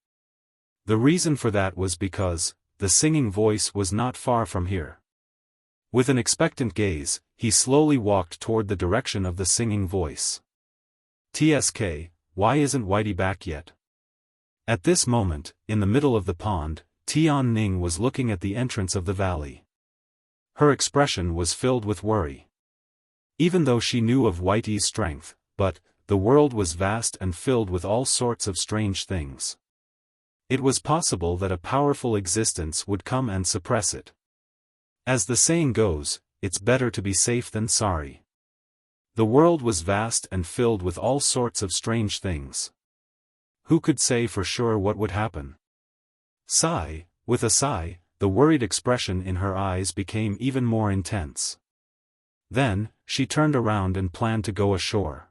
The reason for that was because, the singing voice was not far from here. With an expectant gaze, he slowly walked toward the direction of the singing voice. TSK, why isn't Whitey back yet? At this moment, in the middle of the pond, Tian Ning was looking at the entrance of the valley. Her expression was filled with worry. Even though she knew of Whitey's strength, but, the world was vast and filled with all sorts of strange things. It was possible that a powerful existence would come and suppress it. As the saying goes, it's better to be safe than sorry. The world was vast and filled with all sorts of strange things. Who could say for sure what would happen? With a sigh, the worried expression in her eyes became even more intense. Then, she turned around and planned to go ashore.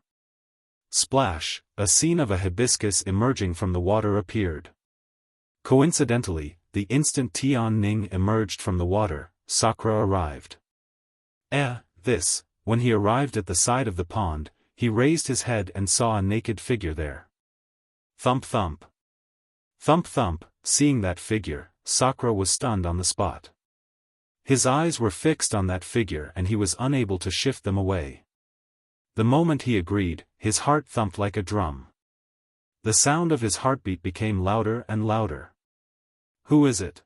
Splash, a scene of a hibiscus emerging from the water appeared. Coincidentally, the instant Tian Ning emerged from the water, Sakura arrived. When he arrived at the side of the pond, he raised his head and saw a naked figure there. Thump thump. Thump thump, seeing that figure, Sakura was stunned on the spot. His eyes were fixed on that figure and he was unable to shift them away. The moment he agreed, his heart thumped like a drum. The sound of his heartbeat became louder and louder. Who is it?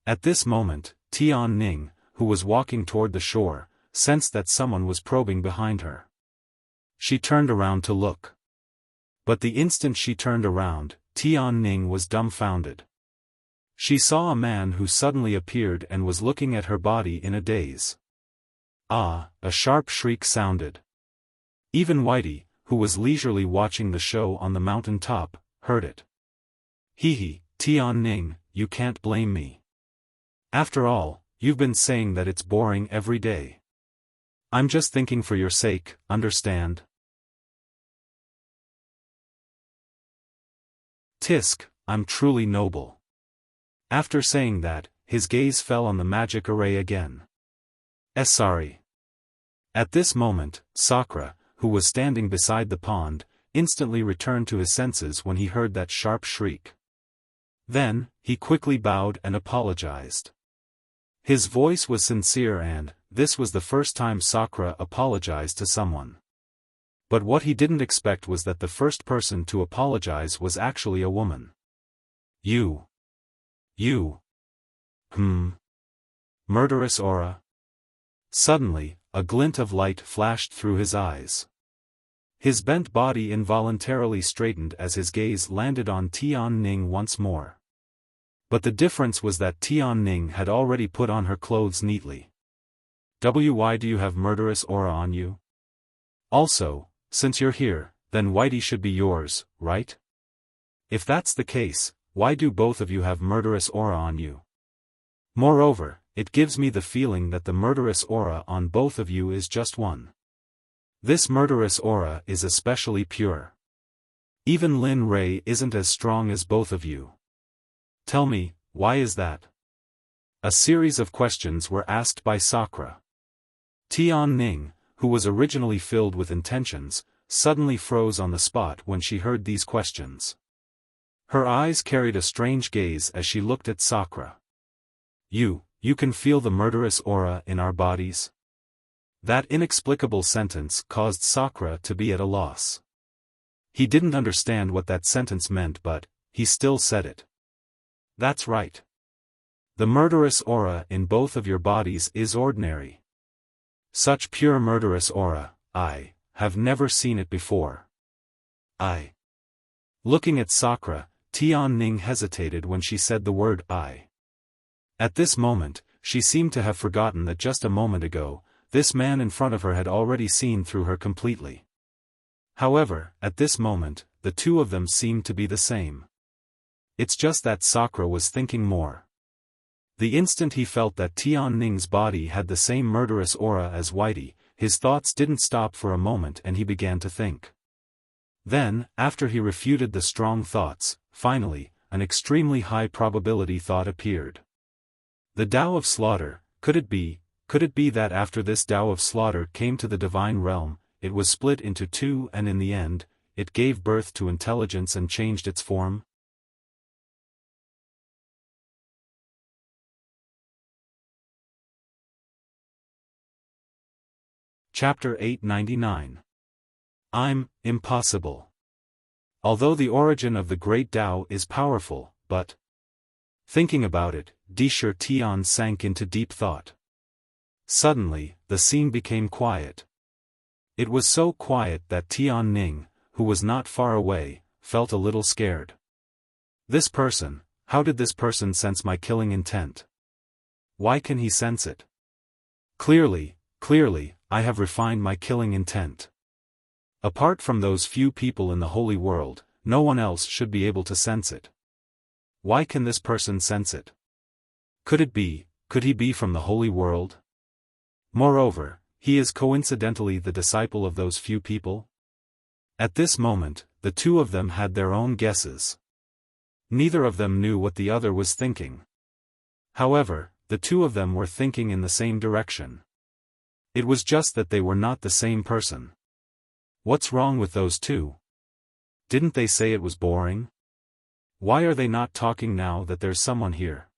At this moment, Tian Ning, who was walking toward the shore, sensed that someone was probing behind her. She turned around to look. But the instant she turned around, Tian Ning was dumbfounded. She saw a man who suddenly appeared and was looking at her body in a daze. Ah! A sharp shriek sounded. Even Whitey, who was leisurely watching the show on the mountain top, heard it. Hee, Tian Ning, you can't blame me. After all, you've been saying that it's boring every day. I'm just thinking for your sake, understand? Tisk, I'm truly noble. After saying that, his gaze fell on the magic array again. Sorry. At this moment, Sakura, who was standing beside the pond, instantly returned to his senses when he heard that sharp shriek. Then, he quickly bowed and apologized. His voice was sincere and, this was the first time Sakura apologized to someone. But what he didn't expect was that the first person to apologize was actually a woman. You. Murderous aura. Suddenly, a glint of light flashed through his eyes. His bent body involuntarily straightened as his gaze landed on Tian Ning once more. But the difference was that Tian Ning had already put on her clothes neatly. Why do you have murderous aura on you? Also, since you're here, then Whitey should be yours, right? If that's the case, why do both of you have murderous aura on you? Moreover, it gives me the feeling that the murderous aura on both of you is just one. This murderous aura is especially pure. Even Lin Ray isn't as strong as both of you. Tell me, why is that? A series of questions were asked by Sakura. Tian Ning, who was originally filled with intentions, suddenly froze on the spot when she heard these questions. Her eyes carried a strange gaze as she looked at Sakura. You can feel the murderous aura in our bodies? That inexplicable sentence caused Sakura to be at a loss. He didn't understand what that sentence meant, but he still said it. That's right. The murderous aura in both of your bodies is ordinary. Such pure murderous aura, I have never seen it before. Looking at Sakura, Tian Ning hesitated when she said the word I. At this moment, she seemed to have forgotten that just a moment ago, this man in front of her had already seen through her completely. However, at this moment, the two of them seemed to be the same. It's just that Sakura was thinking more. The instant he felt that Tian Ning's body had the same murderous aura as Whitey, his thoughts didn't stop for a moment and he began to think. Then, after he refuted the strong thoughts, finally, an extremely high probability thought appeared. The Tao of Slaughter, could it be that after this Tao of Slaughter came to the divine realm, it was split into two and in the end, it gave birth to intelligence and changed its form? Chapter 899. I'm impossible. Although the origin of the great Tao is powerful, but... Thinking about it, Disher Tian sank into deep thought. Suddenly, the scene became quiet. It was so quiet that Tian Ning, who was not far away, felt a little scared. This person, how did this person sense my killing intent? Why can he sense it? Clearly, I have refined my killing intent. Apart from those few people in the holy world, no one else should be able to sense it. Why can this person sense it? Could he be from the holy world? Moreover, he is coincidentally the disciple of those few people? At this moment, the two of them had their own guesses. Neither of them knew what the other was thinking. However, the two of them were thinking in the same direction. It was just that they were not the same person. What's wrong with those two? Didn't they say it was boring? Why are they not talking now that there's someone here?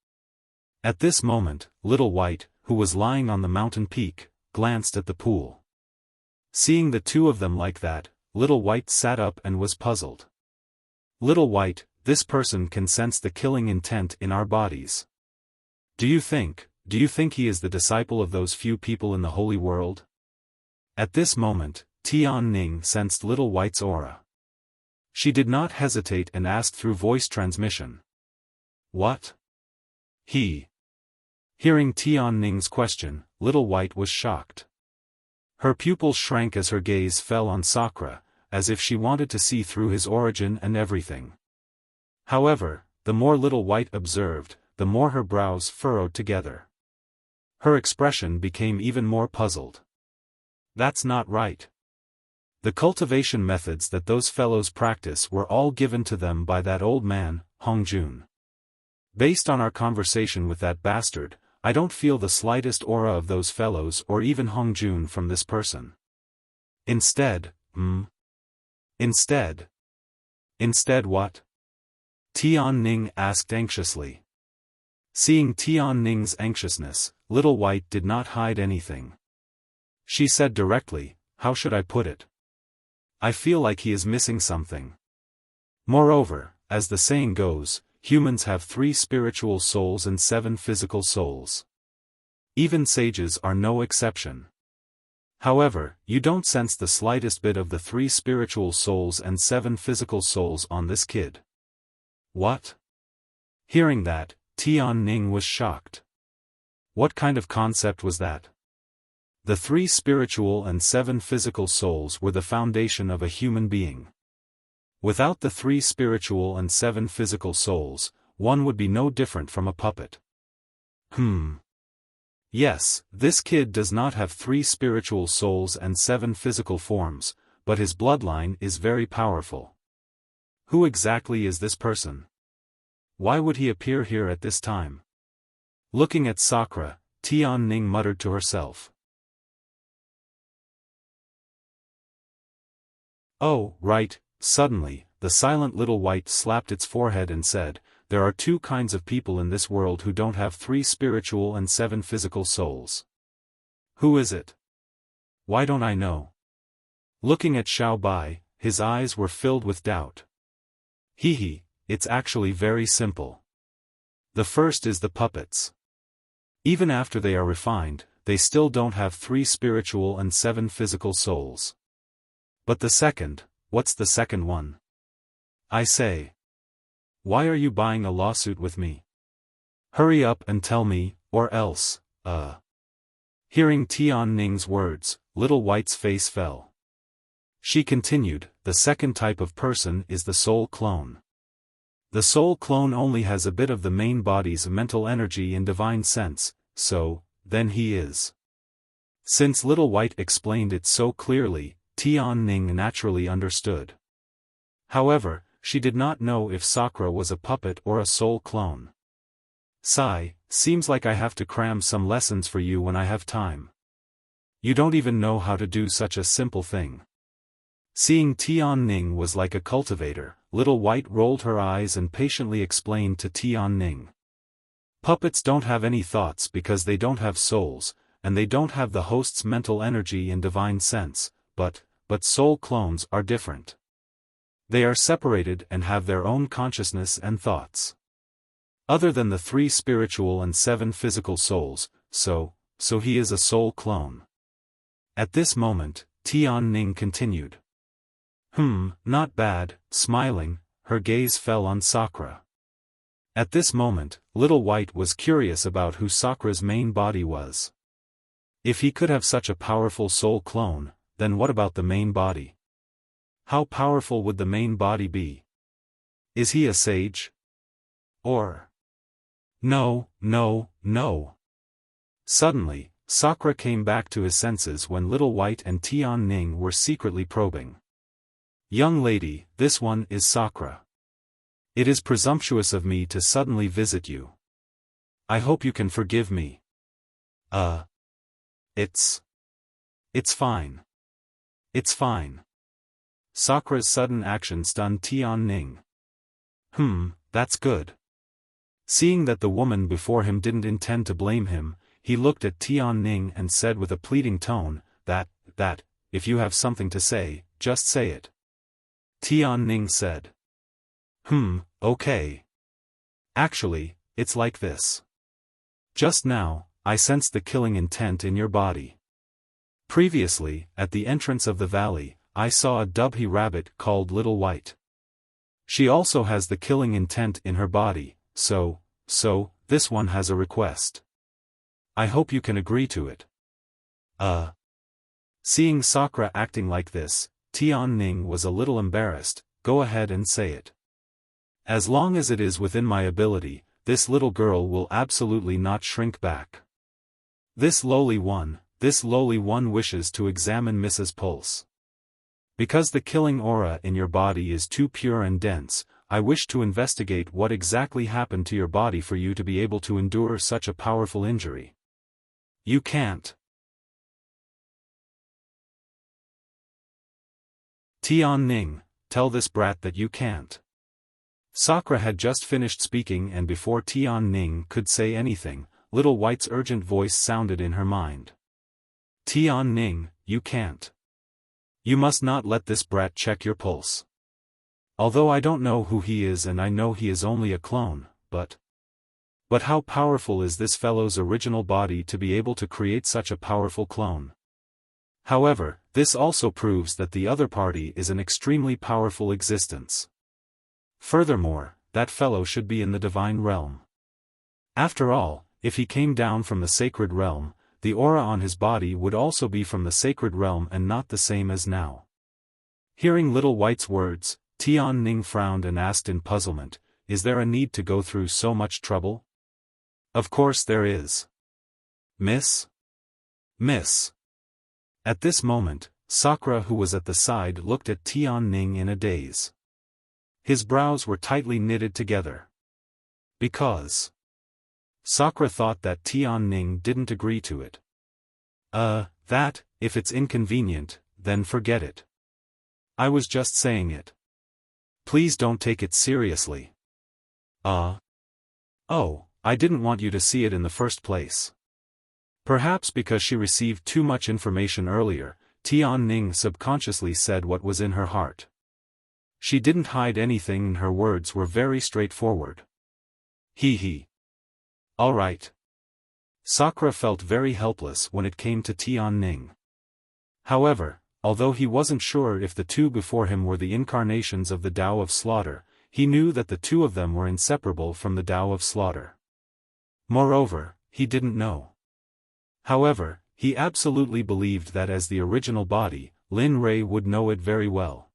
At this moment, Little White, who was lying on the mountain peak, glanced at the pool. Seeing the two of them like that, Little White sat up and was puzzled. Little White, this person can sense the killing intent in our bodies. Do you think he is the disciple of those few people in the holy world? At this moment, Tian Ning sensed Little White's aura. She did not hesitate and asked through voice transmission. What? Hearing Tian Ning's question, Little White was shocked. Her pupils shrank as her gaze fell on Sakura, as if she wanted to see through his origin and everything. However, the more Little White observed, the more her brows furrowed together. Her expression became even more puzzled. That's not right. The cultivation methods that those fellows practice were all given to them by that old man, Hongjun. Based on our conversation with that bastard, I don't feel the slightest aura of those fellows or even Hongjun from this person. Instead what? Tian Ning asked anxiously. Seeing Tian Ning's anxiousness, Little White did not hide anything. She said directly, how should I put it? I feel like he is missing something. Moreover, as the saying goes, humans have 3 spiritual souls and 7 physical souls. Even sages are no exception. However, you don't sense the slightest bit of the 3 spiritual souls and 7 physical souls on this kid. What? Hearing that, Tian Ning was shocked. What kind of concept was that? The 3 spiritual and 7 physical souls were the foundation of a human being. Without the 3 spiritual and 7 physical souls, one would be no different from a puppet. Yes, this kid does not have 3 spiritual souls and 7 physical forms, but his bloodline is very powerful. Who exactly is this person? Why would he appear here at this time? Looking at Sakura, Tian Ning muttered to herself. Oh, right. Suddenly, the silent Little White slapped its forehead and said, there are 2 kinds of people in this world who don't have 3 spiritual and 7 physical souls. Who is it? Why don't I know? Looking at Xiao Bai, his eyes were filled with doubt. It's actually very simple. The first is the puppets. Even after they are refined, they still don't have 3 spiritual and 7 physical souls. But the second, what's the second one? I say. Why are you buying a lawsuit with me? Hurry up and tell me, or else, Hearing Tian Ning's words, Little White's face fell. She continued, the second type of person is the soul clone. The soul clone only has a bit of the main body's mental energy in divine sense, so, then he is. Since Little White explained it so clearly, Tian Ning naturally understood. However, she did not know if Sakura was a puppet or a soul clone. Sigh, seems like I have to cram some lessons for you when I have time. You don't even know how to do such a simple thing. Seeing Tian Ning was like a cultivator, Little White rolled her eyes and patiently explained to Tian Ning. Puppets don't have any thoughts because they don't have souls, and they don't have the host's mental energy in divine sense, but soul clones are different. They are separated and have their own consciousness and thoughts. Other than the 3 spiritual and 7 physical souls, so he is a soul clone. At this moment, Tian Ning continued. Not bad, smiling, her gaze fell on Sakura. At this moment, Little White was curious about who Sakura's main body was. If he could have such a powerful soul clone, then what about the main body? How powerful would the main body be? Is he a sage? Or... No, no, no. Suddenly, Sakura came back to his senses when Little White and Tian Ning were secretly probing. Young lady, this one is Sakura. It is presumptuous of me to suddenly visit you. I hope you can forgive me. It's fine. It's fine. Sakura's sudden action stunned Tian Ning. That's good. Seeing that the woman before him didn't intend to blame him, he looked at Tian Ning and said with a pleading tone, that, if you have something to say, just say it. Tian Ning said. Okay. Actually, it's like this. Just now, I sensed the killing intent in your body. Previously, at the entrance of the valley, I saw a dubhy rabbit called Little White. She also has the killing intent in her body, so, this one has a request. I hope you can agree to it. Seeing Sakura acting like this, Tian Ning was a little embarrassed. Go ahead and say it. As long as it is within my ability, this little girl will absolutely not shrink back. This lowly one wishes to examine Mrs. Pulse. Because the killing aura in your body is too pure and dense, I wish to investigate what exactly happened to your body for you to be able to endure such a powerful injury. You can't. Tian Ning, tell this brat that you can't. Sakura had just finished speaking, and before Tian Ning could say anything, Little White's urgent voice sounded in her mind. Tian Ning, you can't. You must not let this brat check your pulse. Although I don't know who he is and I know he is only a clone, but how powerful is this fellow's original body to be able to create such a powerful clone? However, this also proves that the other party is an extremely powerful existence. Furthermore, that fellow should be in the divine realm. After all, if he came down from the sacred realm, the aura on his body would also be from the sacred realm and not the same as now. Hearing Little White's words, Tian Ning frowned and asked in puzzlement, is there a need to go through so much trouble? Of course there is. Miss? At this moment, Sakura, who was at the side, looked at Tian Ning in a daze. His brows were tightly knitted together. Because Sakura thought that Tian Ning didn't agree to it. That, if it's inconvenient, then forget it. I was just saying it. Please don't take it seriously. Oh, I didn't want you to see it in the first place. Perhaps because she received too much information earlier, Tian Ning subconsciously said what was in her heart. She didn't hide anything and her words were very straightforward. He. All right. Sakura felt very helpless when it came to Tian Ning. However, although he wasn't sure if the two before him were the incarnations of the Tao of Slaughter, he knew that the two of them were inseparable from the Tao of Slaughter. Moreover, he didn't know. However, he absolutely believed that as the original body, Lin Rei would know it very well.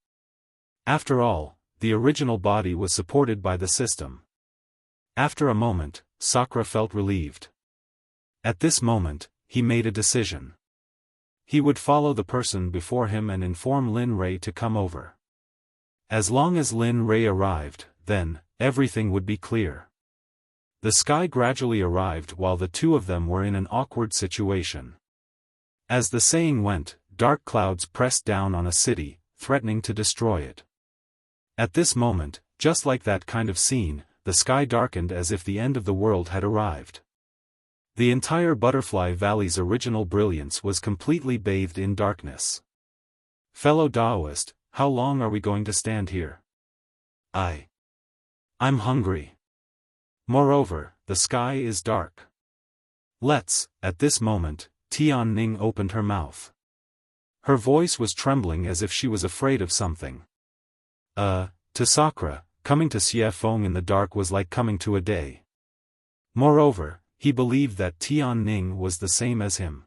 After all, the original body was supported by the system. After a moment, Sakura felt relieved. At this moment, he made a decision. He would follow the person before him and inform Lin Rei to come over. As long as Lin Rei arrived, then, everything would be clear. The sky gradually arrived while the two of them were in an awkward situation. As the saying went, dark clouds pressed down on a city, threatening to destroy it. At this moment, just like that kind of scene, the sky darkened as if the end of the world had arrived. The entire Butterfly Valley's original brilliance was completely bathed in darkness. Fellow Taoist, how long are we going to stand here? I'm hungry. Moreover, the sky is dark. At this moment, Tian Ning opened her mouth. Her voice was trembling as if she was afraid of something. To Sakura, coming to Xiaofan in the dark was like coming to a day. Moreover, he believed that Tian Ning was the same as him.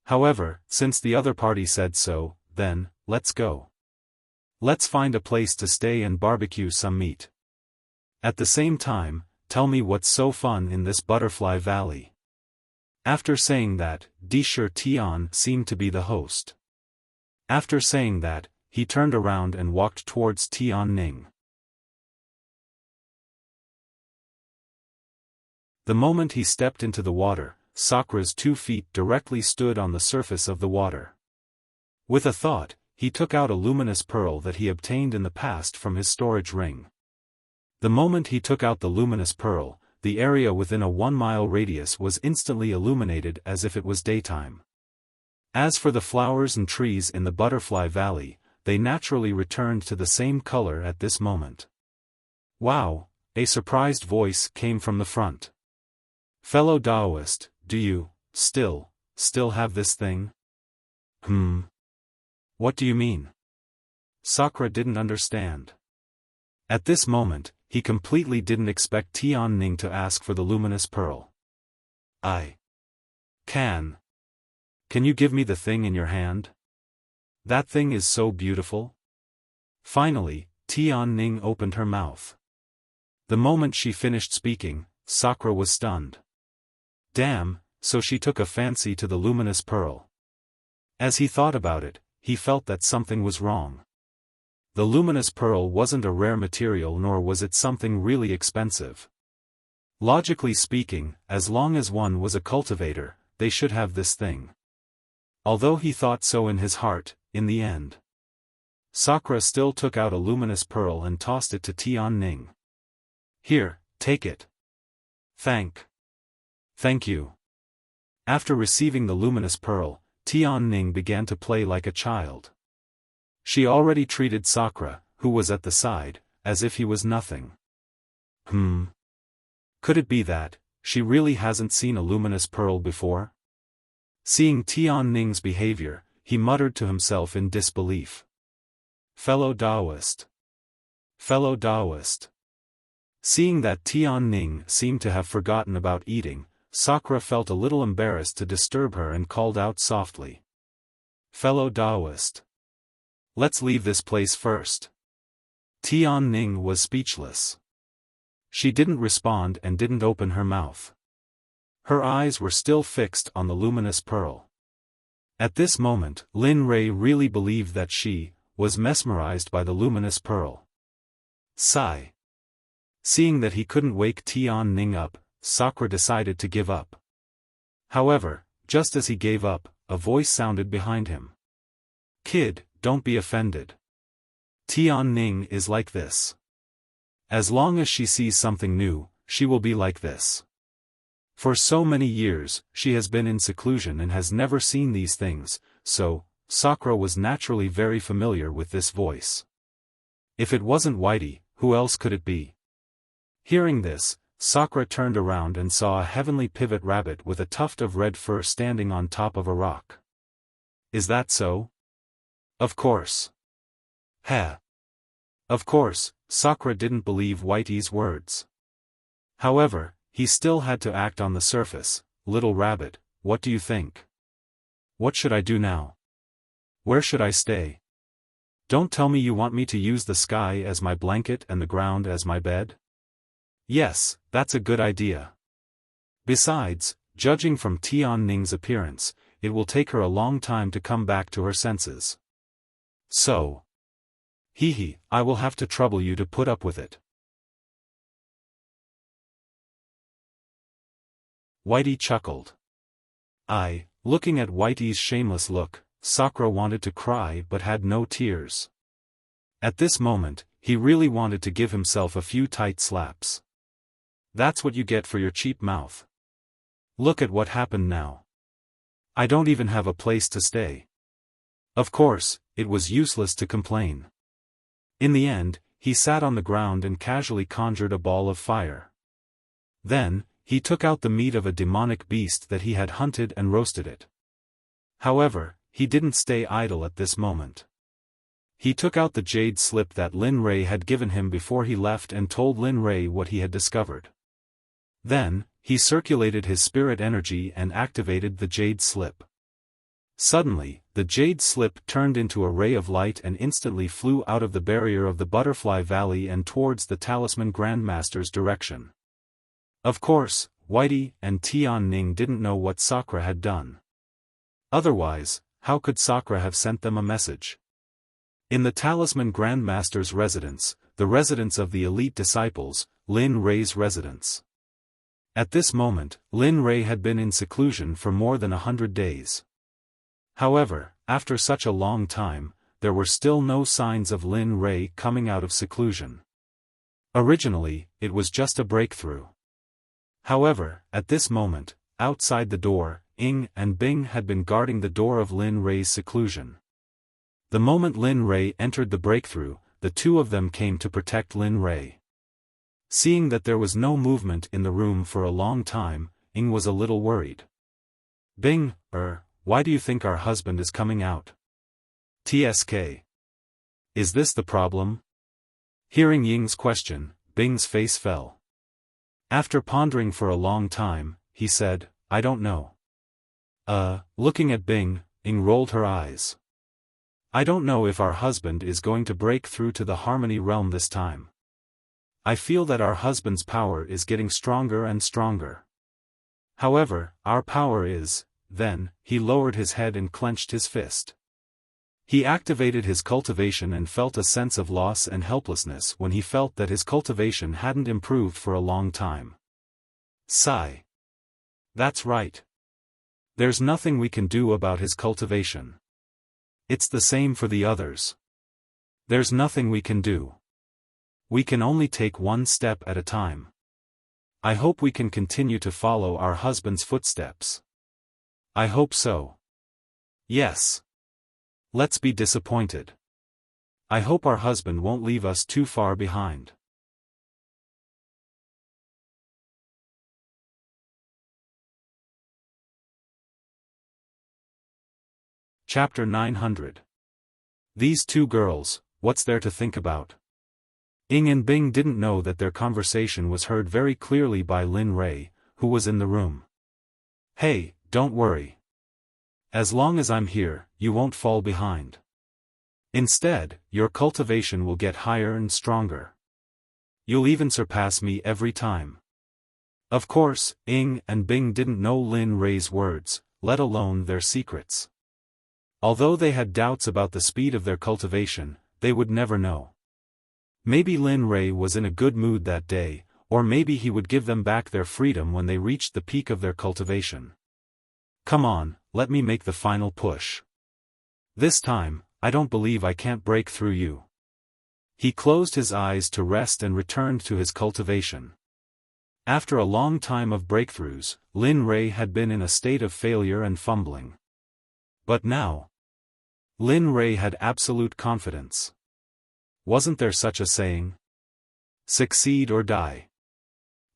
However, since the other party said so, then, let's go. Let's find a place to stay and barbecue some meat. At the same time, tell me what's so fun in this butterfly valley. After saying that, Disher Tian seemed to be the host. After saying that, he turned around and walked towards Tian Ning. The moment he stepped into the water, Sakura's 2 feet directly stood on the surface of the water. With a thought, he took out a luminous pearl that he obtained in the past from his storage ring. The moment he took out the luminous pearl, the area within a 1-mile radius was instantly illuminated as if it was daytime. As for the flowers and trees in the Butterfly Valley, they naturally returned to the same color at this moment. Wow! A surprised voice came from the front. Fellow Taoist, do you, still have this thing? What do you mean? Sakura didn't understand. At this moment, he completely didn't expect Tian Ning to ask for the luminous pearl. I can. Can you give me the thing in your hand? That thing is so beautiful. Finally, Tian Ning opened her mouth. The moment she finished speaking, Sakura was stunned. Damn, so she took a fancy to the luminous pearl. As he thought about it, he felt that something was wrong. The luminous pearl wasn't a rare material, nor was it something really expensive. Logically speaking, as long as one was a cultivator, they should have this thing. Although he thought so in his heart, in the end, Sakura still took out a luminous pearl and tossed it to Tian Ning. Here, take it. Thank you. After receiving the luminous pearl, Tian Ning began to play like a child. She already treated Sakura, who was at the side, as if he was nothing. Could it be that she really hasn't seen a luminous pearl before? Seeing Tian Ning's behavior, he muttered to himself in disbelief. Fellow Taoist. Seeing that Tian Ning seemed to have forgotten about eating, Sakura felt a little embarrassed to disturb her and called out softly. Fellow Taoist. Let's leave this place first. Tian Ning was speechless. She didn't respond and didn't open her mouth. Her eyes were still fixed on the luminous pearl. At this moment, Lin Rei really believed that she was mesmerized by the luminous pearl. Sigh. Seeing that he couldn't wake Tian Ning up, Sakura decided to give up. However, just as he gave up, a voice sounded behind him. Kid, don't be offended. Tian Ning is like this. As long as she sees something new, she will be like this. For so many years, she has been in seclusion and has never seen these things, so, Sakura was naturally very familiar with this voice. If it wasn't Whitey, who else could it be? Hearing this, Sakura turned around and saw a heavenly pivot rabbit with a tuft of red fur standing on top of a rock. Is that so? Of course. Of course, Sakura didn't believe Whitey's words. However, he still had to act on the surface. Little rabbit, what do you think? What should I do now? Where should I stay? Don't tell me you want me to use the sky as my blanket and the ground as my bed? Yes, that's a good idea. Besides, judging from Tian Ning's appearance, it will take her a long time to come back to her senses. So. I will have to trouble you to put up with it. Whitey chuckled. Looking at Whitey's shameless look, Sakura wanted to cry but had no tears. At this moment, he really wanted to give himself a few tight slaps. That's what you get for your cheap mouth. Look at what happened now. I don't even have a place to stay. Of course, it was useless to complain. In the end, he sat on the ground and casually conjured a ball of fire. Then, he took out the meat of a demonic beast that he had hunted and roasted it. However, he didn't stay idle at this moment. He took out the jade slip that Lin Rei had given him before he left and told Lin Rei what he had discovered. Then, he circulated his spirit energy and activated the jade slip. Suddenly, the jade slip turned into a ray of light and instantly flew out of the barrier of the Butterfly Valley and towards the Talisman Grandmaster's direction. Of course, Whitey and Tian Ning didn't know what Sakura had done. Otherwise, how could Sakura have sent them a message? In the Talisman Grandmaster's residence, the residence of the elite disciples, Lin Rei's residence. At this moment, Lin Rei had been in seclusion for more than 100 days. However, after such a long time, there were still no signs of Lin Rei coming out of seclusion. Originally, it was just a breakthrough. However, at this moment, outside the door, Ying and Bing had been guarding the door of Lin Rei's seclusion. The moment Lin Rei entered the breakthrough, the two of them came to protect Lin Rei. Seeing that there was no movement in the room for a long time, Ying was a little worried. Bing, why do you think our husband is coming out? TSK. Is this the problem? Hearing Ying's question, Bing's face fell. After pondering for a long time, he said, I don't know. Looking at Bing, Ying rolled her eyes. I don't know if our husband is going to break through to the Harmony Realm this time. I feel that our husband's power is getting stronger and stronger. However, our power is. Then, he lowered his head and clenched his fist. He activated his cultivation and felt a sense of loss and helplessness when he felt that his cultivation hadn't improved for a long time. Sigh. That's right. There's nothing we can do about his cultivation. It's the same for the others. There's nothing we can do. We can only take one step at a time. I hope we can continue to follow our husband's footsteps. I hope so. Yes. Let's be disappointed. I hope our husband won't leave us too far behind. Chapter 900. These two girls, what's there to think about? Ying and Bing didn't know that their conversation was heard very clearly by Lin Rei, who was in the room. Hey, don't worry. As long as I'm here, you won't fall behind. Instead, your cultivation will get higher and stronger. You'll even surpass me every time. Of course, Ying and Bing didn't know Lin Rei's words, let alone their secrets. Although they had doubts about the speed of their cultivation, they would never know. Maybe Lin Rei was in a good mood that day, or maybe he would give them back their freedom when they reached the peak of their cultivation. Come on, let me make the final push. This time, I don't believe I can't break through you. He closed his eyes to rest and returned to his cultivation. After a long time of breakthroughs, Lin Rei had been in a state of failure and fumbling. But now, Lin Rei had absolute confidence. Wasn't there such a saying? Succeed or die.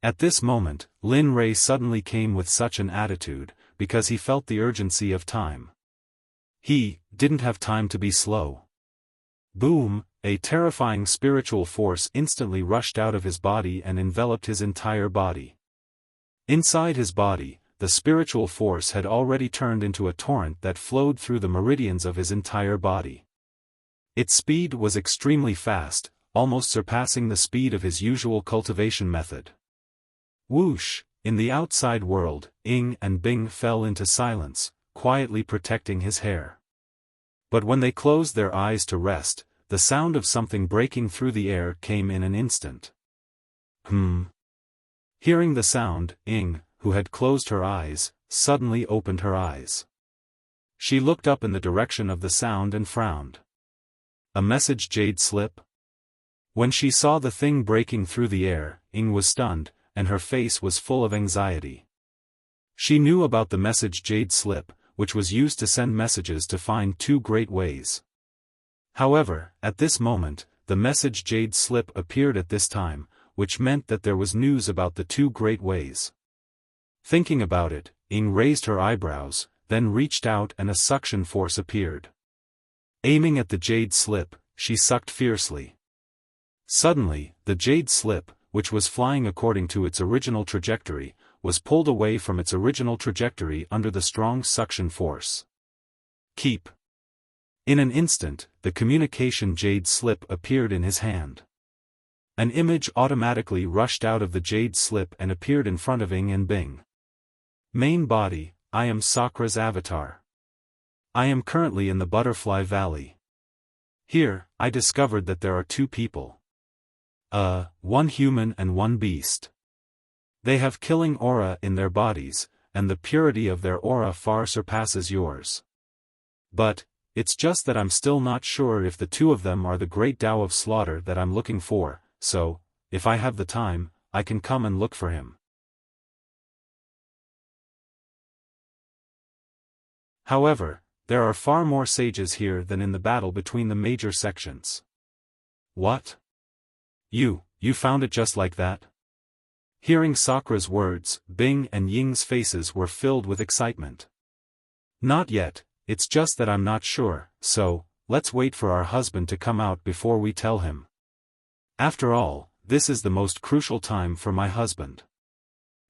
At this moment, Lin Rei suddenly came with such an attitude, because he felt the urgency of time. He didn't have time to be slow. Boom, a terrifying spiritual force instantly rushed out of his body and enveloped his entire body. Inside his body, the spiritual force had already turned into a torrent that flowed through the meridians of his entire body. Its speed was extremely fast, almost surpassing the speed of his usual cultivation method. Whoosh! In the outside world, Ying and Bing fell into silence, quietly protecting his hair. But when they closed their eyes to rest, the sound of something breaking through the air came in an instant. Hearing the sound, Ying, who had closed her eyes, suddenly opened her eyes. She looked up in the direction of the sound and frowned. A message jade slip? When she saw the thing breaking through the air, Ying was stunned, and her face was full of anxiety. She knew about the message jade slip, which was used to send messages to find two great ways. However, at this moment, the message jade slip appeared at this time, which meant that there was news about the two great ways. Thinking about it, Ying raised her eyebrows, then reached out and a suction force appeared. Aiming at the jade slip, she sucked fiercely. Suddenly, the jade slip, which was flying according to its original trajectory, was pulled away from its original trajectory under the strong suction force. Keep. In an instant, the communication jade slip appeared in his hand. An image automatically rushed out of the jade slip and appeared in front of Ing and Bing. Main body, I am Sakra's avatar. I am currently in the Butterfly Valley. Here, I discovered that there are two people. One human and one beast. They have killing aura in their bodies, and the purity of their aura far surpasses yours. But, it's just that I'm still not sure if the two of them are the great Tao of slaughter that I'm looking for, so, if I have the time, I can come and look for him. However, there are far more sages here than in the battle between the major sections. What? You found it just like that? Hearing Sakra's words, Bing and Ying's faces were filled with excitement. Not yet, it's just that I'm not sure, so, let's wait for our husband to come out before we tell him. After all, this is the most crucial time for my husband.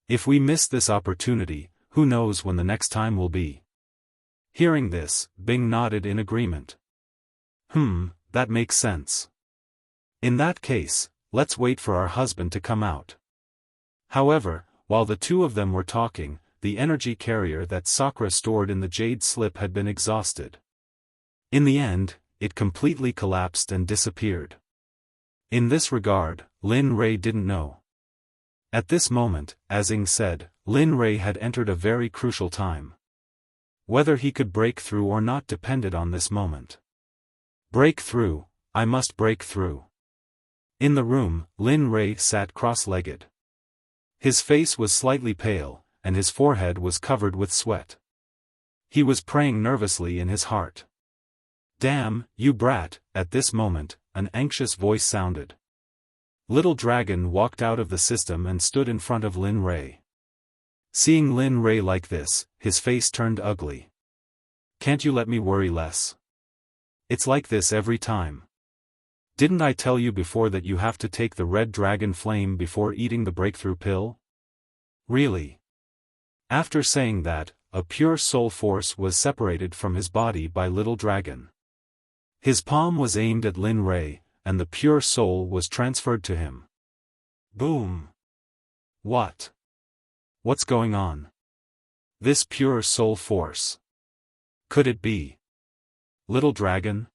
If we miss this opportunity, who knows when the next time will be. Hearing this, Bing nodded in agreement. That makes sense. In that case, let's wait for our husband to come out. However, while the two of them were talking, the energy carrier that Sakra stored in the jade slip had been exhausted. In the end, it completely collapsed and disappeared. In this regard, Lin Rei didn't know. At this moment, as Ing said, Lin Rei had entered a very crucial time. Whether he could break through or not depended on this moment. Break through, I must break through. In the room, Lin Rei sat cross-legged. His face was slightly pale, and his forehead was covered with sweat. He was praying nervously in his heart. Damn, you brat, at this moment, an anxious voice sounded. Little Dragon walked out of the system and stood in front of Lin Rei. Seeing Lin Rei like this, his face turned ugly. Can't you let me worry less? It's like this every time. Didn't I tell you before that you have to take the red dragon flame before eating the breakthrough pill? Really? After saying that, a pure soul force was separated from his body by Little Dragon. His palm was aimed at Lin Rei, and the pure soul was transferred to him. Boom! What? What's going on? This pure soul force. Could it be Little Dragon?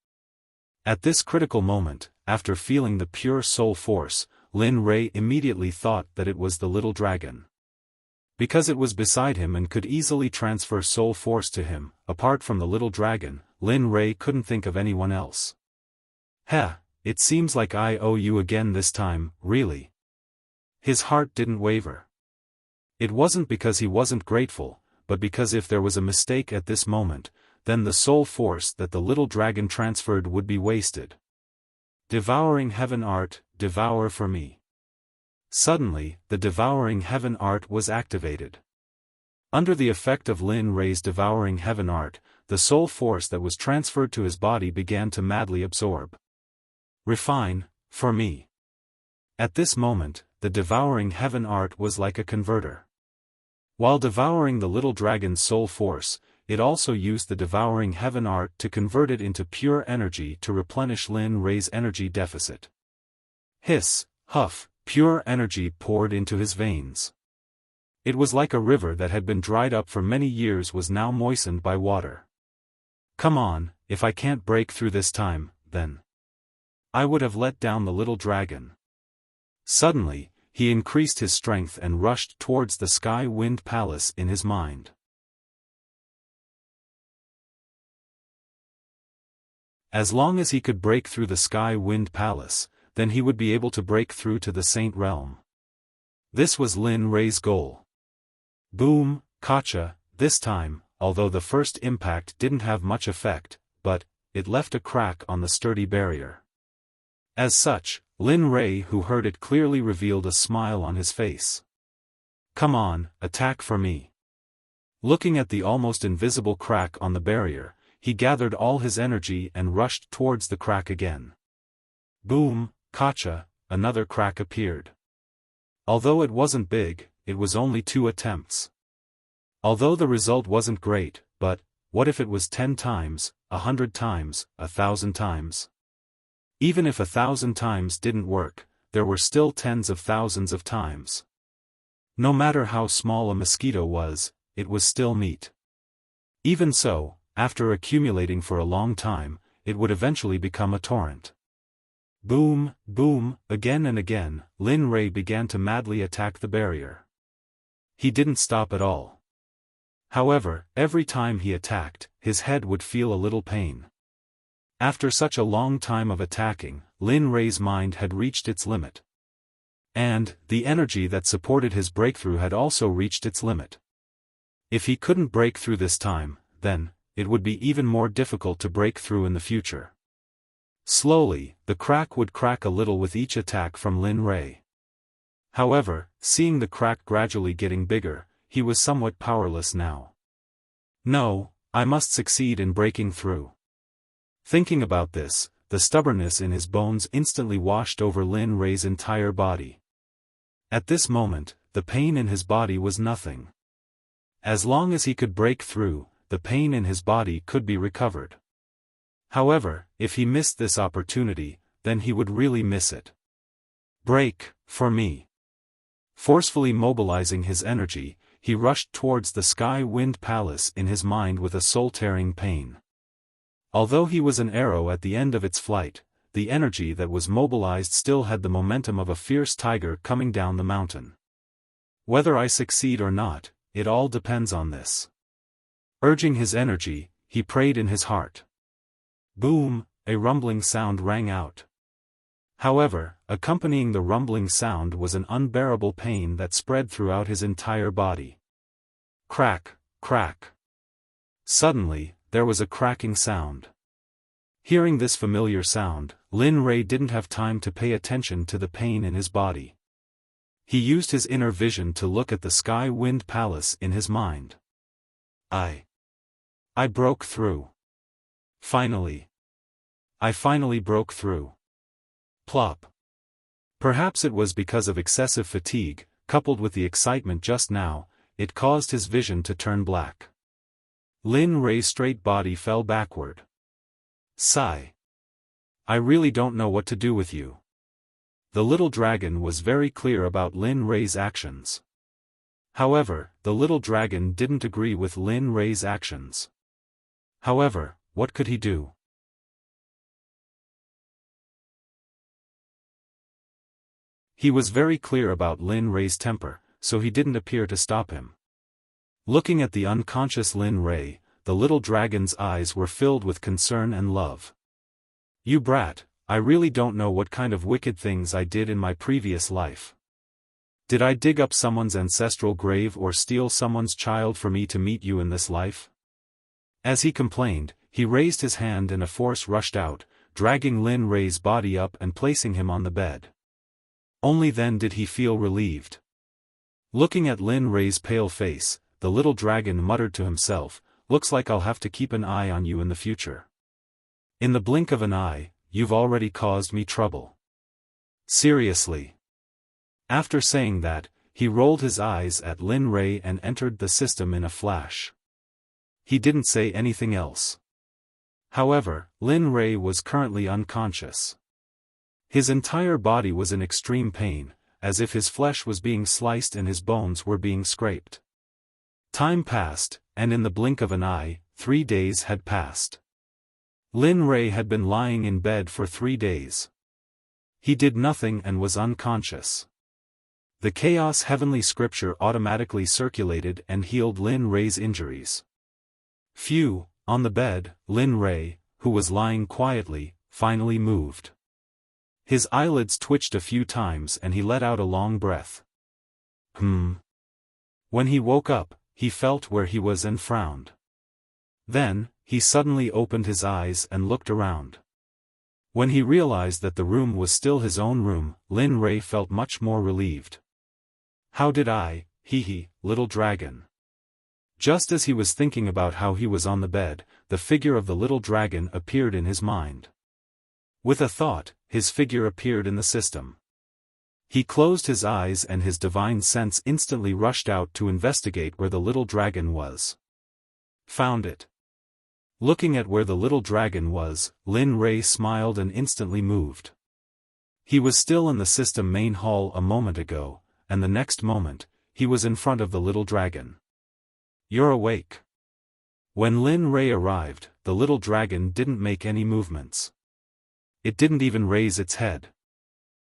At this critical moment, after feeling the pure soul force, Lin Rei immediately thought that it was the Little Dragon. Because it was beside him and could easily transfer soul force to him, apart from the Little Dragon, Lin Rei couldn't think of anyone else. It seems like I owe you again this time, really. His heart didn't waver. It wasn't because he wasn't grateful, but because if there was a mistake at this moment, then the soul force that the Little Dragon transferred would be wasted. Devouring Heaven Art, devour for me. Suddenly, the Devouring Heaven Art was activated. Under the effect of Lin Rei's Devouring Heaven Art, the soul force that was transferred to his body began to madly absorb. Refine, for me. At this moment, the Devouring Heaven Art was like a converter. While devouring the Little Dragon's soul force, it also used the Devouring Heaven Art to convert it into pure energy to replenish Lin Rei's energy deficit. Hiss, huff, pure energy poured into his veins. It was like a river that had been dried up for many years was now moistened by water. Come on, if I can't break through this time, then I would have let down the Little Dragon. Suddenly, he increased his strength and rushed towards the Sky Wind Palace in his mind. As long as he could break through the Sky Wind Palace, then he would be able to break through to the Saint Realm. This was Lin Rei's goal. Boom, Kacha, this time, although the first impact didn't have much effect, but it left a crack on the sturdy barrier. As such, Lin Rei who heard it clearly revealed a smile on his face. Come on, attack for me. Looking at the almost invisible crack on the barrier, he gathered all his energy and rushed towards the crack again. Boom, Kacha, another crack appeared. Although it wasn't big, it was only 2 attempts. Although the result wasn't great, but what if it was 10 times, 100 times, 1,000 times? Even if 1,000 times didn't work, there were still tens of thousands of times. No matter how small a mosquito was, it was still meat. Even so, after accumulating for a long time, it would eventually become a torrent. Boom, boom, again and again, Lin Rei began to madly attack the barrier. He didn't stop at all. However, every time he attacked, his head would feel a little pain. After such a long time of attacking, Lin Rei's mind had reached its limit. And, the energy that supported his breakthrough had also reached its limit. If he couldn't break through this time, then, it would be even more difficult to break through in the future. Slowly, the crack would crack a little with each attack from Lin Rei. However, seeing the crack gradually getting bigger, he was somewhat powerless now. No, I must succeed in breaking through. Thinking about this, the stubbornness in his bones instantly washed over Lin Rei's entire body. At this moment, the pain in his body was nothing. As long as he could break through, the pain in his body could be recovered. However, if he missed this opportunity, then he would really miss it. Break, for me. Forcefully mobilizing his energy, he rushed towards the Sky Wind Palace in his mind with a soul-tearing pain. Although he was an arrow at the end of its flight, the energy that was mobilized still had the momentum of a fierce tiger coming down the mountain. Whether I succeed or not, it all depends on this. Urging his energy, he prayed in his heart. Boom, a rumbling sound rang out. However, accompanying the rumbling sound was an unbearable pain that spread throughout his entire body. Crack, crack. Suddenly, there was a cracking sound. Hearing this familiar sound, Lin Rei didn't have time to pay attention to the pain in his body. He used his inner vision to look at the Sky Wind Palace in his mind. I broke through. Finally. I finally broke through. Plop. Perhaps it was because of excessive fatigue, coupled with the excitement just now, it caused his vision to turn black. Lin Rei's straight body fell backward. Sigh. I really don't know what to do with you. The little dragon was very clear about Lin Rei's actions. However, the little dragon didn't agree with Lin Rei's actions. However, what could he do? He was very clear about Lin Rei's temper, so he didn't appear to stop him. Looking at the unconscious Lin Rei, the little dragon's eyes were filled with concern and love. You brat, I really don't know what kind of wicked things I did in my previous life. Did I dig up someone's ancestral grave or steal someone's child for me to meet you in this life? As he complained, he raised his hand and a force rushed out, dragging Lin Rei's body up and placing him on the bed. Only then did he feel relieved. Looking at Lin Rei's pale face, the little dragon muttered to himself, looks like I'll have to keep an eye on you in the future. In the blink of an eye, you've already caused me trouble. Seriously. After saying that, he rolled his eyes at Lin Rei and entered the system in a flash. He didn't say anything else. However, Lin Rei was currently unconscious. His entire body was in extreme pain, as if his flesh was being sliced and his bones were being scraped. Time passed, and in the blink of an eye, 3 days had passed. Lin Rei had been lying in bed for 3 days. He did nothing and was unconscious. The Chaos Heavenly Scripture automatically circulated and healed Lin Rei's injuries. Phew, on the bed, Lin Rei, who was lying quietly, finally moved. His eyelids twitched a few times and he let out a long breath. When he woke up, he felt where he was and frowned. Then, he suddenly opened his eyes and looked around. When he realized that the room was still his own room, Lin Rei felt much more relieved. How did I, little dragon? Just as he was thinking about how he was on the bed, the figure of the little dragon appeared in his mind. With a thought, his figure appeared in the system. He closed his eyes and his divine sense instantly rushed out to investigate where the little dragon was. Found it. Looking at where the little dragon was, Lin Rei smiled and instantly moved. He was still in the system main hall a moment ago, and the next moment, he was in front of the little dragon. "You're awake." When Lin Rei arrived, the little dragon didn't make any movements. It didn't even raise its head.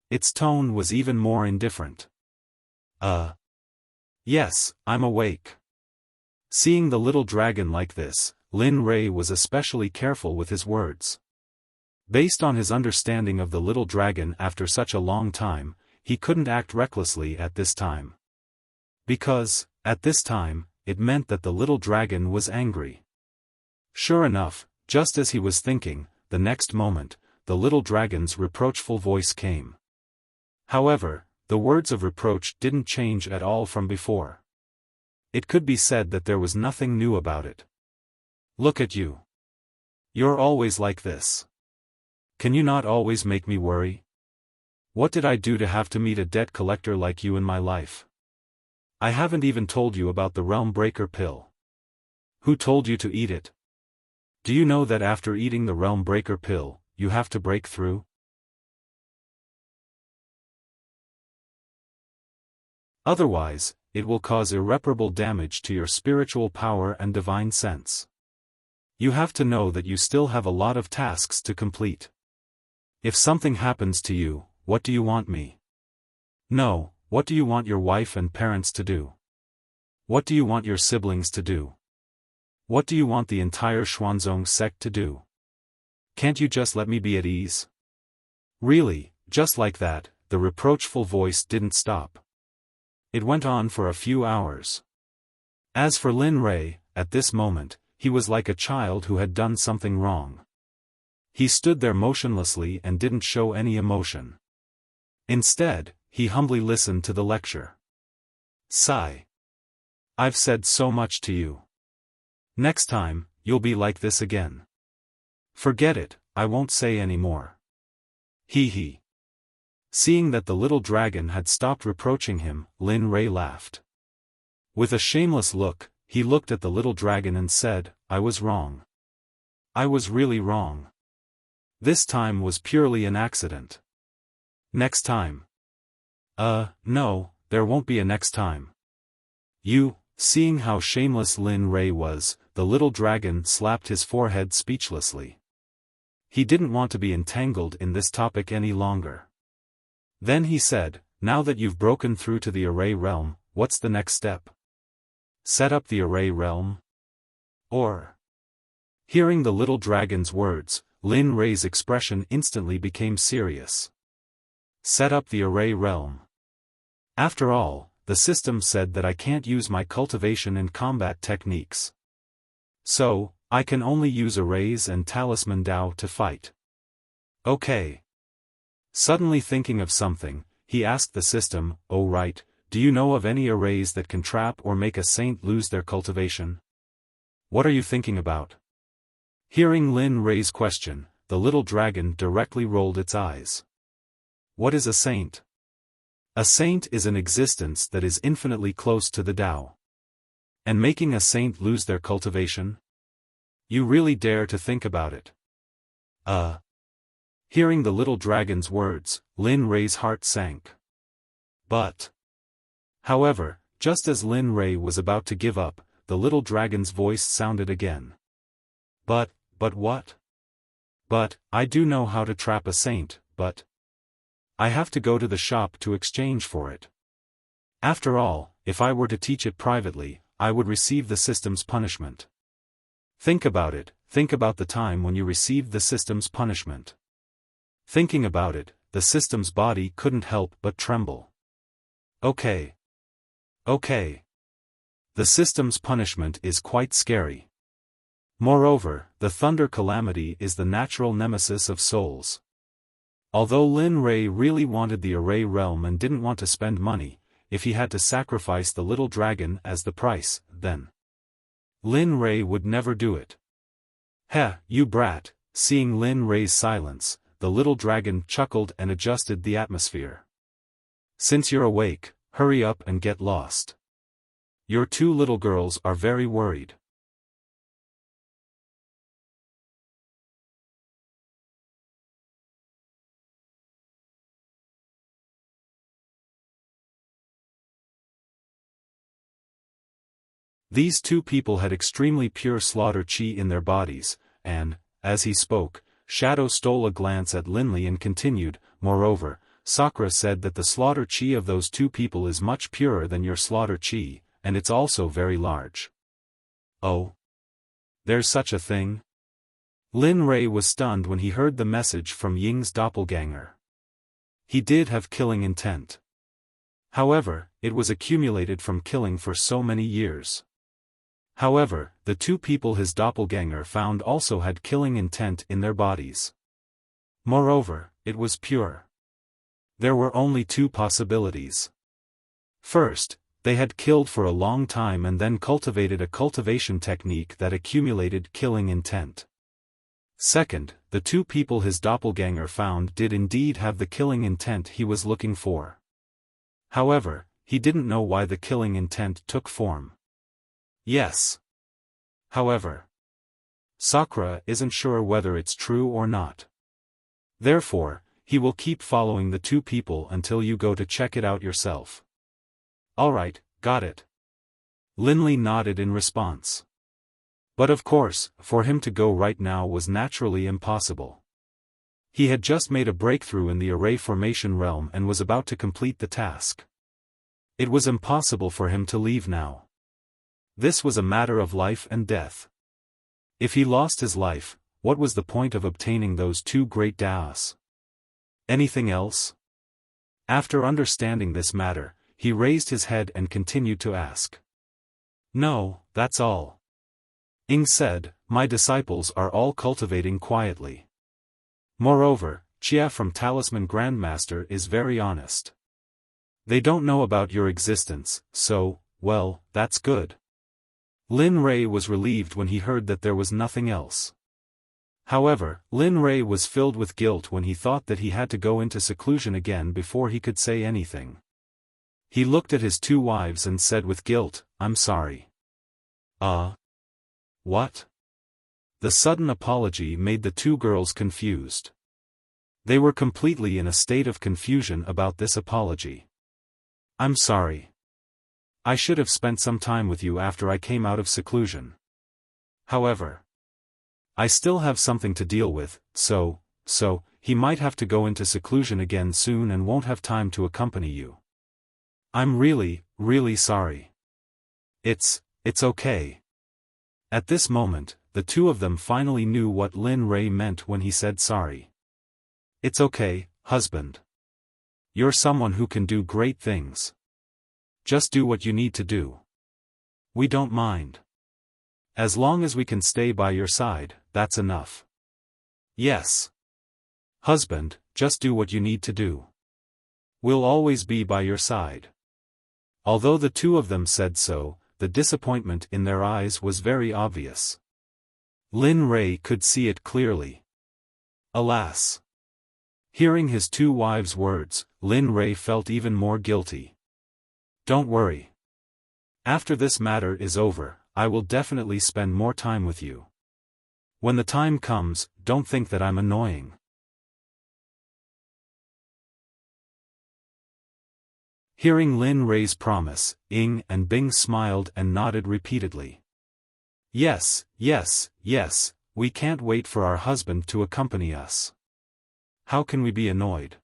Its tone was even more indifferent. Yes, I'm awake." Seeing the little dragon like this, Lin Rei was especially careful with his words. Based on his understanding of the little dragon after such a long time, he couldn't act recklessly at this time. Because, at this time, it meant that the little dragon was angry. Sure enough, just as he was thinking, the next moment, the little dragon's reproachful voice came. However, the words of reproach didn't change at all from before. It could be said that there was nothing new about it. "Look at you. You're always like this. Can you not always make me worry? What did I do to have to meet a debt collector like you in my life? I haven't even told you about the Realm Breaker pill. Who told you to eat it? Do you know that after eating the Realm Breaker pill, you have to break through? Otherwise, it will cause irreparable damage to your spiritual power and divine sense. You have to know that you still have a lot of tasks to complete. If something happens to you, what do you want me? No, what do you want your wife and parents to do? What do you want your siblings to do? What do you want the entire Xuanzong sect to do? Can't you just let me be at ease?" Really, just like that, the reproachful voice didn't stop. It went on for a few hours. As for Lin Rei, at this moment, he was like a child who had done something wrong. He stood there motionlessly and didn't show any emotion. Instead, he humbly listened to the lecture. Sigh. "I've said so much to you. Next time, you'll be like this again. Forget it, I won't say any more." Hee hee. Seeing that the little dragon had stopped reproaching him, Lin Rei laughed. With a shameless look, he looked at the little dragon and said, "I was wrong. I was really wrong. This time was purely an accident. Next time." No, there won't be a next time." Seeing how shameless Lin Rei was, the little dragon slapped his forehead speechlessly. He didn't want to be entangled in this topic any longer. Then he said, "Now that you've broken through to the array realm, what's the next step? Set up the array realm? Or?" Hearing the little dragon's words, Lin Rei's expression instantly became serious. Set up the array realm. After all, the system said that I can't use my cultivation and combat techniques. So, I can only use arrays and talisman Dao to fight. Okay. Suddenly thinking of something, he asked the system, "Oh right, do you know of any arrays that can trap or make a saint lose their cultivation? What are you thinking about?" Hearing Lin Rei's question, the little dragon directly rolled its eyes. What is a saint? A saint is an existence that is infinitely close to the Tao. And making a saint lose their cultivation? You really dare to think about it? Hearing the little dragon's words, Lin Rei's heart sank. However, just as Lin Rei was about to give up, the little dragon's voice sounded again. But what? But, I do know how to trap a saint, but I have to go to the shop to exchange for it. After all, if I were to teach it privately, I would receive the system's punishment. Think about it, think about the time when you received the system's punishment. Thinking about it, the system's body couldn't help but tremble. Okay. The system's punishment is quite scary. Moreover, the thunder calamity is the natural nemesis of souls. Although Lin Rei really wanted the array realm and didn't want to spend money, if he had to sacrifice the little dragon as the price, then Lin Rei would never do it. "Heh, you brat," seeing Lin Rei's silence, the little dragon chuckled and adjusted the atmosphere. "Since you're awake, hurry up and get lost. Your two little girls are very worried." These two people had extremely pure slaughter qi in their bodies, and, as he spoke, Shadow stole a glance at Linley and continued, moreover, Sakura said that the slaughter qi of those two people is much purer than your slaughter qi, and it's also very large. Oh? There's such a thing? Lin Rei was stunned when he heard the message from Ying's doppelganger. He did have killing intent. However, it was accumulated from killing for so many years. However, the two people his doppelganger found also had killing intent in their bodies. Moreover, it was pure. There were only two possibilities. First, they had killed for a long time and then cultivated a cultivation technique that accumulated killing intent. Second, the two people his doppelganger found did indeed have the killing intent he was looking for. However, he didn't know why the killing intent took form. Yes. However, Sakura isn't sure whether it's true or not. Therefore, he will keep following the two people until you go to check it out yourself. Alright, got it. Linley nodded in response. But of course, for him to go right now was naturally impossible. He had just made a breakthrough in the array formation realm and was about to complete the task. It was impossible for him to leave now. This was a matter of life and death. If he lost his life, what was the point of obtaining those two great daos? Anything else? After understanding this matter, he raised his head and continued to ask. No, that's all. Ying said, my disciples are all cultivating quietly. Moreover, Xia from Talisman Grandmaster is very honest. They don't know about your existence, so, well, that's good. Lin Rei was relieved when he heard that there was nothing else. However, Lin Rei was filled with guilt when he thought that he had to go into seclusion again before he could say anything. He looked at his two wives and said with guilt, I'm sorry. What? The sudden apology made the two girls confused. They were completely in a state of confusion about this apology. I'm sorry. I should have spent some time with you after I came out of seclusion. However, I still have something to deal with, so, he might have to go into seclusion again soon and won't have time to accompany you. I'm really, really sorry. It's okay. At this moment, the two of them finally knew what Lin Rei meant when he said sorry. It's okay, husband. You're someone who can do great things. Just do what you need to do. We don't mind. As long as we can stay by your side, that's enough. Yes. Husband, just do what you need to do. We'll always be by your side. Although the two of them said so, the disappointment in their eyes was very obvious. Lin Rei could see it clearly. Alas! Hearing his two wives' words, Lin Rei felt even more guilty. Don't worry. After this matter is over, I will definitely spend more time with you. When the time comes, don't think that I'm annoying. Hearing Lin Rei's promise, Ying and Bing smiled and nodded repeatedly. Yes, we can't wait for our husband to accompany us. How can we be annoyed?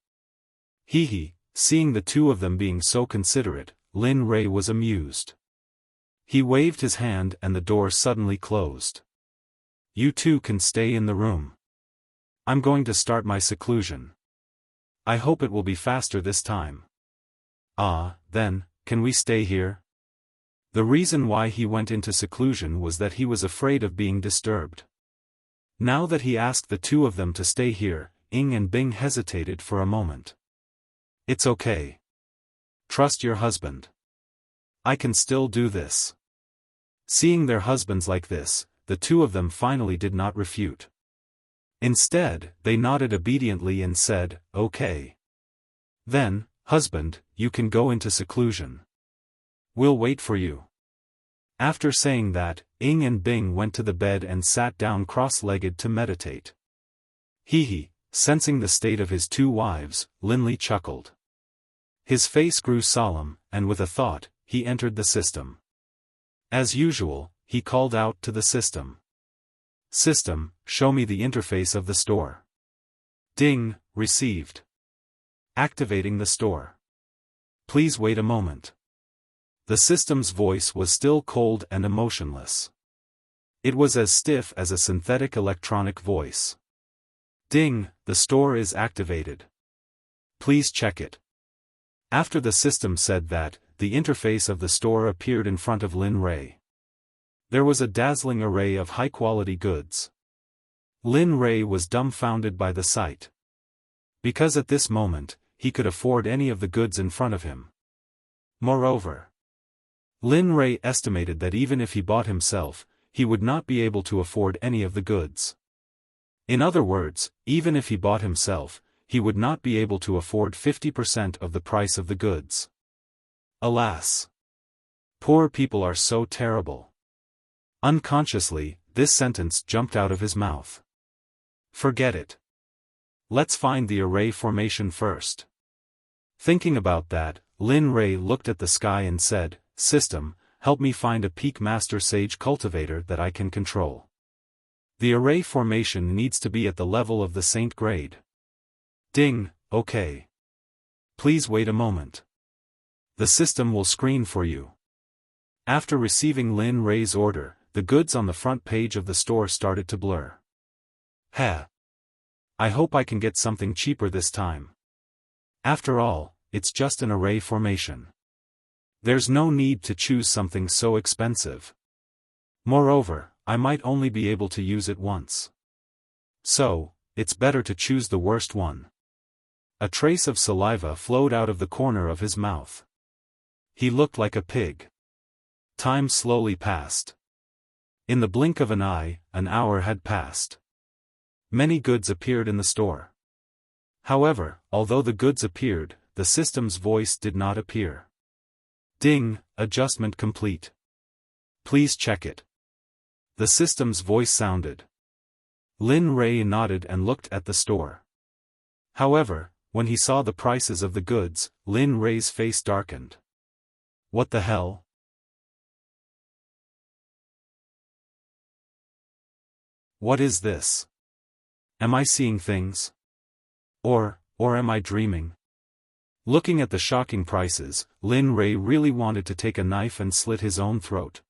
Seeing the two of them being so considerate, Lin Rei was amused. He waved his hand and the door suddenly closed. You two can stay in the room. I'm going to start my seclusion. I hope it will be faster this time. Then, can we stay here? The reason why he went into seclusion was that he was afraid of being disturbed. Now that he asked the two of them to stay here, Ying and Bing hesitated for a moment. It's okay. Trust your husband. I can still do this. Seeing their husbands like this, the two of them finally did not refute. Instead, they nodded obediently and said, okay. Then, husband, you can go into seclusion. We'll wait for you. After saying that, Ying and Bing went to the bed and sat down cross-legged to meditate. Sensing the state of his two wives, Linley chuckled. His face grew solemn, and with a thought, he entered the system. As usual, he called out to the system. System, show me the interface of the store. Ding, received. Activating the store. Please wait a moment. The system's voice was still cold and emotionless. It was as stiff as a synthetic electronic voice. Ding, the store is activated. Please check it. After the system said that, the interface of the store appeared in front of Lin Rei. There was a dazzling array of high-quality goods. Lin Rei was dumbfounded by the sight. Because at this moment, he could afford any of the goods in front of him. Moreover, Lin Rei estimated that even if he bought himself, he would not be able to afford any of the goods. In other words, even if he bought himself, he would not be able to afford 50% of the price of the goods. Alas! Poor people are so terrible. Unconsciously, this sentence jumped out of his mouth. Forget it. Let's find the array formation first. Thinking about that, Lin Rei looked at the sky and said, System, help me find a peak master sage cultivator that I can control. The array formation needs to be at the level of the saint grade. Ding, okay. Please wait a moment. The system will screen for you. After receiving Lin Rei's order, the goods on the front page of the store started to blur. Heh. I hope I can get something cheaper this time. After all, it's just an array formation. There's no need to choose something so expensive. Moreover, I might only be able to use it once. So, it's better to choose the worst one. A trace of saliva flowed out of the corner of his mouth. He looked like a pig. Time slowly passed. In the blink of an eye, an hour had passed. Many goods appeared in the store. However, although the goods appeared, the system's voice did not appear. Ding, adjustment complete. Please check it. The system's voice sounded. Lin Rei nodded and looked at the store. However, when he saw the prices of the goods, Lin Rei's face darkened. What the hell? What is this? Am I seeing things? Or am I dreaming? Looking at the shocking prices, Lin Rei really wanted to take a knife and slit his own throat.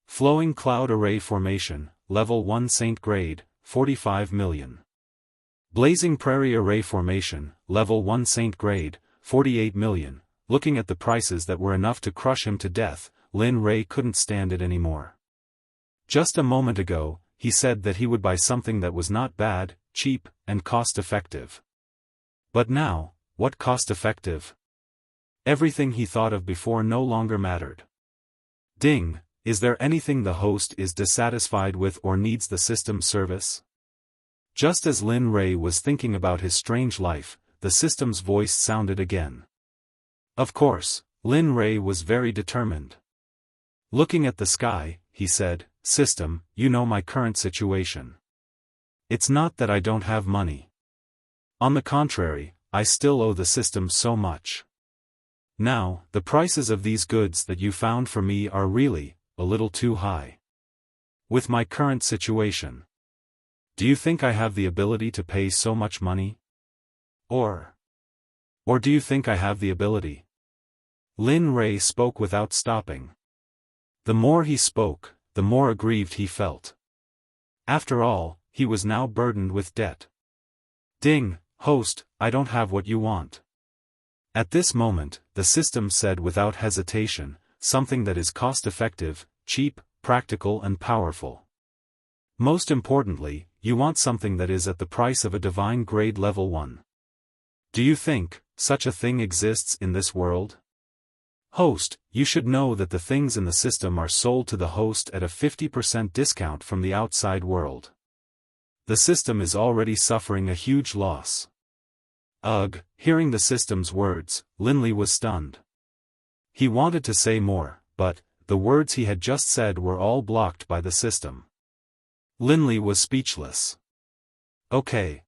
Flowing Cloud Array Formation, Level 1 Saint Grade, 45 million. Blazing Prairie Array Formation, Level 1 Saint Grade, 48 million. Looking at the prices that were enough to crush him to death, Lin Rei couldn't stand it anymore. Just a moment ago, he said that he would buy something that was not bad, cheap, and cost-effective. But now, what cost-effective? Everything he thought of before no longer mattered. Ding, is there anything the host is dissatisfied with or needs the system's service? Just as Lin Rei was thinking about his strange life, the system's voice sounded again. Of course, Lin Rei was very determined. Looking at the sky, he said, System, you know my current situation. It's not that I don't have money. On the contrary, I still owe the system so much. Now, the prices of these goods that you found for me are really, a little too high. With my current situation. Do you think I have the ability to pay so much money? Or do you think I have the ability? Lin Rei spoke without stopping. The more he spoke, the more aggrieved he felt. After all, he was now burdened with debt. Ding, host, I don't have what you want. At this moment, the system said without hesitation, something that is cost-effective, cheap, practical and powerful. Most importantly, you want something that is at the price of a divine grade level 1. Do you think such a thing exists in this world? Host, you should know that the things in the system are sold to the host at a 50% discount from the outside world. The system is already suffering a huge loss. Ugh, hearing the system's words, Linley was stunned. He wanted to say more, but the words he had just said were all blocked by the system. Linley was speechless. Okay.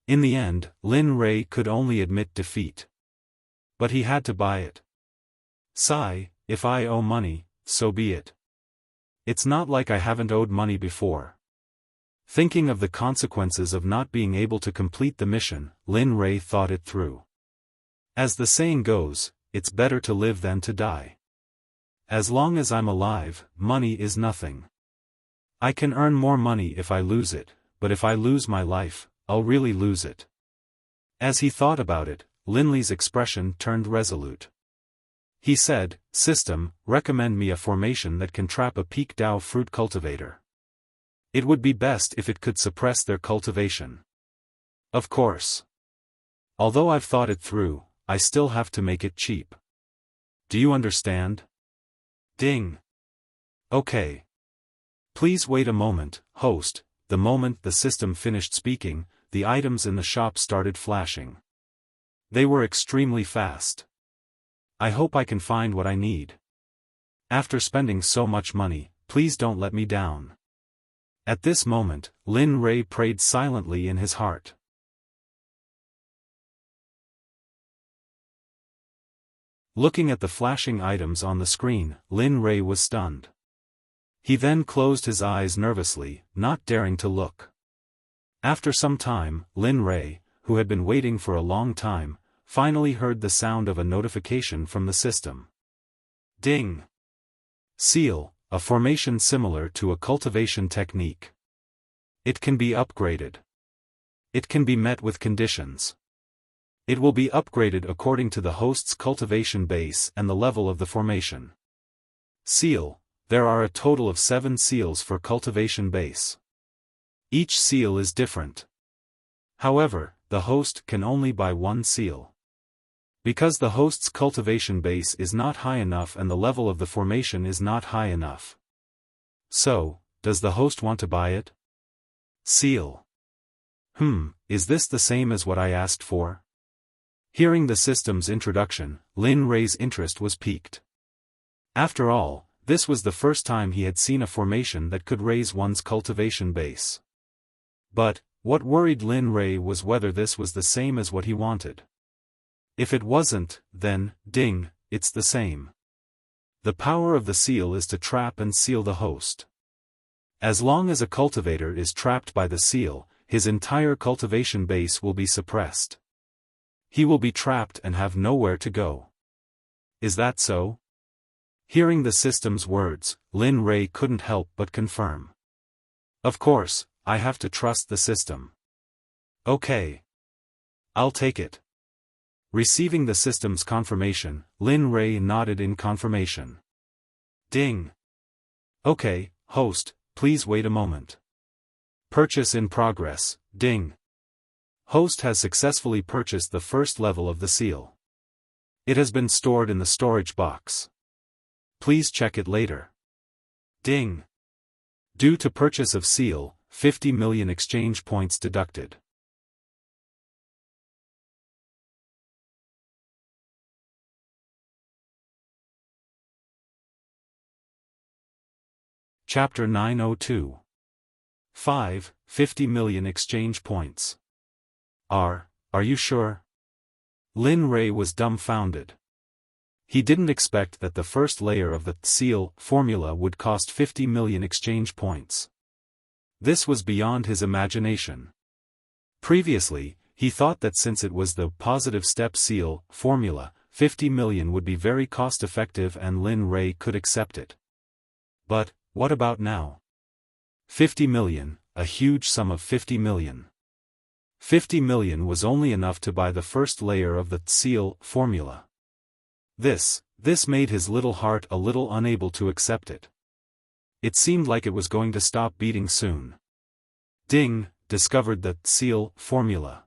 In the end, Lin Rei could only admit defeat. But he had to buy it. Sigh, if I owe money, so be it. It's not like I haven't owed money before. Thinking of the consequences of not being able to complete the mission, Lin Rei thought it through. As the saying goes, it's better to live than to die. As long as I'm alive, money is nothing. I can earn more money if I lose it, but if I lose my life, I'll really lose it. As he thought about it, Lin Li's expression turned resolute. He said, "System, recommend me a formation that can trap a peak Dao fruit cultivator. It would be best if it could suppress their cultivation. Of course. Although I've thought it through, I still have to make it cheap. Do you understand?" Ding. Okay. Please wait a moment, host. The moment the system finished speaking, the items in the shop started flashing. They were extremely fast. I hope I can find what I need. After spending so much money, please don't let me down. At this moment, Lin Rei prayed silently in his heart. Looking at the flashing items on the screen, Lin Rei was stunned. He then closed his eyes nervously, not daring to look. After some time, Lin Rei, who had been waiting for a long time, finally heard the sound of a notification from the system. Ding! Seal, a formation similar to a cultivation technique. It can be upgraded. It can be met with conditions. It will be upgraded according to the host's cultivation base and the level of the formation. Seal, there are a total of 7 seals for cultivation base. Each seal is different. However, the host can only buy 1 seal. Because the host's cultivation base is not high enough and the level of the formation is not high enough. So, does the host want to buy it? Seal. Is this the same as what I asked for? Hearing the system's introduction, Lin Rei's interest was piqued. After all, this was the first time he had seen a formation that could raise one's cultivation base. But, what worried Lin Rei was whether this was the same as what he wanted. If it wasn't, then, ding, it's the same. The power of the seal is to trap and seal the host. As long as a cultivator is trapped by the seal, his entire cultivation base will be suppressed. He will be trapped and have nowhere to go. Is that so? Hearing the system's words, Lin Rei couldn't help but confirm. Of course, I have to trust the system. Okay. I'll take it. Receiving the system's confirmation, Lin Rei nodded in confirmation. Ding. Okay, host, please wait a moment. Purchase in progress, ding. Host has successfully purchased the first level of the seal. It has been stored in the storage box. Please check it later. Ding. Due to purchase of seal, 50 million exchange points deducted. Chapter 902. 50 million exchange points. Are you sure? Lin Rei was dumbfounded. He didn't expect that the first layer of the seal formula would cost 50 million exchange points. This was beyond his imagination. Previously, he thought that since it was the positive step seal formula, 50 million would be very cost-effective and Lin Rei could accept it. But, what about now? 50 million, a huge sum of 50 million. 50 million was only enough to buy the first layer of the seal formula. This made his little heart a little unable to accept it. It seemed like it was going to stop beating soon. Ding, discovered the seal formula.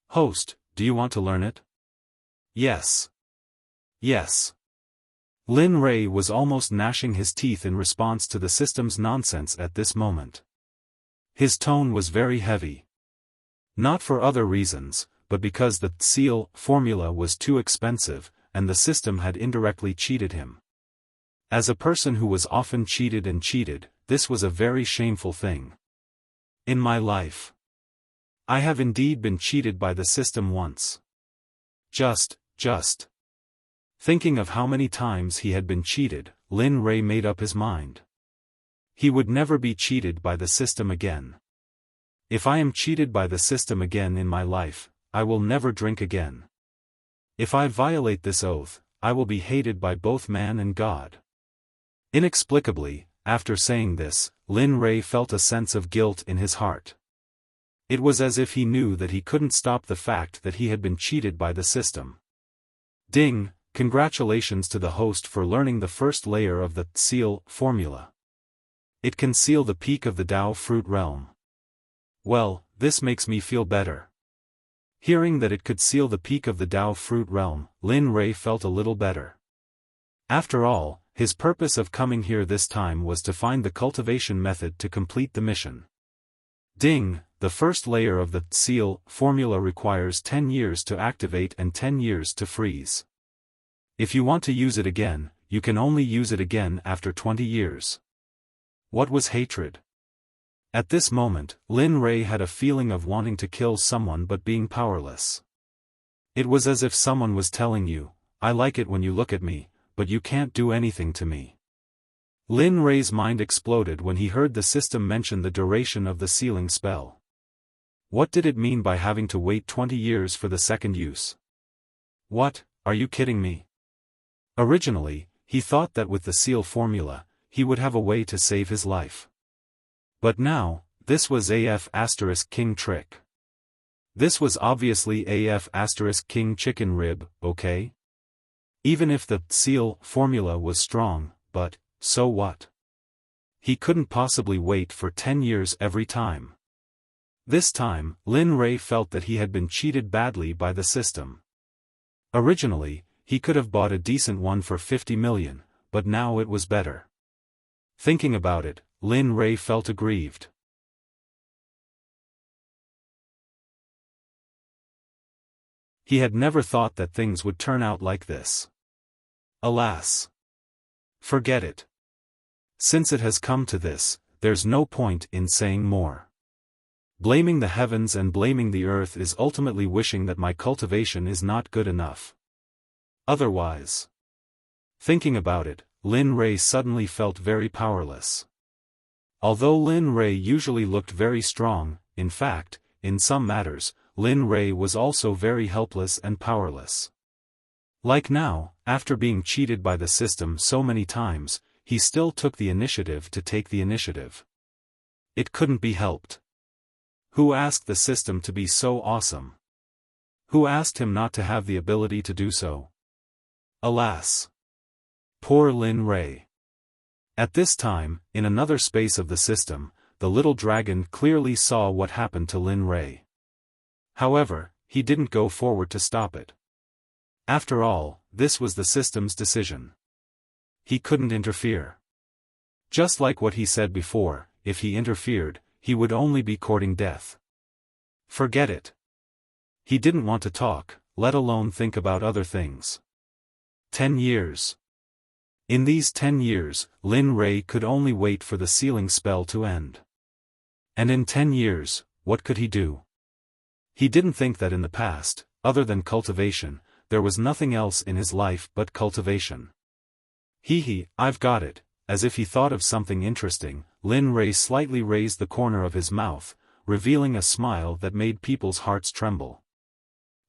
Host, do you want to learn it? Yes. Yes. Lin Rei was almost gnashing his teeth in response to the system's nonsense at this moment. His tone was very heavy. Not for other reasons, but because the seal formula was too expensive, and the system had indirectly cheated him. As a person who was often cheated, this was a very shameful thing. In my life, I have indeed been cheated by the system once. Just. Thinking of how many times he had been cheated, Lin Rei made up his mind. He would never be cheated by the system again. If I am cheated by the system again in my life, I will never drink again. If I violate this oath, I will be hated by both man and God. Inexplicably, after saying this, Lin Rei felt a sense of guilt in his heart. It was as if he knew that he couldn't stop the fact that he had been cheated by the system. Ding, congratulations to the host for learning the first layer of the seal formula. It can seal the peak of the Dao fruit realm. Well, this makes me feel better. Hearing that it could seal the peak of the Dao fruit realm, Lin Rei felt a little better. After all, his purpose of coming here this time was to find the cultivation method to complete the mission. Ding, the first layer of the seal formula requires 10 years to activate and 10 years to freeze. If you want to use it again, you can only use it again after 20 years. What was hatred? At this moment, Lin Rei had a feeling of wanting to kill someone but being powerless. It was as if someone was telling you, I like it when you look at me, but you can't do anything to me. Lin Rei's mind exploded when he heard the system mention the duration of the sealing spell. What did it mean by having to wait 20 years for the second use? What, are you kidding me? Originally, he thought that with the seal formula, he would have a way to save his life. But now, this was AF * king trick. This was obviously AF * king chicken rib, okay? Even if the seal formula was strong, but, so what? He couldn't possibly wait for 10 years every time. This time, Lin Rei felt that he had been cheated badly by the system. Originally, he could have bought a decent one for 50 million, but now it was better. Thinking about it, Lin Rei felt aggrieved. He had never thought that things would turn out like this. Alas. Forget it. Since it has come to this, there's no point in saying more. Blaming the heavens and blaming the earth is ultimately wishing that my cultivation is not good enough. Otherwise. Thinking about it, Lin Rei suddenly felt very powerless. Although Lin Rei usually looked very strong, in fact, in some matters, Lin Rei was also very helpless and powerless. Like now, after being cheated by the system so many times, he still took the initiative to take the initiative. It couldn't be helped. Who asked the system to be so awesome? Who asked him not to have the ability to do so? Alas. Poor Lin Rei. At this time, in another space of the system, the little dragon clearly saw what happened to Lin Rei. However, he didn't go forward to stop it. After all, this was the system's decision. He couldn't interfere. Just like what he said before, if he interfered, he would only be courting death. Forget it. He didn't want to talk, let alone think about other things. 10 years. In these 10 years, Lin Rei could only wait for the sealing spell to end. And in 10 years, what could he do? He didn't think that in the past, other than cultivation, there was nothing else in his life but cultivation. I've got it. As if he thought of something interesting, Lin Rei slightly raised the corner of his mouth, revealing a smile that made people's hearts tremble.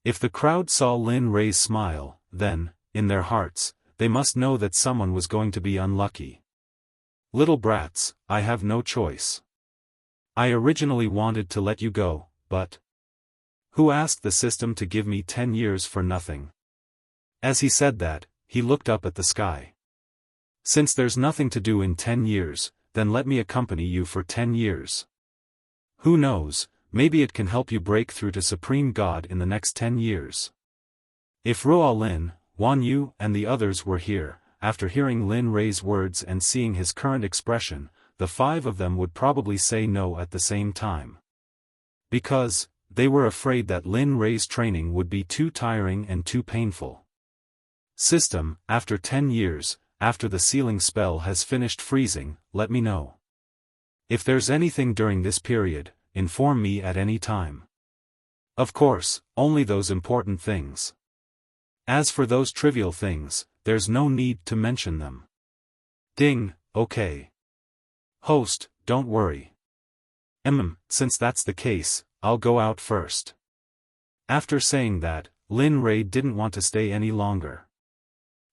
If the crowd saw Lin Rei's smile, then, in their hearts, they must know that someone was going to be unlucky. Little brats, I have no choice. I originally wanted to let you go, but... Who asked the system to give me 10 years for nothing? As he said that, he looked up at the sky. Since there's nothing to do in 10 years, then let me accompany you for 10 years. Who knows, maybe it can help you break through to Supreme God in the next 10 years. If Ruo Lin, Wan Yu and the others were here, after hearing Lin Rei's words and seeing his current expression, the 5 of them would probably say no at the same time. Because, they were afraid that Lin Rei's training would be too tiring and too painful. System, after 10 years, after the sealing spell has finished freezing, let me know. If there's anything during this period, inform me at any time. Of course, only those important things. As for those trivial things, there's no need to mention them. Ding, okay. Host, don't worry. Since that's the case, I'll go out first. After saying that, Lin Rei didn't want to stay any longer.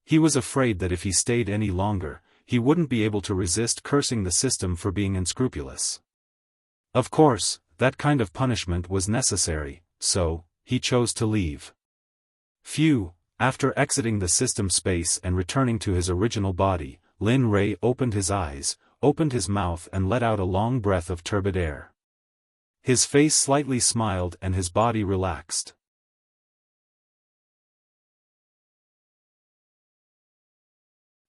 He was afraid that if he stayed any longer, he wouldn't be able to resist cursing the system for being unscrupulous. Of course, that kind of punishment was necessary, so he chose to leave. Phew, after exiting the system space and returning to his original body, Lin Rei opened his eyes, opened his mouth and let out a long breath of turbid air. His face slightly smiled and his body relaxed.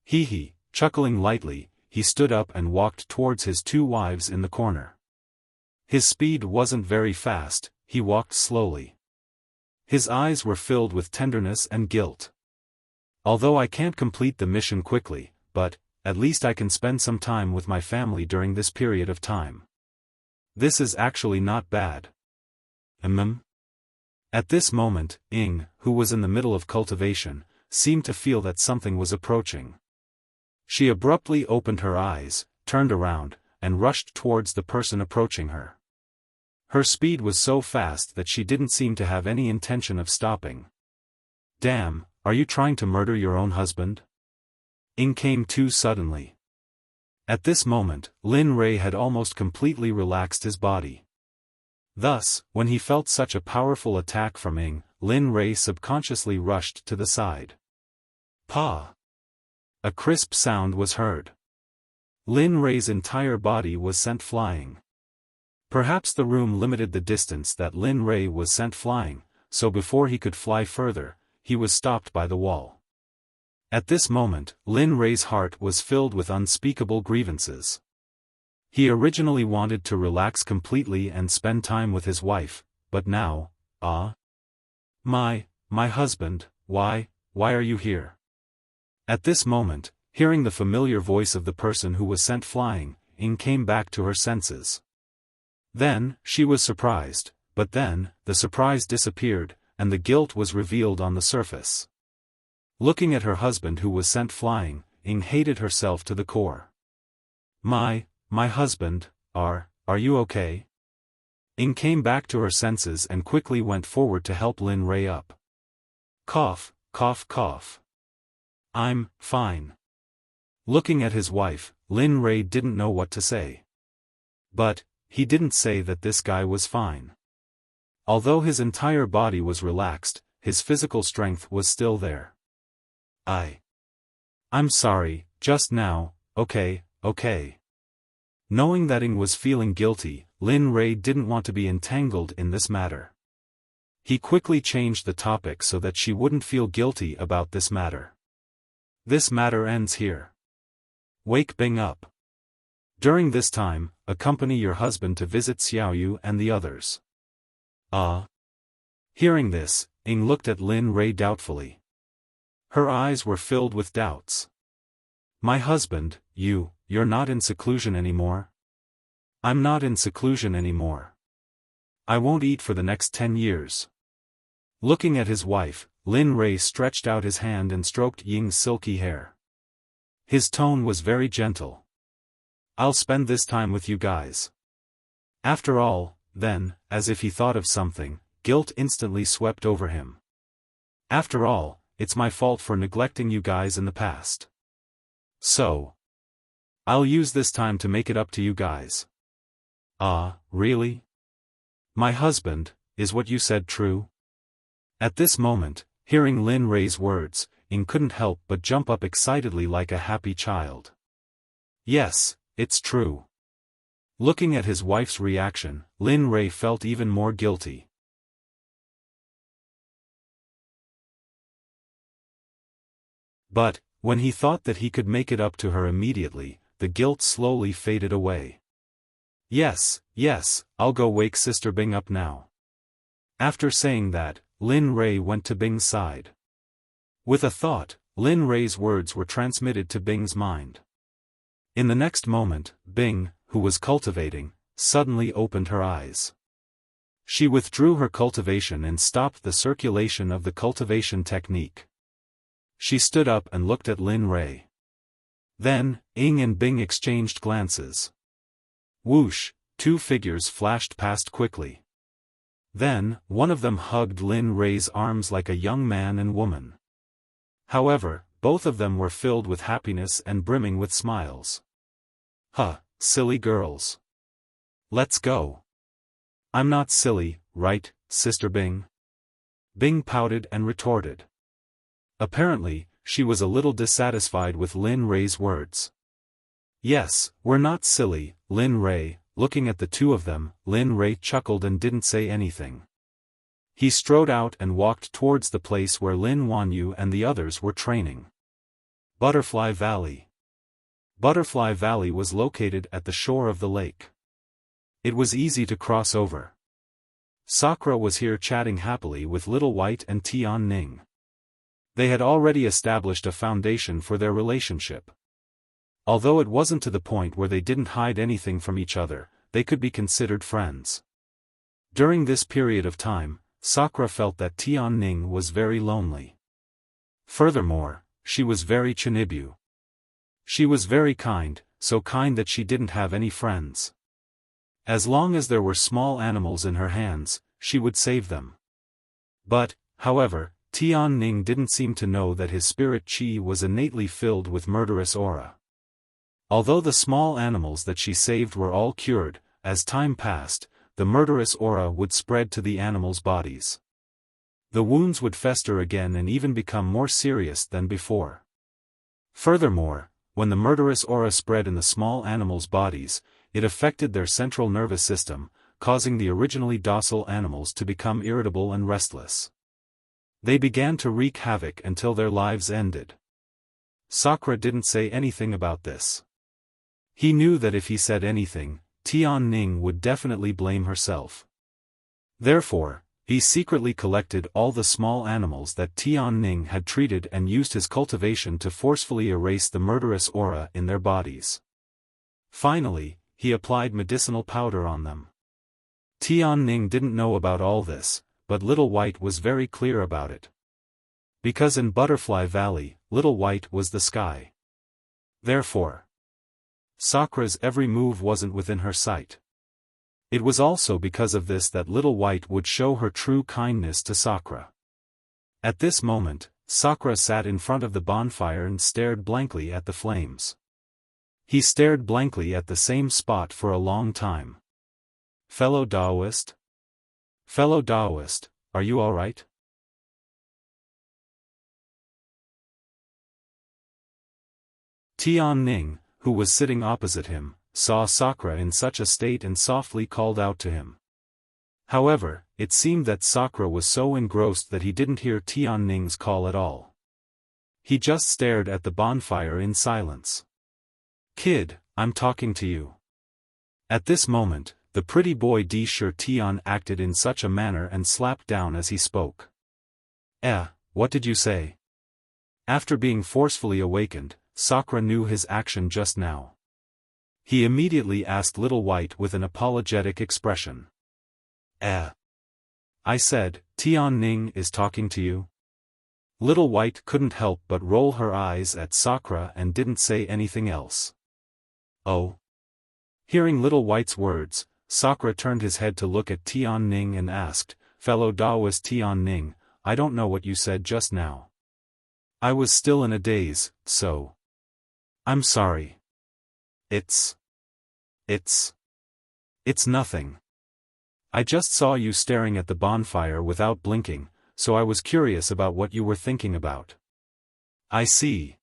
Hee. Chuckling lightly, he stood up and walked towards his two wives in the corner. His speed wasn't very fast, he walked slowly. His eyes were filled with tenderness and guilt. Although I can't complete the mission quickly, but at least I can spend some time with my family during this period of time. This is actually not bad. At this moment, Ying, who was in the middle of cultivation, seemed to feel that something was approaching. She abruptly opened her eyes, turned around, and rushed towards the person approaching her. Her speed was so fast that she didn't seem to have any intention of stopping. Damn, are you trying to murder your own husband? Ying came to suddenly. At this moment, Lin Rei had almost completely relaxed his body. Thus, when he felt such a powerful attack from Ying, Lin Rei subconsciously rushed to the side. Pa! A crisp sound was heard. Lin Rei's entire body was sent flying. Perhaps the room limited the distance that Lin Rei was sent flying, so before he could fly further, he was stopped by the wall. At this moment, Lin Rei's heart was filled with unspeakable grievances. He originally wanted to relax completely and spend time with his wife, but now, my husband, why are you here? At this moment, hearing the familiar voice of the person who was sent flying, Ying came back to her senses. Then, she was surprised, but then, the surprise disappeared, and the guilt was revealed on the surface. Looking at her husband who was sent flying, Ying hated herself to the core. My husband, are you okay? Ying came back to her senses and quickly went forward to help Lin Rei up. Cough, cough, cough. I'm fine. Looking at his wife, Lin Rei didn't know what to say. But he didn't say that this guy was fine. Although his entire body was relaxed, his physical strength was still there. I'm sorry, just now, okay. Knowing that Ying was feeling guilty, Lin Rei didn't want to be entangled in this matter. He quickly changed the topic so that she wouldn't feel guilty about this matter. This matter ends here. Wake Bing up. During this time, accompany your husband to visit Xiaoyu and the others. Hearing this, Ying looked at Lin Rei doubtfully. Her eyes were filled with doubts. My husband, you're not in seclusion anymore? I'm not in seclusion anymore. I won't eat for the next 10 years. Looking at his wife, Lin Rei stretched out his hand and stroked Ying's silky hair. His tone was very gentle. I'll spend this time with you guys. After all, then, as if he thought of something, guilt instantly swept over him. After all, it's my fault for neglecting you guys in the past. So, I'll use this time to make it up to you guys. Really? My husband, is what you said true? At this moment, hearing Lin Rei's words, Ying couldn't help but jump up excitedly like a happy child. Yes, it's true. Looking at his wife's reaction, Lin Rei felt even more guilty. But, when he thought that he could make it up to her immediately, the guilt slowly faded away. Yes, I'll go wake Sister Bing up now. After saying that, Lin Rei went to Bing's side. With a thought, Lin Rei's words were transmitted to Bing's mind. In the next moment, Bing, who was cultivating, suddenly opened her eyes. She withdrew her cultivation and stopped the circulation of the cultivation technique. She stood up and looked at Lin Rei. Then, Ing and Bing exchanged glances. Whoosh, two figures flashed past quickly. Then, one of them hugged Lin Rei's arms like a young man and woman. However, both of them were filled with happiness and brimming with smiles. Huh, silly girls. Let's go. I'm not silly, right, Sister Bing? Bing pouted and retorted. Apparently, she was a little dissatisfied with Lin Rei's words. Yes, we're not silly, Lin Rei. Looking at the two of them, Lin Rei chuckled and didn't say anything. He strode out and walked towards the place where Lin Wanyu and the others were training. Butterfly Valley. Butterfly Valley was located at the shore of the lake. It was easy to cross over. Sakura was here chatting happily with Little White and Tian Ning. They had already established a foundation for their relationship. Although it wasn't to the point where they didn't hide anything from each other, they could be considered friends. During this period of time, Sakura felt that Tian Ning was very lonely. Furthermore, she was very chinibu. She was very kind, so kind that she didn't have any friends. As long as there were small animals in her hands, she would save them. But, however, Tian Ning didn't seem to know that his spirit chi was innately filled with murderous aura. Although the small animals that she saved were all cured, as time passed, the murderous aura would spread to the animals' bodies. The wounds would fester again and even become more serious than before. Furthermore, when the murderous aura spread in the small animals' bodies, it affected their central nervous system, causing the originally docile animals to become irritable and restless. They began to wreak havoc until their lives ended. Sakura didn't say anything about this. He knew that if he said anything, Tian Ning would definitely blame herself. Therefore, he secretly collected all the small animals that Tian Ning had treated and used his cultivation to forcefully erase the murderous aura in their bodies. Finally, he applied medicinal powder on them. Tian Ning didn't know about all this, but Little White was very clear about it. Because in Butterfly Valley, Little White was the sky. Therefore, Sakura's every move wasn't within her sight. It was also because of this that Little White would show her true kindness to Sakura. At this moment, Sakura sat in front of the bonfire and stared blankly at the flames. He stared blankly at the same spot for a long time. Fellow Taoist? Fellow Taoist, are you alright? Tian Ning, who was sitting opposite him, saw Sakura in such a state and softly called out to him. However, it seemed that Sakura was so engrossed that he didn't hear Tian Ning's call at all. He just stared at the bonfire in silence. Kid, I'm talking to you. At this moment, the pretty boy Shi Tian acted in such a manner and slapped down as he spoke. What did you say? After being forcefully awakened, Sakura knew his action just now. He immediately asked Little White with an apologetic expression. I said, Tian Ning is talking to you? Little White couldn't help but roll her eyes at Sakura and didn't say anything else. Oh. Hearing Little White's words, Sakura turned his head to look at Tian Ning and asked, Fellow Taoist Tian Ning, I don't know what you said just now. I was still in a daze, so. I'm sorry. It's nothing. I just saw you staring at the bonfire without blinking, so I was curious about what you were thinking about. I see.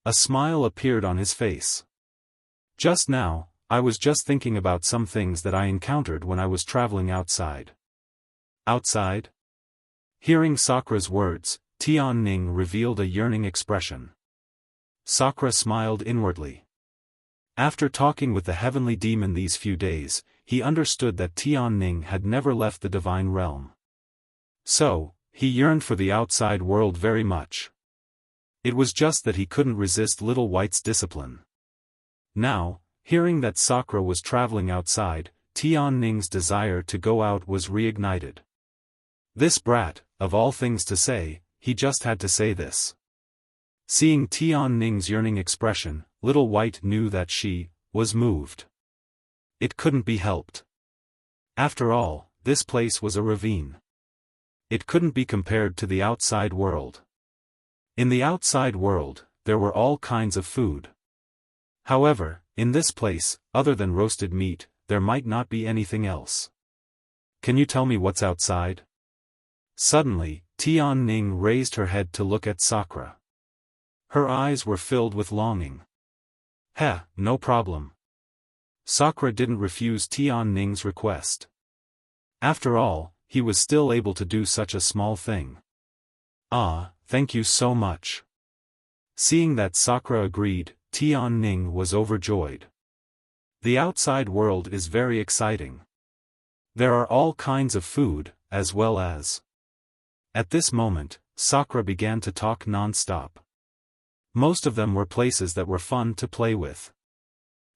A smile appeared on his face. Just now, I was just thinking about some things that I encountered when I was traveling outside. Outside? Hearing Sakura's words, Tian Ning revealed a yearning expression. Sakura smiled inwardly. After talking with the heavenly demon these few days, he understood that Tian Ning had never left the divine realm. So, he yearned for the outside world very much. It was just that he couldn't resist Little White's discipline. Now, hearing that Sakura was traveling outside, Tian Ning's desire to go out was reignited. This brat, of all things to say, he just had to say this. Seeing Tian Ning's yearning expression, Little White knew that she was moved. It couldn't be helped. After all, this place was a ravine. It couldn't be compared to the outside world. In the outside world, there were all kinds of food. However, in this place, other than roasted meat, there might not be anything else. Can you tell me what's outside? Suddenly, Tian Ning raised her head to look at Sakura. Her eyes were filled with longing. No problem. Sakura didn't refuse Tian Ning's request. After all, he was still able to do such a small thing. Thank you so much. Seeing that Sakura agreed, Tian Ning was overjoyed. The outside world is very exciting. There are all kinds of food, as well as. At this moment, Sakura began to talk non-stop. Most of them were places that were fun to play with.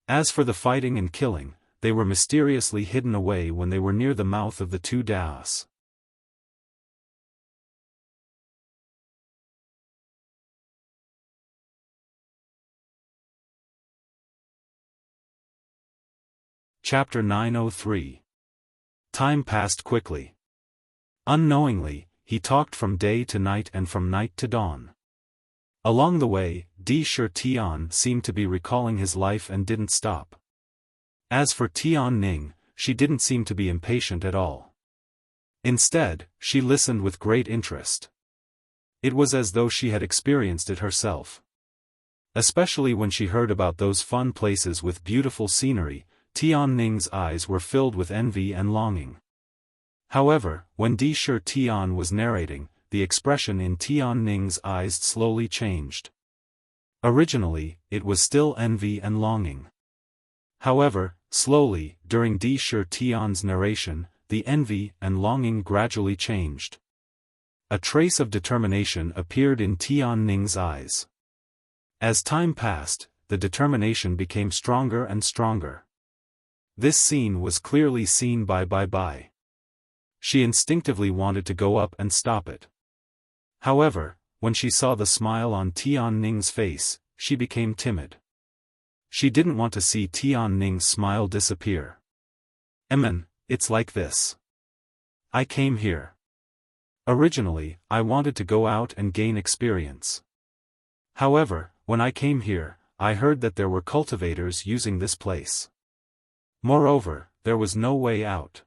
As for the fighting and killing, they were mysteriously hidden away when they were near the mouth of the two dams. Chapter 903. Time passed quickly. Unknowingly, he talked from day to night and from night to dawn. Along the way, Tian seemed to be recalling his life and didn't stop. As for Tian Ning, she didn't seem to be impatient at all. Instead, she listened with great interest. It was as though she had experienced it herself. Especially when she heard about those fun places with beautiful scenery, Tian Ning's eyes were filled with envy and longing. However, when Tian was narrating, the expression in Tian Ning's eyes slowly changed. Originally, it was still envy and longing. However, slowly, during Tian's narration, the envy and longing gradually changed. A trace of determination appeared in Tian Ning's eyes. As time passed, the determination became stronger and stronger. This scene was clearly seen by Bai. She instinctively wanted to go up and stop it. However, when she saw the smile on Tian Ning's face, she became timid. She didn't want to see Tian Ning's smile disappear. It's like this. I came here. Originally, I wanted to go out and gain experience. However, when I came here, I heard that there were cultivators using this place. Moreover, there was no way out.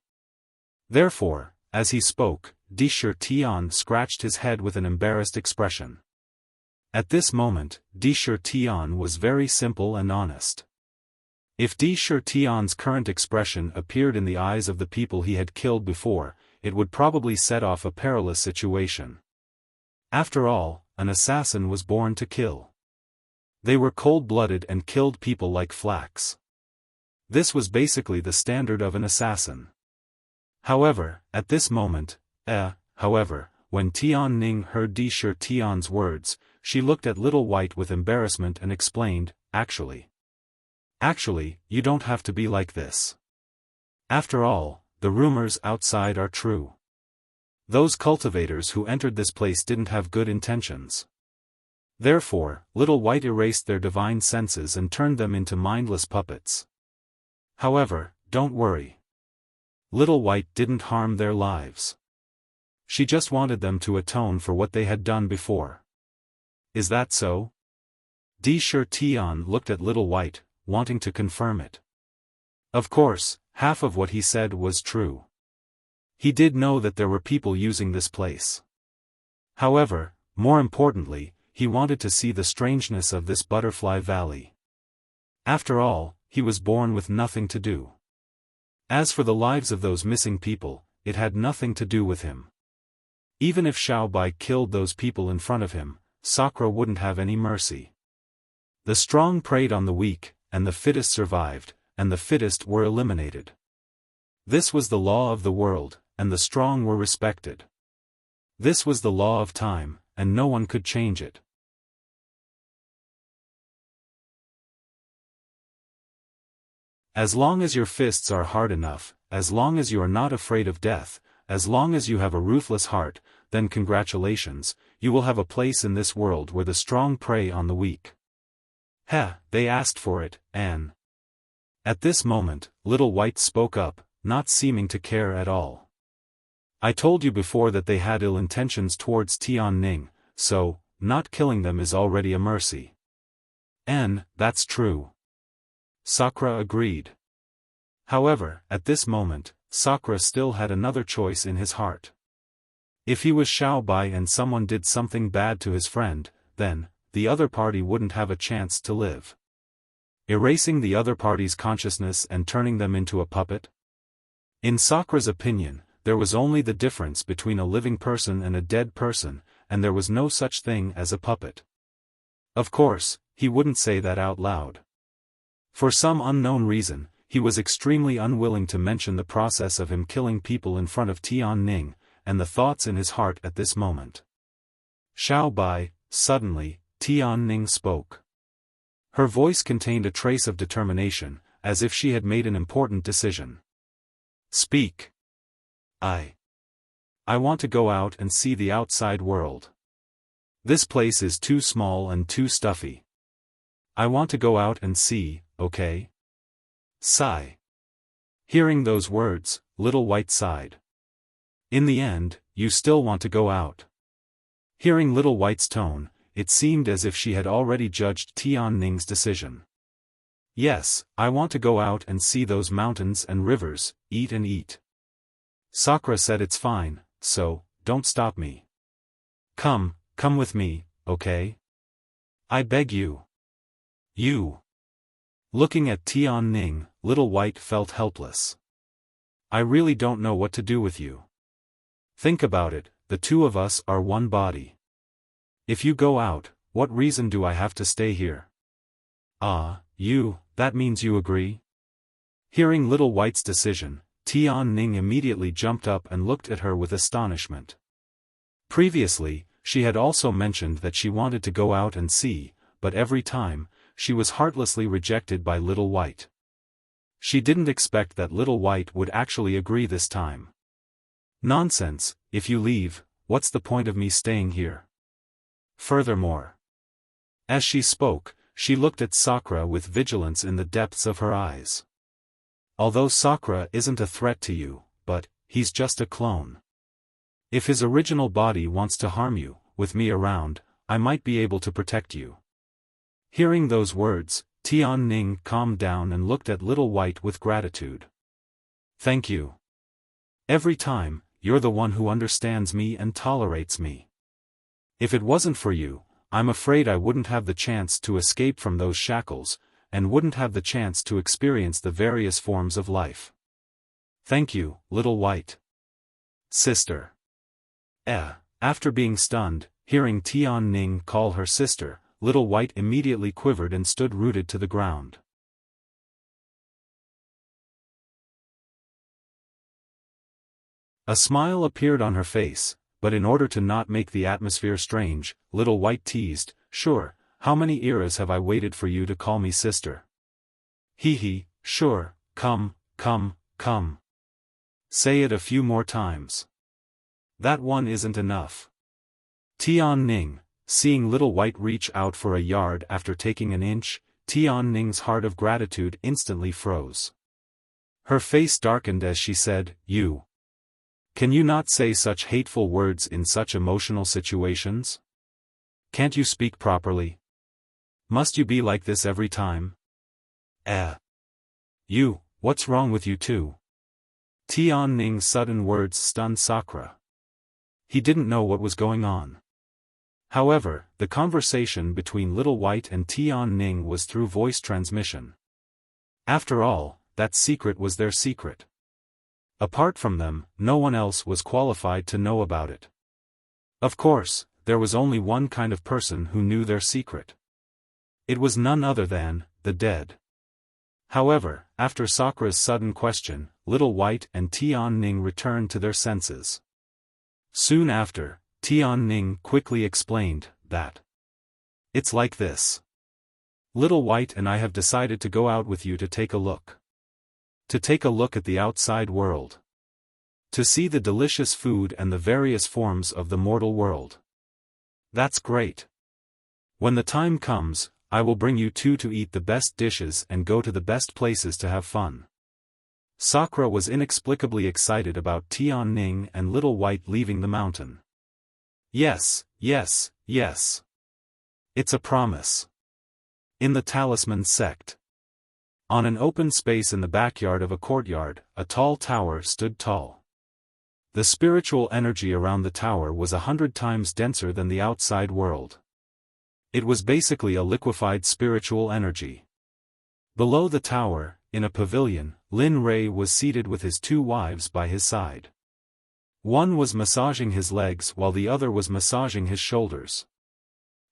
Therefore, as he spoke, Tian scratched his head with an embarrassed expression. At this moment, Tian was very simple and honest. If Tian's current expression appeared in the eyes of the people he had killed before, it would probably set off a perilous situation. After all, an assassin was born to kill. They were cold-blooded and killed people like flax. This was basically the standard of an assassin. However, at this moment, when Tian Ning heard Tian's words, she looked at Little White with embarrassment and explained, Actually, you don't have to be like this. After all, the rumors outside are true. Those cultivators who entered this place didn't have good intentions. Therefore, Little White erased their divine senses and turned them into mindless puppets. However, don't worry. Little White didn't harm their lives. She just wanted them to atone for what they had done before. Is that so? Tian looked at Little White, wanting to confirm it. Of course, half of what he said was true. He did know that there were people using this place. However, more importantly, he wanted to see the strangeness of this butterfly valley. After all, he was born with nothing to do. As for the lives of those missing people, it had nothing to do with him. Even if Xiaofan killed those people in front of him, Sakura wouldn't have any mercy. The strong preyed on the weak, and the fittest survived, and the fittest were eliminated. This was the law of the world, and the strong were respected. This was the law of time, and no one could change it. As long as your fists are hard enough, as long as you are not afraid of death, as long as you have a ruthless heart, then congratulations, you will have a place in this world where the strong prey on the weak. Heh, they asked for it, Anne. At this moment, Little White spoke up, not seeming to care at all. I told you before that they had ill intentions towards Tian Ning, so, not killing them is already a mercy. Anne, that's true. Sakura agreed. However, at this moment, Sakura still had another choice in his heart. If he was Xiao Bai and someone did something bad to his friend, then, the other party wouldn't have a chance to live. Erasing the other party's consciousness and turning them into a puppet? In Sakura's opinion, there was only the difference between a living person and a dead person, and there was no such thing as a puppet. Of course, he wouldn't say that out loud. For some unknown reason, he was extremely unwilling to mention the process of him killing people in front of Tian Ning, and the thoughts in his heart at this moment. Xiao Bai, suddenly, Tian Ning spoke. Her voice contained a trace of determination, as if she had made an important decision. Speak. I want to go out and see the outside world. This place is too small and too stuffy. I want to go out and see, okay? Sigh. Hearing those words, Little White sighed. In the end, you still want to go out. Hearing Little White's tone, it seemed as if she had already judged Tian Ning's decision. Yes, I want to go out and see those mountains and rivers, eat and eat. Sakura said it's fine, so, don't stop me. Come with me, okay? I beg you. You. Looking at Tian Ning, Little White felt helpless. I really don't know what to do with you. Think about it, the two of us are one body. If you go out, what reason do I have to stay here? That means you agree? Hearing Little White's decision, Tian Ning immediately jumped up and looked at her with astonishment. Previously, she had also mentioned that she wanted to go out and see, but every time, she was heartlessly rejected by Little White. She didn't expect that Little White would actually agree this time. Nonsense, if you leave, what's the point of me staying here? Furthermore. As she spoke, she looked at Sakura with vigilance in the depths of her eyes. Although Sakura isn't a threat to you, but, he's just a clone. If his original body wants to harm you, with me around, I might be able to protect you. Hearing those words, Tian Ning calmed down and looked at Little White with gratitude. Thank you. Every time, you're the one who understands me and tolerates me. If it wasn't for you, I'm afraid I wouldn't have the chance to escape from those shackles, and wouldn't have the chance to experience the various forms of life. Thank you, Little White. Sister. After being stunned, hearing Tian Ning call her sister, Little White immediately quivered and stood rooted to the ground. A smile appeared on her face, but in order to not make the atmosphere strange, Little White teased, "Sure, how many eras have I waited for you to call me sister?" Hee, sure, come. Say it a few more times. That one isn't enough. Tian Ning, seeing Little White reach out for a yard after taking an inch, Tian Ning's heart of gratitude instantly froze. Her face darkened as she said, "You. Can you not say such hateful words in such emotional situations? Can't you speak properly? Must you be like this every time?" What's wrong with you two?" Tian Ning's sudden words stunned Sakura. He didn't know what was going on. However, the conversation between Little White and Tian Ning was through voice transmission. After all, that secret was their secret. Apart from them, no one else was qualified to know about it. Of course, there was only one kind of person who knew their secret. It was none other than the dead. However, after Sakura's sudden question, Little White and Tian Ning returned to their senses. Soon after, Tian Ning quickly explained that it's like this. Little White and I have decided to go out with you to take a look. To take a look at the outside world. To see the delicious food and the various forms of the mortal world. That's great. When the time comes, I will bring you two to eat the best dishes and go to the best places to have fun. Sakura was inexplicably excited about Tianning and Little White leaving the mountain. Yes, yes, yes. It's a promise. In the Talisman Sect. On an open space in the backyard of a courtyard, a tall tower stood tall. The spiritual energy around the tower was 100 times denser than the outside world. It was basically a liquefied spiritual energy. Below the tower, in a pavilion, Lin Rei was seated with his two wives by his side. One was massaging his legs while the other was massaging his shoulders.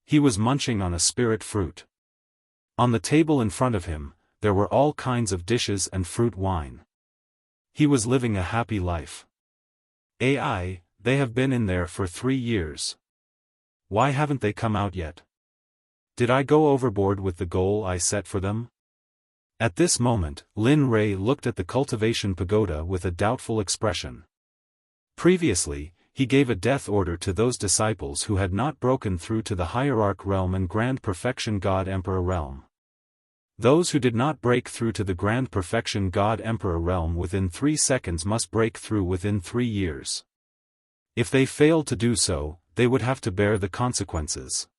He was munching on a spirit fruit. On the table in front of him, there were all kinds of dishes and fruit wine. He was living a happy life. They have been in there for 3 years. Why haven't they come out yet? Did I go overboard with the goal I set for them? At this moment, Lin Rei looked at the cultivation pagoda with a doubtful expression. Previously, he gave a death order to those disciples who had not broken through to the Hierarch realm and Grand Perfection God Emperor realm. Those who did not break through to the Grand Perfection God Emperor realm within 3 seconds must break through within 3 years. If they failed to do so, they would have to bear the consequences.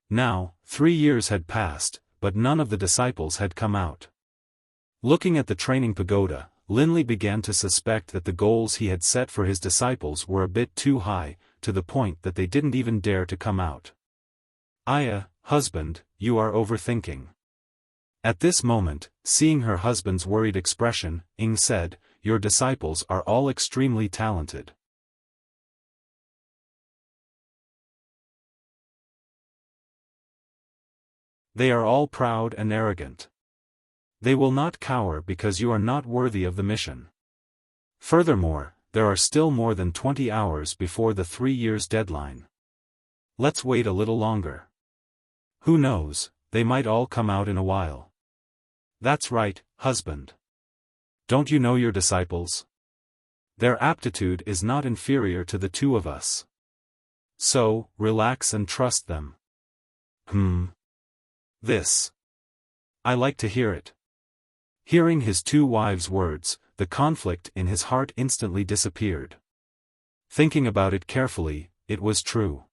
Now, 3 years had passed, but none of the disciples had come out. Looking at the training pagoda, Linley began to suspect that the goals he had set for his disciples were a bit too high, to the point that they didn't even dare to come out. Husband, you are overthinking. At this moment, seeing her husband's worried expression, Ing said, your disciples are all extremely talented. They are all proud and arrogant. They will not cower because you are not worthy of the mission. Furthermore, there are still more than 20 hours before the 3 years deadline. Let's wait a little longer. Who knows, they might all come out in a while. That's right, husband. Don't you know your disciples? Their aptitude is not inferior to the two of us. So, relax and trust them. This. I like to hear it. Hearing his two wives' words, the conflict in his heart instantly disappeared. Thinking about it carefully, it was true.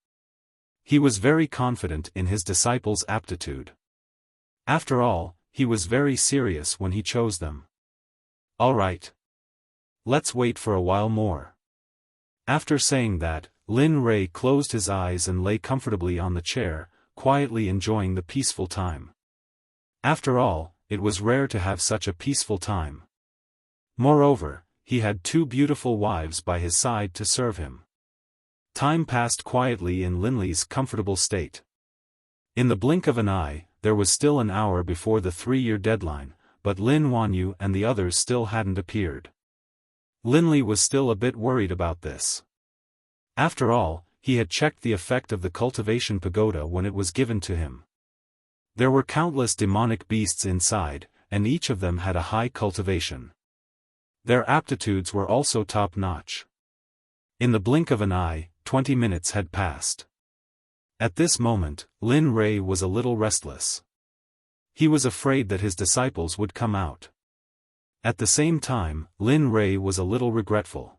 He was very confident in his disciples' aptitude. After all, he was very serious when he chose them. All right. Let's wait for a while more. After saying that, Lin Rei closed his eyes and lay comfortably on the chair, quietly enjoying the peaceful time. After all, it was rare to have such a peaceful time. Moreover, he had two beautiful wives by his side to serve him. Time passed quietly in Linley's comfortable state. In the blink of an eye, there was still an hour before the 3-year deadline, but Lin Wanyu and the others still hadn't appeared. Linley was still a bit worried about this. After all, he had checked the effect of the cultivation pagoda when it was given to him. There were countless demonic beasts inside, and each of them had a high cultivation. Their aptitudes were also top-notch. In the blink of an eye, 20 minutes had passed. At this moment, Lin Rei was a little restless. He was afraid that his disciples would come out. At the same time, Lin Rei was a little regretful.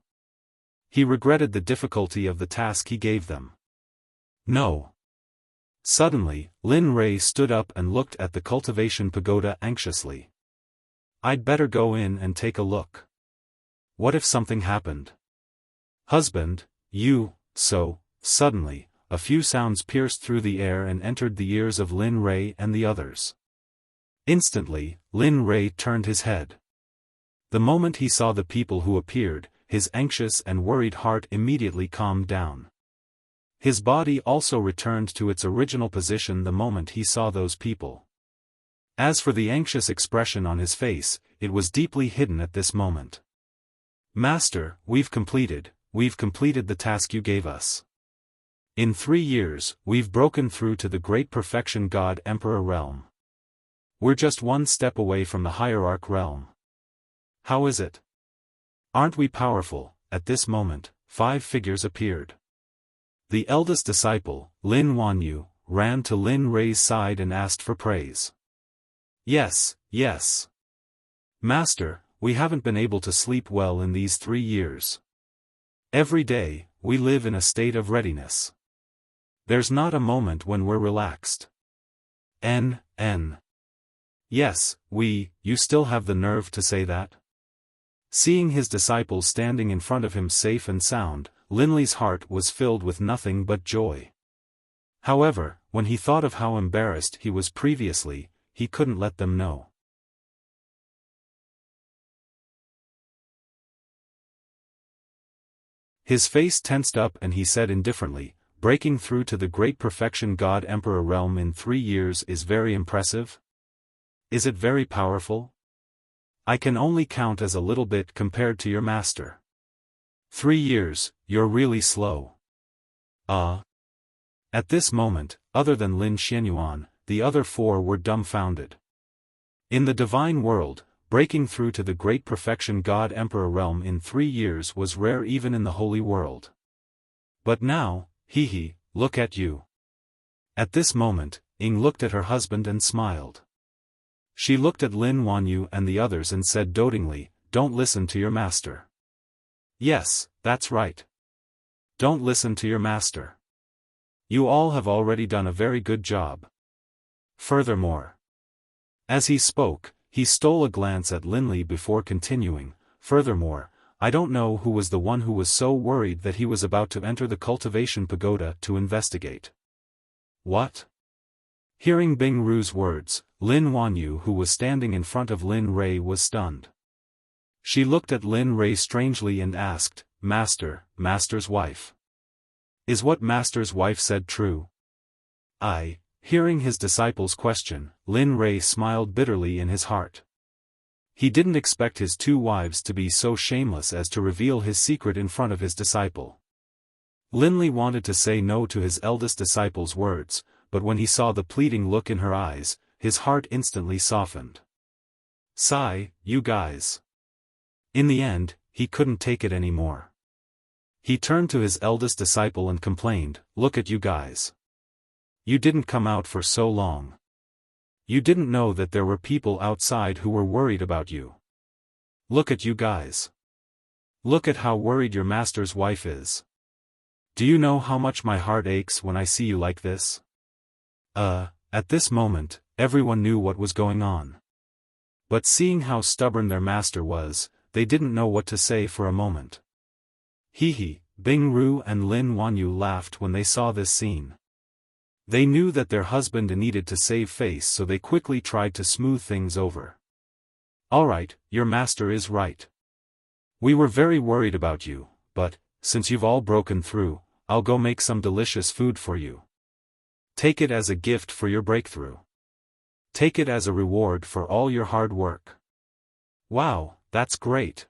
He regretted the difficulty of the task he gave them. No. Suddenly, Lin Rei stood up and looked at the cultivation pagoda anxiously. I'd better go in and take a look. What if something happened? Husband, suddenly, a few sounds pierced through the air and entered the ears of Lin Rei and the others. Instantly, Lin Rei turned his head. The moment he saw the people who appeared, his anxious and worried heart immediately calmed down. His body also returned to its original position the moment he saw those people. As for the anxious expression on his face, it was deeply hidden at this moment. Master, we've completed the task you gave us. In 3 years, we've broken through to the Great Perfection God Emperor realm. We're just one step away from the Hierarch realm. How is it? Aren't we powerful, at this moment, 5 figures appeared. The eldest disciple, Lin Wanyu, ran to Lin Rei's side and asked for praise. Yes, yes. Master, we haven't been able to sleep well in these 3 years. Every day, we live in a state of readiness. There's not a moment when we're relaxed. N. Yes, you still have the nerve to say that? Seeing his disciples standing in front of him safe and sound, Linley's heart was filled with nothing but joy. However, when he thought of how embarrassed he was previously, he couldn't let them know. His face tensed up and he said indifferently, breaking through to the great perfection God Emperor realm in 3 years is very impressive? Is it very powerful? I can only count as a little bit compared to your master. 3 years, you're really slow. At this moment, other than Lin Xianyuan, the other 4 were dumbfounded. In the divine world, breaking through to the great perfection God Emperor realm in 3 years was rare even in the holy world. But now, look at you. At this moment, Ying looked at her husband and smiled. She looked at Lin Wanyu and the others and said dotingly, don't listen to your master. Yes, that's right. Don't listen to your master. You all have already done a very good job. Furthermore. As he spoke, he stole a glance at Linley before continuing, furthermore, I don't know who was the one who was so worried that he was about to enter the cultivation pagoda to investigate. What? Hearing Bing Ru's words, Lin Wanyu who was standing in front of Lin Rei was stunned. She looked at Lin Rei strangely and asked, Master's wife. Is what Master's wife said true? Hearing his disciple's question, Lin Rei smiled bitterly in his heart. He didn't expect his 2 wives to be so shameless as to reveal his secret in front of his disciple. Linley wanted to say no to his eldest disciple's words, but when he saw the pleading look in her eyes, his heart instantly softened. Sigh, you guys. In the end, he couldn't take it anymore. He turned to his eldest disciple and complained, look at you guys. You didn't come out for so long. You didn't know that there were people outside who were worried about you. Look at you guys. Look at how worried your master's wife is. Do you know how much my heart aches when I see you like this? At this moment, everyone knew what was going on. But seeing how stubborn their master was, they didn't know what to say for a moment. Bing Ru and Lin Wanyu laughed when they saw this scene. They knew that their husband needed to save face, so they quickly tried to smooth things over. Alright, your master is right. We were very worried about you, but, since you've all broken through, I'll go make some delicious food for you. Take it as a gift for your breakthrough. Take it as a reward for all your hard work. Wow, that's great.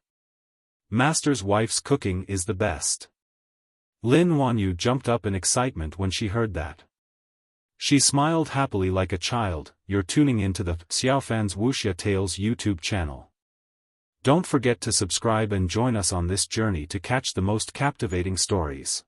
Master's wife's cooking is the best. Lin Wanyu jumped up in excitement when she heard that. She smiled happily like a child. You're tuning into the Xiaofan's Wuxia Tales YouTube channel. Don't forget to subscribe and join us on this journey to catch the most captivating stories.